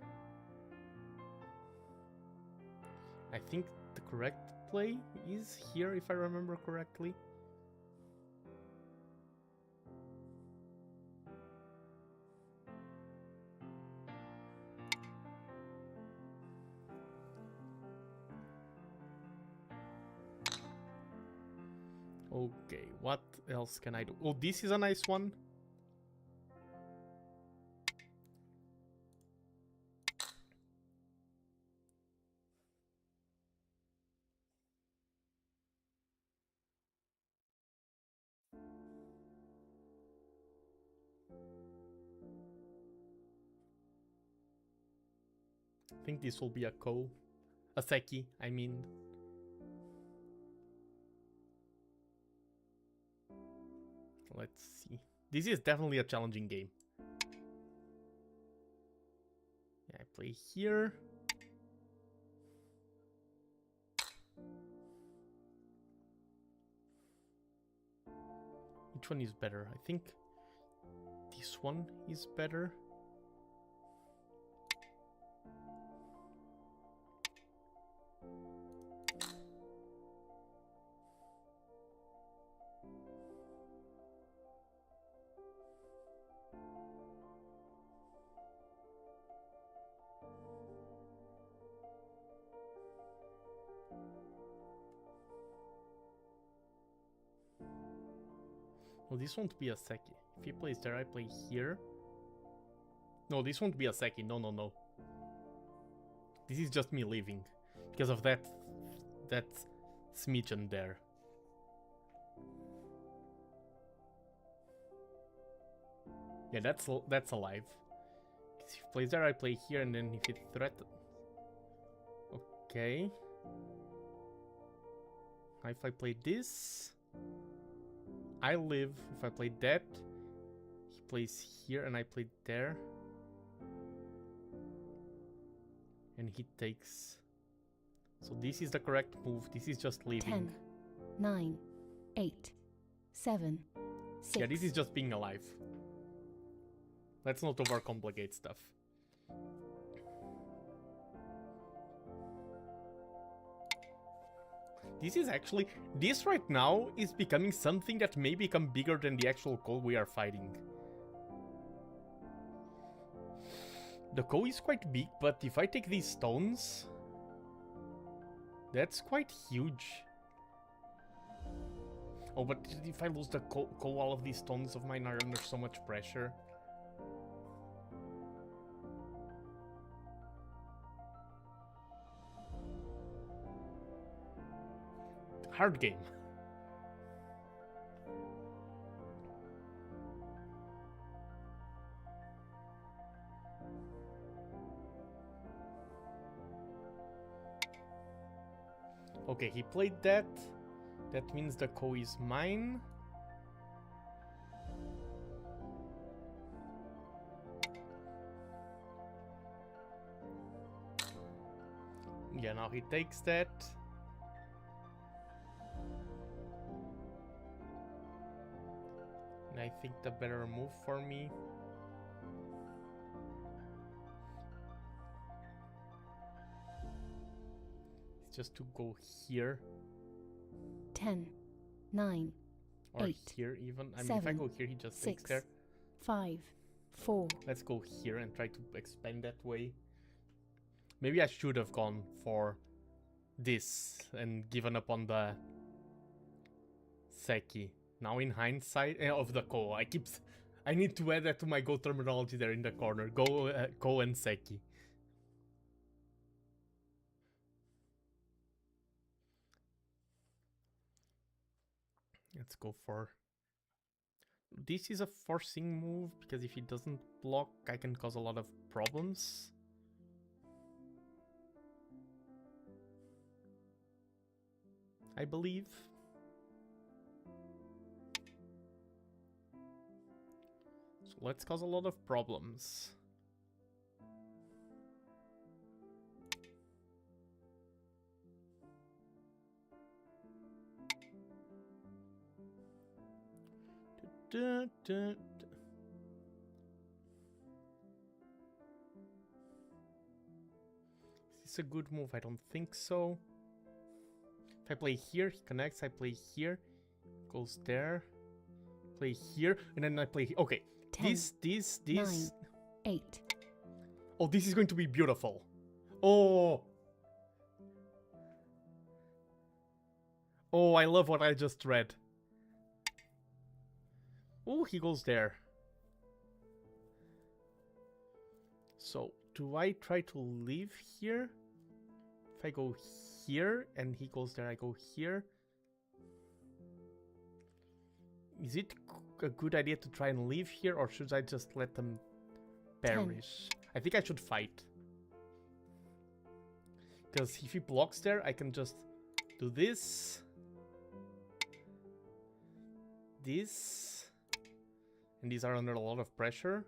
I think the correct play is here, if I remember correctly. Okay, what else can I do? Oh, this is a nice one. I think this will be a Ko. A Seki, I mean. Let's see. This is definitely a challenging game. Yeah, I play here. Which one is better? I think this one is better. Oh, this won't be a Seki. If he plays there, I play here. No, this won't be a Seki. No, no, no. This is just me leaving. Because of that smidgen there. Yeah, that's alive. If he plays there, I play here, and then if he threatens... Okay. Now if I play this... I live. If I play that, he plays here and I play there. And he takes. So this is the correct move. This is just leaving. 10, 9, 8, 7, 6. Yeah, this is just being alive. Let's not overcomplicate stuff. This is actually, this right now is becoming something that may become bigger than the actual Ko we are fighting. The Ko is quite big, but if I take these stones, that's quite huge. Oh, but if I lose the Ko, all of these stones of mine are under so much pressure. Hard game. Okay, he played that. That means the Ko is mine. Yeah, now he takes that. And I think the better move for me is just to go here. 10, 9, or 8, here even. I mean, 7, if I go here, he just 6, takes there. 5, 4. Let's go here and try to expand that way. Maybe I should have gone for this and given up on the Seki. Now in hindsight, of the Ko, I need to add that to my Go terminology there in the corner. Ko and Seki. Let's go for... This is a forcing move, because if he doesn't block, I can cause a lot of problems. I believe. So let's cause a lot of problems. Is this a good move? I don't think so. If I play here, he connects. I play here, goes there. Play here, and then I play here. Okay, 10, this. 9, 8. Oh, this is going to be beautiful. Oh. Oh, I love what I just read. Oh, he goes there. So, do I try to leave here? If I go here and he goes there, I go here. Is it a good idea to try and leave here, or should I just let them perish? 10. I think I should fight. Because if he blocks there, I can just do this. This. And these are under a lot of pressure.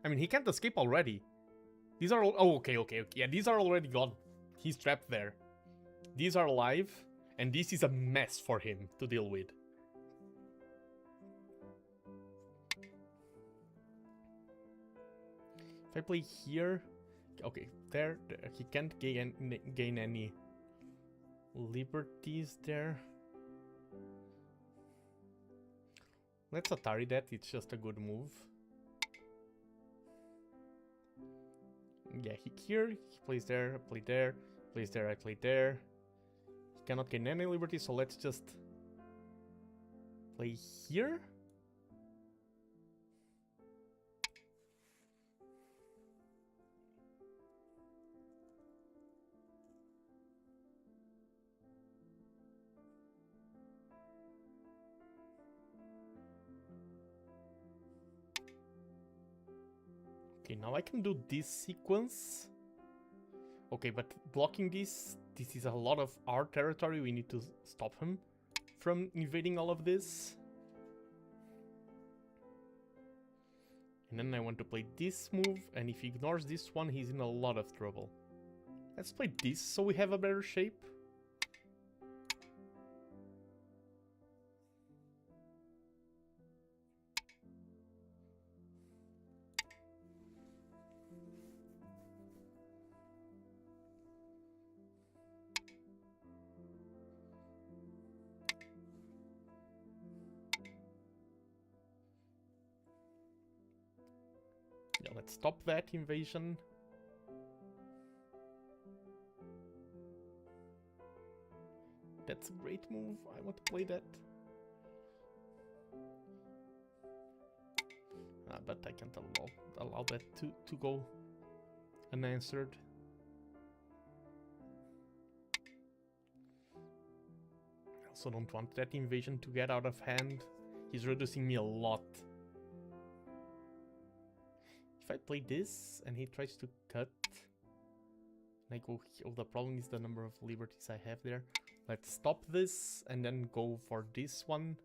I mean, he can't escape already. These are... Oh, okay. Yeah, these are already gone. He's trapped there. These are alive. And this is a mess for him to deal with. If I play here... Okay, there he can't gain any liberties there. Let's Atari that, it's just a good move. Yeah, here, he plays there, I play there, plays there, I play there. He cannot gain any liberty, so let's just play here. Okay, now I can do this sequence. Okay, but blocking this is a lot of our territory. We need to stop him from invading all of this. And then I want to play this move, and if he ignores this one, he's in a lot of trouble. Let's play this so we have a better shape. Yeah, let's stop that invasion. That's a great move. I want to play that. But I can't allow that to go unanswered. I also don't want that invasion to get out of hand. He's reducing me a lot. If I play this and he tries to cut, and I go here, oh, the problem is the number of liberties I have there. Let's stop this and then go for this one.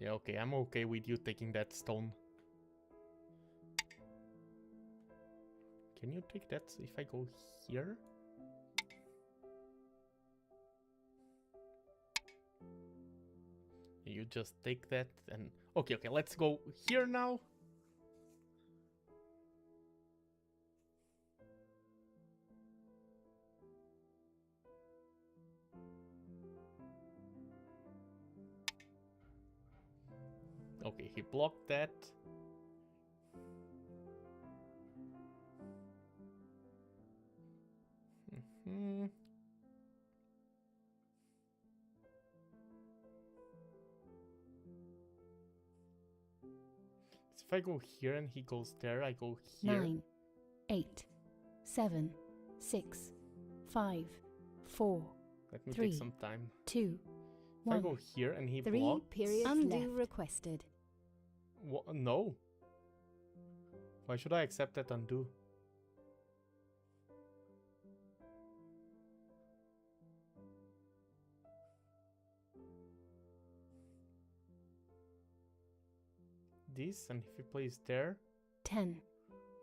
Yeah, okay, I'm okay with you taking that stone. Can you take that if I go here? You just take that and... Okay, let's go here now. Okay, he blocked that. If I go here and he goes there, I go here. 9, 8, 7, 6, 5, 4. Let me 3, take some time. 2, If 1. I go here and he 3 blocks... periods undo left. Requested. No. Why should I accept that undo? This, and if he plays there... 10,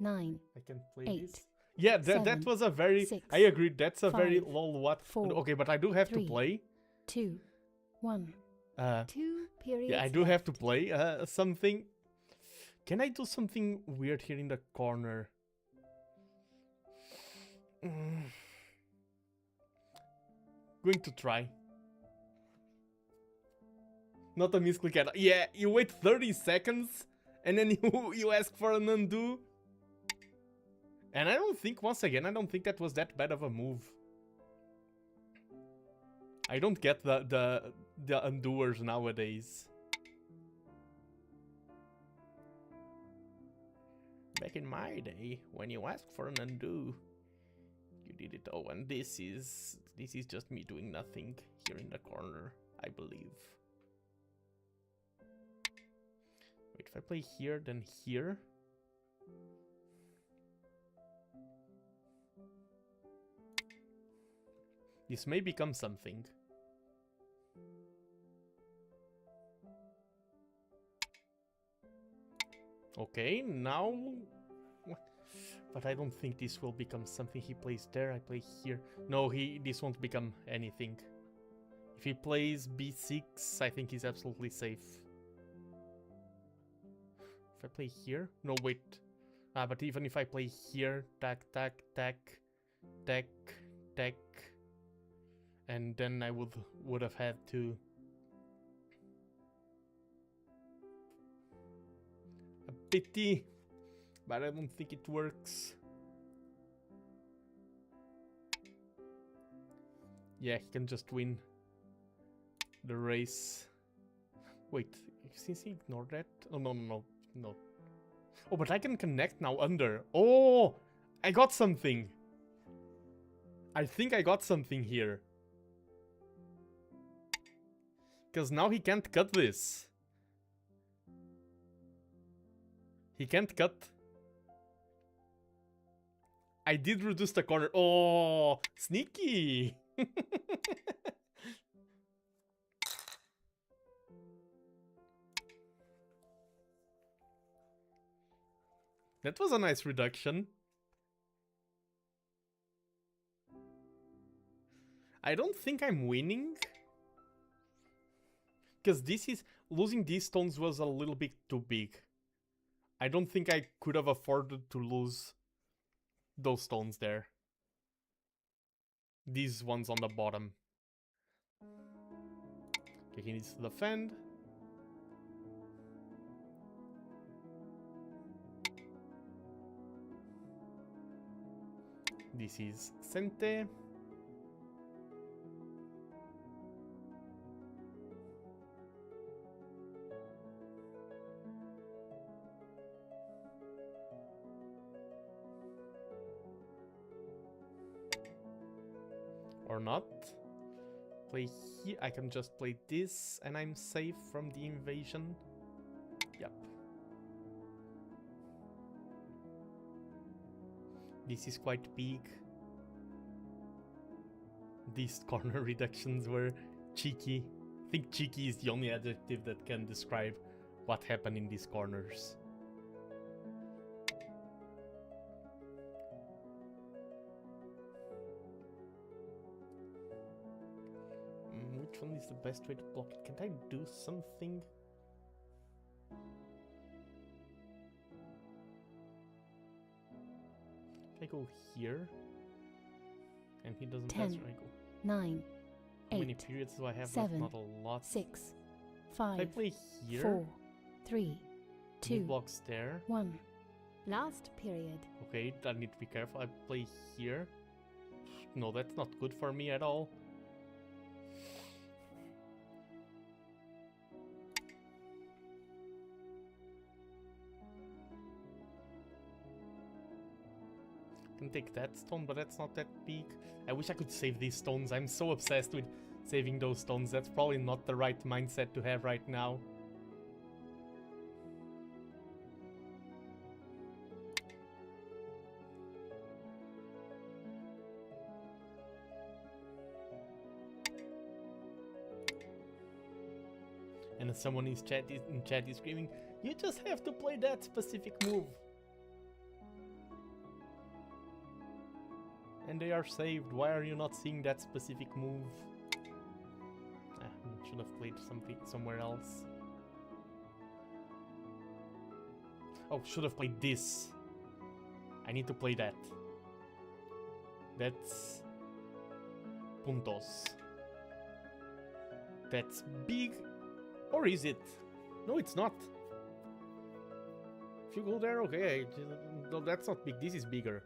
9, I can play 8, this. Yeah, that 7, was a very... 6, I agree, that's a 5, very lol what. 4, Okay, but I do have 3, to play. 2, 1. 2 periods Yeah, I do have to play something. Can I do something weird here in the corner? Going to try. Not a misclick at all. Yeah, you wait 30 seconds and then you ask for an undo. And I don't think, once again, I don't think that was that bad of a move. I don't get the undoers nowadays. Back in my day, when you asked for an undo, you did it. Oh, and this is just me doing nothing here in the corner, I believe. If I play here, then here. This may become something. Okay, now... But I don't think this will become something. He plays there, I play here. No, this won't become anything. If he plays b6, I think he's absolutely safe. If I play here? No, wait. But even if I play here, tack, tack, tack, tack, tack, and then I would have had to... A pity, but I don't think it works. Yeah, he can just win the race. Wait, since he ignored that? Oh, no. Oh, but I can connect now under. Oh, I got something. I think I got something here. Because now he can't cut this. He can't cut. I did reduce the corner. Oh, sneaky. That was a nice reduction. I don't think I'm winning. Because this is... Losing these stones was a little bit too big. I don't think I could have afforded to lose those stones there. These ones on the bottom. Okay, he needs to defend. This is Sente. Or not. Play here. I can just play this and I'm safe from the invasion. Yep. This is quite big. These corner reductions were cheeky. I think cheeky is the only adjective that can describe what happened in these corners. Which one is the best way to block it? Can't I do something? If I go here, and he doesn't 10, answer, I go. 9, 8, How many periods do I have 7, left? Not a lot. 6, If 5, I play here, 4, 3, he 2, blocks there. 1. Last period. Okay, I need to be careful. I play here. No, that's not good for me at all. Can take that stone, but that's not that big. I wish I could save these stones. I'm so obsessed with saving those stones. That's probably not the right mindset to have right now. And someone in chat is screaming, "You just have to play that specific move." And they are saved. Why are you not seeing that specific move? Should have played something somewhere else. Oh, should have played this. I need to play that. That's puntos. That's big. Or is it? No, it's not. If you go there, okay. No, that's not big. This is bigger.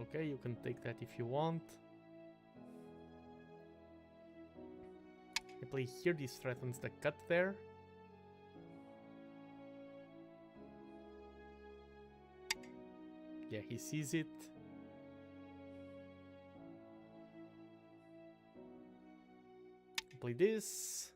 Okay, you can take that if you want. I play here, this threatens the cut there. Yeah, he sees it. Play this.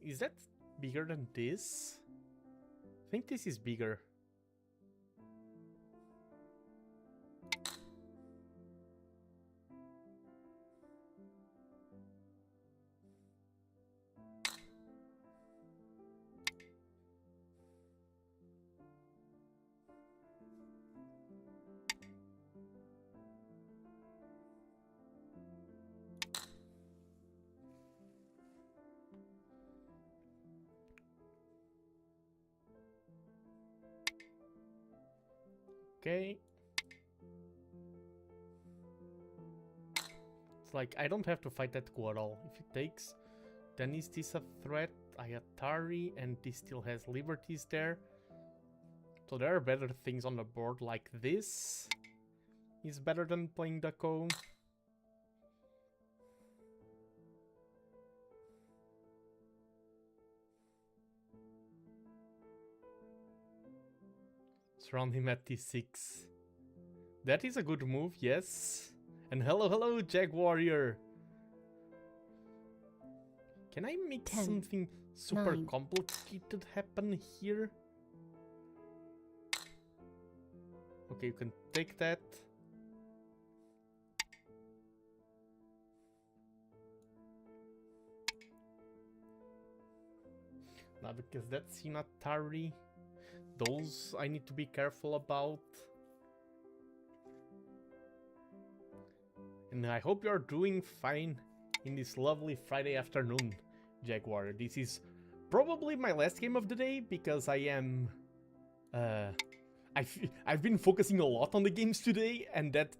Is that bigger than this? I think this is bigger. Okay. It's like, I don't have to fight that coup at all. If it takes, then is this a threat? Ayatari, and this still has liberties there. So there are better things on the board, like this is better than playing the Ko. Surround him at T6. That is a good move, yes. And hello, Jag Warrior. Can I make 10, something super 9. complicated happen here? Okay, you can take that. Now, because that's Hinatari. Those I need to be careful about. And I hope you're doing fine in this lovely Friday afternoon, Jaguar. This is probably my last game of the day because I am... I've been focusing a lot on the games today, and that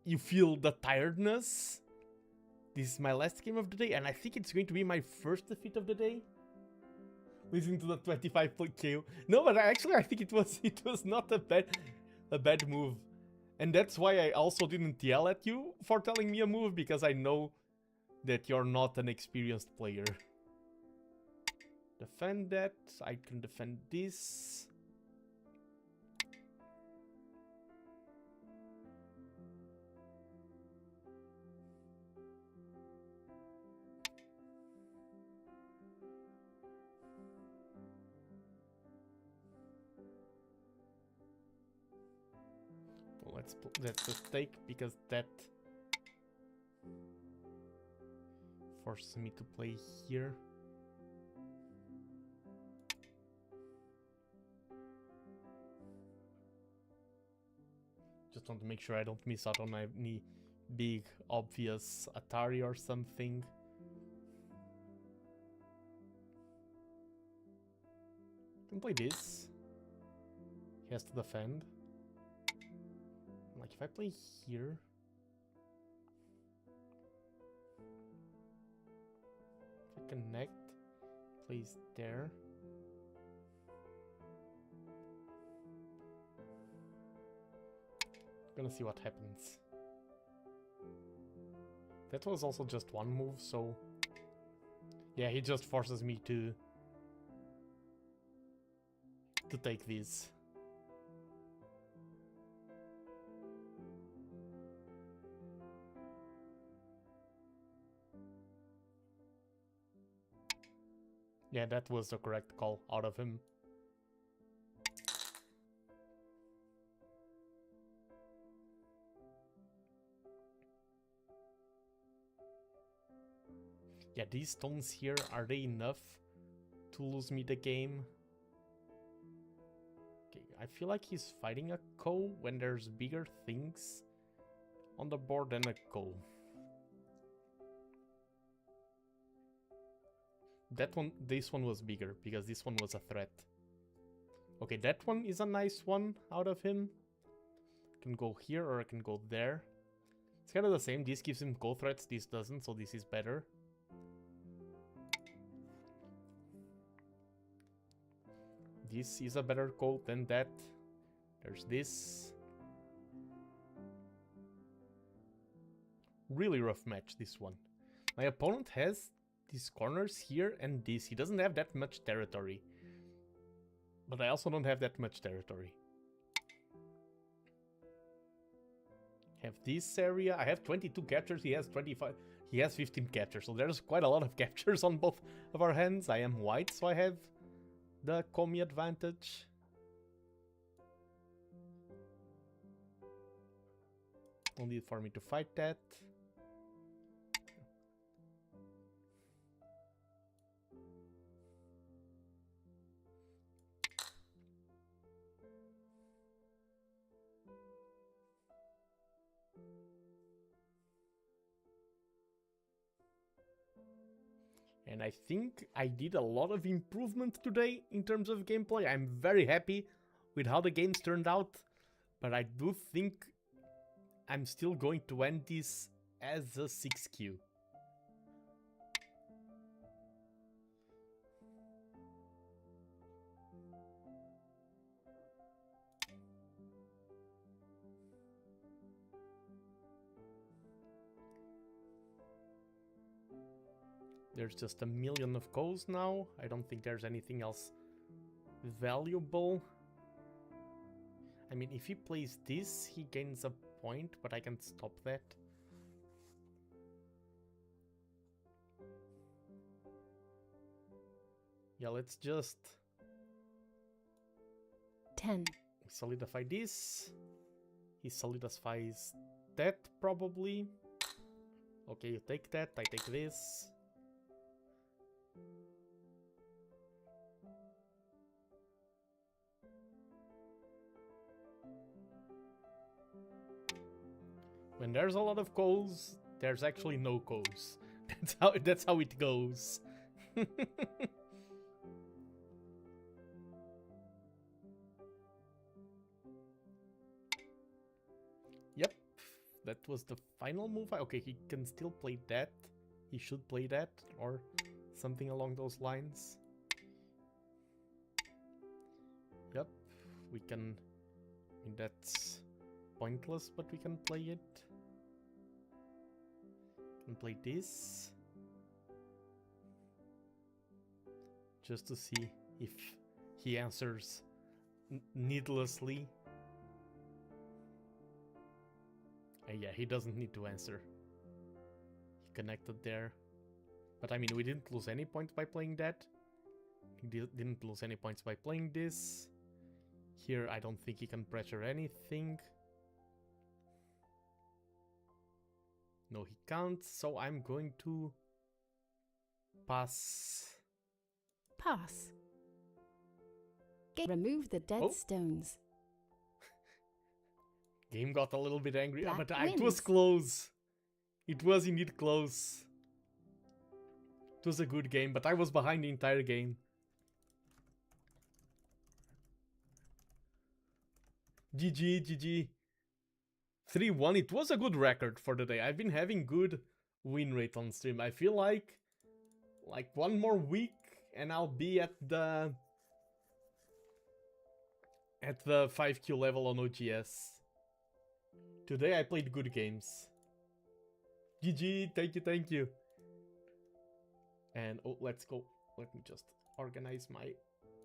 you feel the tiredness. This is my last game of the day, and I think it's going to be my first defeat of the day. Listening to the 25 KO. No, but actually I think it was not a bad move. And that's why I also didn't yell at you for telling me a move, because I know that you're not an experienced player. Defend that. I can defend this. That's a stake, because that forces me to play here. Just want to make sure I don't miss out on any big obvious Atari or something. Can play this. He has to defend. Like, if I play here... If I connect, plays there. Gonna see what happens. That was also just one move, so... Yeah, he just forces me to take these. Yeah, that was the correct call out of him. Yeah, these stones here, are they enough to lose me the game? Okay, I feel like he's fighting a Ko when there's bigger things on the board than a Ko. This one was bigger, because this one was a threat. Okay, that one is a nice one out of him. I can go here or I can go there. It's kind of the same. This gives him Ko threats, this doesn't, so this is better. This is a better Ko than that. There's this. Really rough match, this one. My opponent has these corners here and this. He doesn't have that much territory. But I also don't have that much territory. Have this area. I have 22 captures. He has 25. He has 15 captures. So there's quite a lot of captures on both of our hands. I am white, so I have the Komi advantage. No need for me to fight that. And I think I did a lot of improvement today in terms of gameplay. I'm very happy with how the games turned out. But I do think I'm still going to end this as a 6Q. There's just a million of goals now. I don't think there's anything else valuable. I mean, if he plays this, he gains a point, but I can stop that. Yeah, let's just 10, solidify this. He solidifies that, probably. Okay, you take that, I take this. When there's a lot of coals, there's actually no coals. That's how it goes. Yep, that was the final move. Okay, he can still play that. He should play that or something along those lines. Yep, we can. I mean, that's pointless, but we can play it. Can play this just to see if he answers needlessly. Yeah, he doesn't need to answer. He connected there. But I mean, we didn't lose any points by playing that. He didn't lose any points by playing this. Here, I don't think he can pressure anything. No, he can't, so I'm going to pass. pass. Remove the dead stones. Game got a little bit angry, Black but it was wins. close. It was indeed close. It was a good game, but I was behind the entire game. GG, GG. 3-1, it was a good record for the day. I've been having good win rate on stream. I feel like one more week and I'll be at the 5Q level on OGS. Today I played good games. GG, thank you. And oh, let's go. Let me just organize my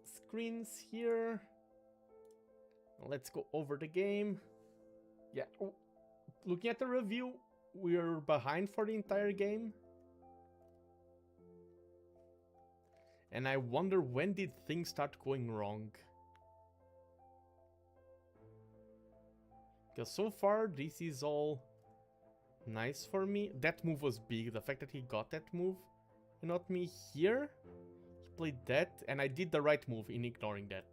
screens here. Let's go over the game. Yeah, oh, looking at the review, we're behind for the entire game. And I wonder, when did things start going wrong? Because so far, this is all nice for me. That move was big. The fact that he got that move and not me here. He played that, and I did the right move in ignoring that.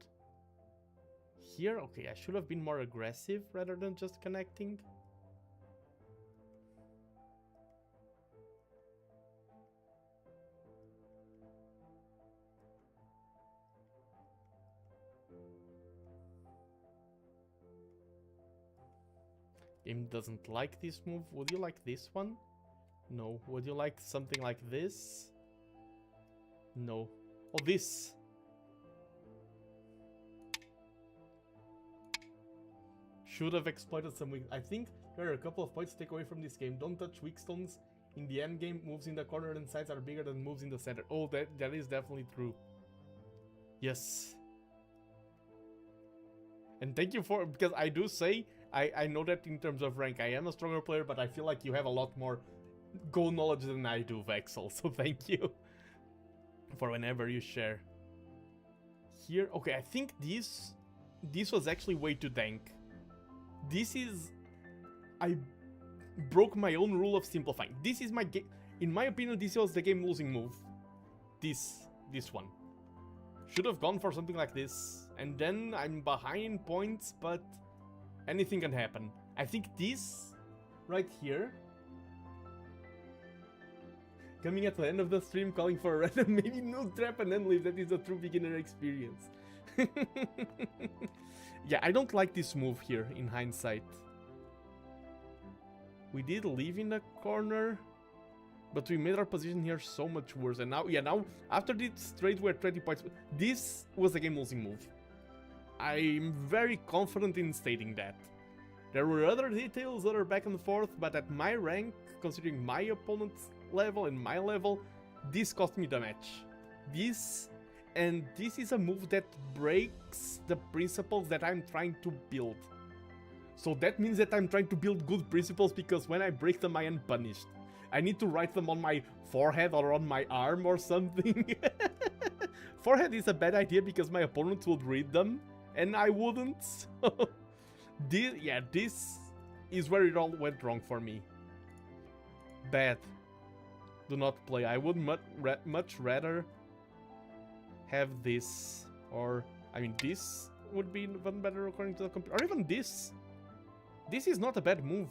Here, okay, I should have been more aggressive rather than just connecting. Game doesn't like this move. Would you like this one? No. Would you like something like this? No. Oh, this. Should have exploited some weak. I think there are a couple of points to take away from this game. Don't touch weak stones in the end game. Moves in the corner and sides are bigger than moves in the center. Oh, that is definitely true. Yes. And thank you for, because I do say, I know that in terms of rank I am a stronger player, but I feel like you have a lot more goal knowledge than I do, Vexel, so thank you for whenever you share. Here, okay, I think this was actually way too dank. This is, I broke my own rule of simplifying. This is my game, in my opinion, this was the game losing move. This one. Should have gone for something like this, and then I'm behind points, but anything can happen. I think this right here, coming at the end of the stream, calling for a random maybe no trap and then leave, that is a true beginner experience. Yeah, I don't like this move here in hindsight. We did leave in the corner, but we made our position here so much worse. And now, yeah, now after this trade we're 20 points. This was a game losing move. I'm very confident in stating that. There were other details that are back and forth, but at my rank, considering my opponent's level and my level, this cost me the match. This is a move that breaks the principles that I'm trying to build. So that means that I'm trying to build good principles, because when I break them I am punished. I need to write them on my forehead or on my arm or something. Forehead is a bad idea because my opponent would read them and I wouldn't. So this is where it all went wrong for me. Bad. Do not play. I would much rather have this, or I mean this would be even better according to the computer, or even this. This is not a bad move.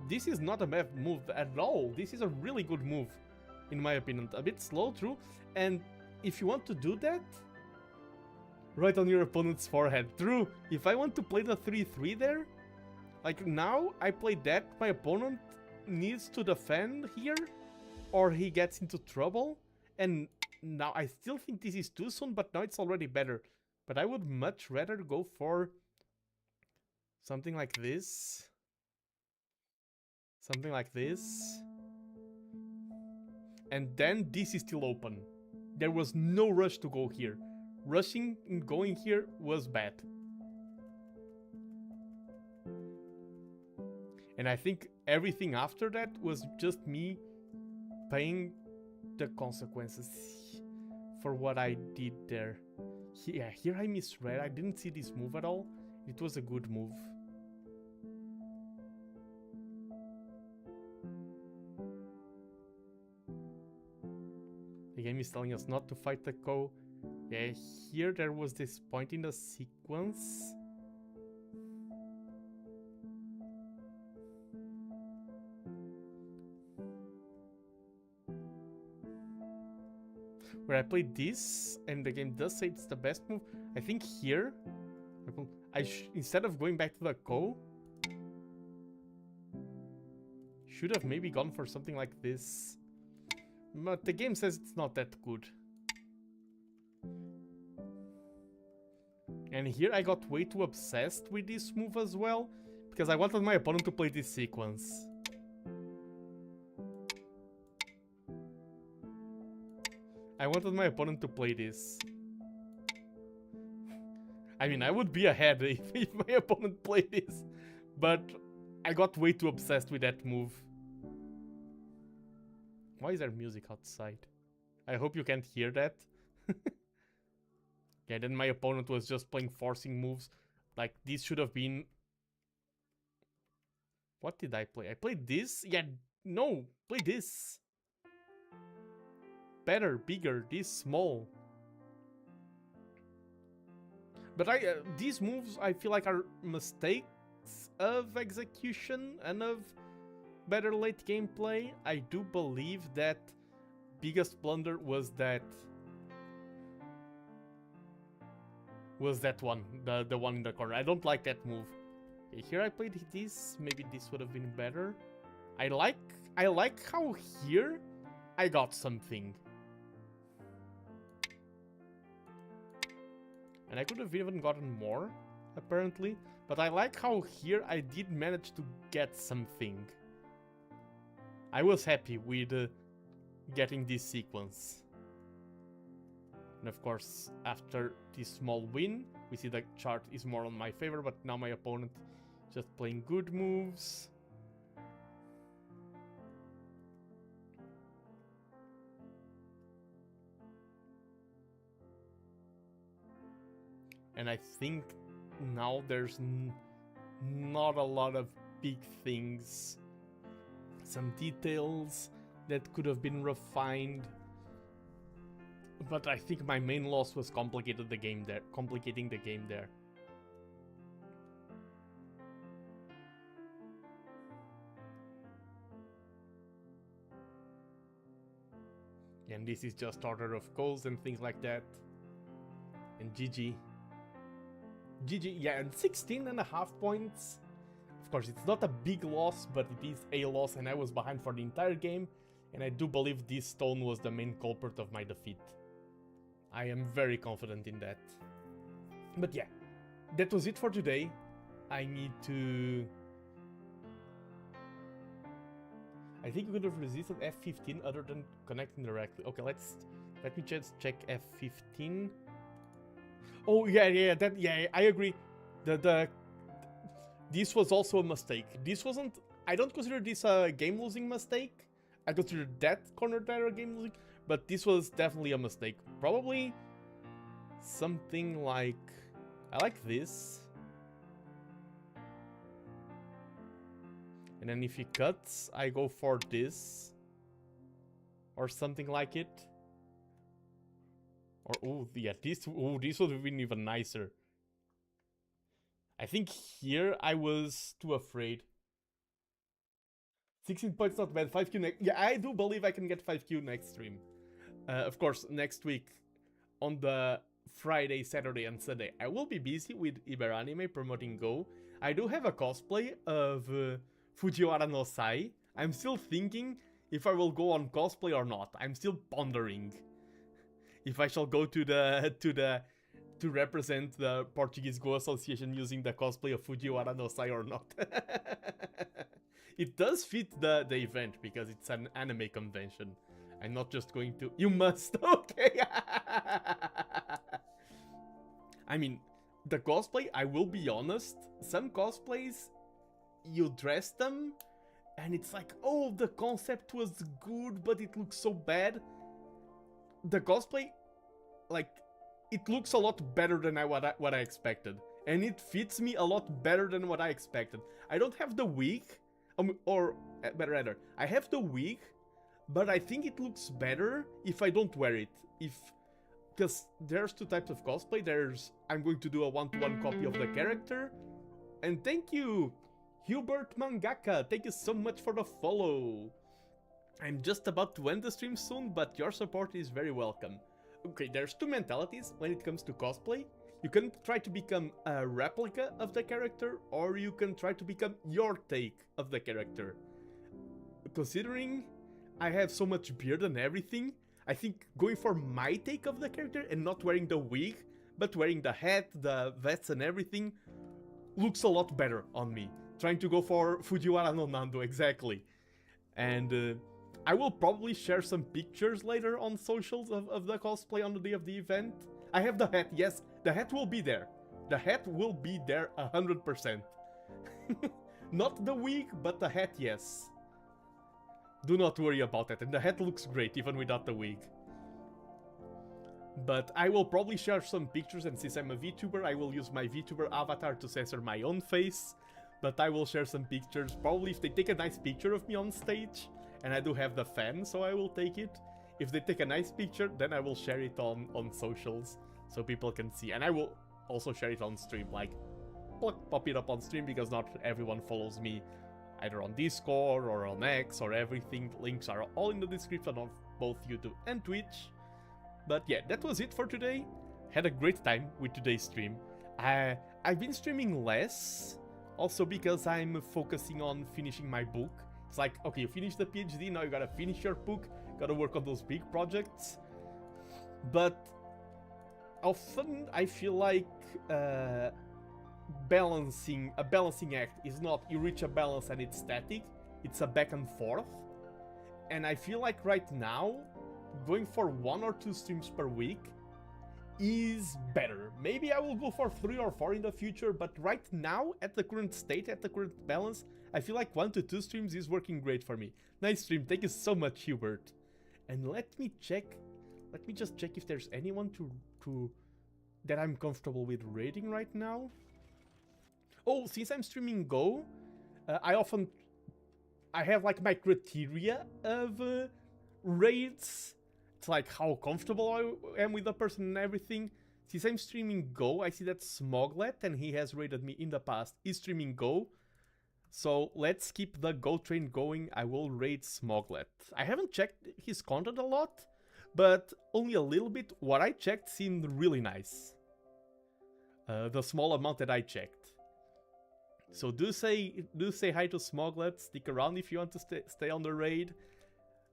This is not a bad move at all. This is a really good move, in my opinion. A bit slow, true. And if you want to do that, right on your opponent's forehead. True. If I want to play the 3-3 there, like now I play that, my opponent needs to defend here, or he gets into trouble. And now I still think this is too soon, but now it's already better. But I would much rather go for something like this. Something like this. And then this is still open. There was no rush to go here. Rushing and going here was bad. And I think everything after that was just me paying the consequences for what I did there. Yeah, here I misread. I didn't see this move at all. It was a good move. The game is telling us not to fight the Ko. Yeah, here there was this point in the sequence. Where I played this, and the game does say it's the best move. I think here, instead of going back to the Ko, should have maybe gone for something like this. But the game says it's not that good. And here I got way too obsessed with this move as well, because I wanted my opponent to play this sequence. I wanted my opponent to play this. I mean, I would be ahead if my opponent played this, but I got way too obsessed with that move. Why is there music outside? I hope you can't hear that. Yeah, then my opponent was just playing forcing moves. Like, this should have been... What did I play? I played this? Yeah, no, play this. Better, bigger, this small. But these moves, I feel like, are mistakes of execution and of better late gameplay. I do believe that biggest blunder was that one, the one in the corner. I don't like that move. Okay, here I played this. Maybe this would have been better. I like how here I got something. And I could have even gotten more, apparently. But I like how here I did manage to get something. I was happy with getting this sequence. And of course, after this small win, we see the chart is more on my favor, but now my opponent just playing good moves. And I think now there's not a lot of big things. Some details that could have been refined. But I think my main loss was complicating the game there. And this is just order of goals and things like that. And GG. GG, yeah, and 16.5 points. Of course, it's not a big loss, but it is a loss, and I was behind for the entire game. And I do believe this stone was the main culprit of my defeat. I am very confident in that. But yeah, that was it for today. I need to... I think we could have resisted F15 other than connecting directly. Okay, let me just check F15. Oh yeah, I agree. This was also a mistake. This wasn't... I don't consider this a game-losing mistake. I consider that corner there a game-losing, but this was definitely a mistake. Probably something like... I like this. And then if he cuts, I go for this. Or something like it. Or, oh, yeah, this would have been even nicer. I think here I was too afraid. 16 points not bad, 5Q next... Yeah, I do believe I can get 5Q next stream. Of course, next week, on the Friday, Saturday, and Sunday, I will be busy with Iberanime promoting Go. I do have a cosplay of Fujiwara no Sai. I'm still thinking if I will go on cosplay or not. I'm still pondering if I shall go to represent the Portuguese Go Association using the cosplay of Fujiwara no Sai or not. It does fit the event because it's an anime convention. I'm not just going to... You must! Okay! I mean, the cosplay, I will be honest, some cosplays, you dress them, and it's like, oh, the concept was good, but it looks so bad. The cosplay, like, it looks a lot better than what I expected. And it fits me a lot better than what I expected. I don't have the wig, or rather, I have the wig, but I think it looks better if I don't wear it. Because there's two types of cosplay. There's, I'm going to do a one-to-one copy of the character. And thank you, Hubert Mangaka. Thank you so much for the follow. I'm just about to end the stream soon, but your support is very welcome. Okay, there's two mentalities when it comes to cosplay. You can try to become a replica of the character, or you can try to become your take of the character. Considering I have so much beard and everything, I think going for my take of the character and not wearing the wig, but wearing the hat, the vest and everything, looks a lot better on me. Trying to go for Fujiwara no Nando, exactly. And I will probably share some pictures later on socials of the cosplay on the day of the event. I have the hat, yes, the hat will be there. The hat will be there 100%. Not the wig, but the hat, yes. Do not worry about that, and the hat looks great even without the wig. But I will probably share some pictures, and since I'm a VTuber, I will use my VTuber avatar to censor my own face. But I will share some pictures, probably if they take a nice picture of me on stage, and I do have the fan, so I will take it. If they take a nice picture, then I will share it on socials, so people can see. And I will also share it on stream, like, pop it up on stream, because not everyone follows me either on Discord or on X or everything. Links are all in the description of both YouTube and Twitch. But yeah, that was it for today. Had a great time with today's stream. I've been streaming less, also because I'm focusing on finishing my book. It's like, okay, you finished the PhD, now you gotta finish your book, gotta work on those big projects. But often I feel like a balancing act is not you reach a balance and it's static, it's a back and forth. And I feel like right now, going for 1 or 2 streams per week is better. Maybe I will go for 3 or 4 in the future, but right now, at the current state, at the current balance, I feel like 1 to 2 streams is working great for me. Nice stream, thank you so much, Hubert. And let me just check if there's anyone that I'm comfortable with raiding right now. Oh, since I'm streaming Go, I have like my criteria of raids. It's like how comfortable I am with the person and everything. Since I'm streaming Go, I see that Smoglet, and he has raided me in the past, is streaming Go. So let's keep the Go train going. I will raid Smoglet. I haven't checked his content a lot, but only a little bit. What I checked seemed really nice. The small amount that I checked. So do say hi to Smoglet. Stick around if you want to stay on the raid.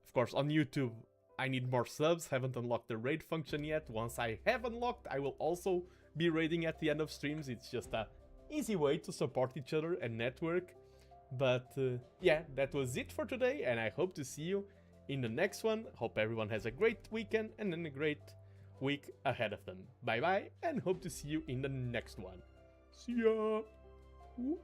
Of course, on YouTube, I need more subs. Haven't unlocked the raid function yet. Once I have unlocked, I will also be raiding at the end of streams. It's just a easy way to support each other and network. But yeah, that was it for today, and I hope to see you in the next one. Hope everyone has a great weekend and then a great week ahead of them. Bye bye, and hope to see you in the next one. See ya! Ooh.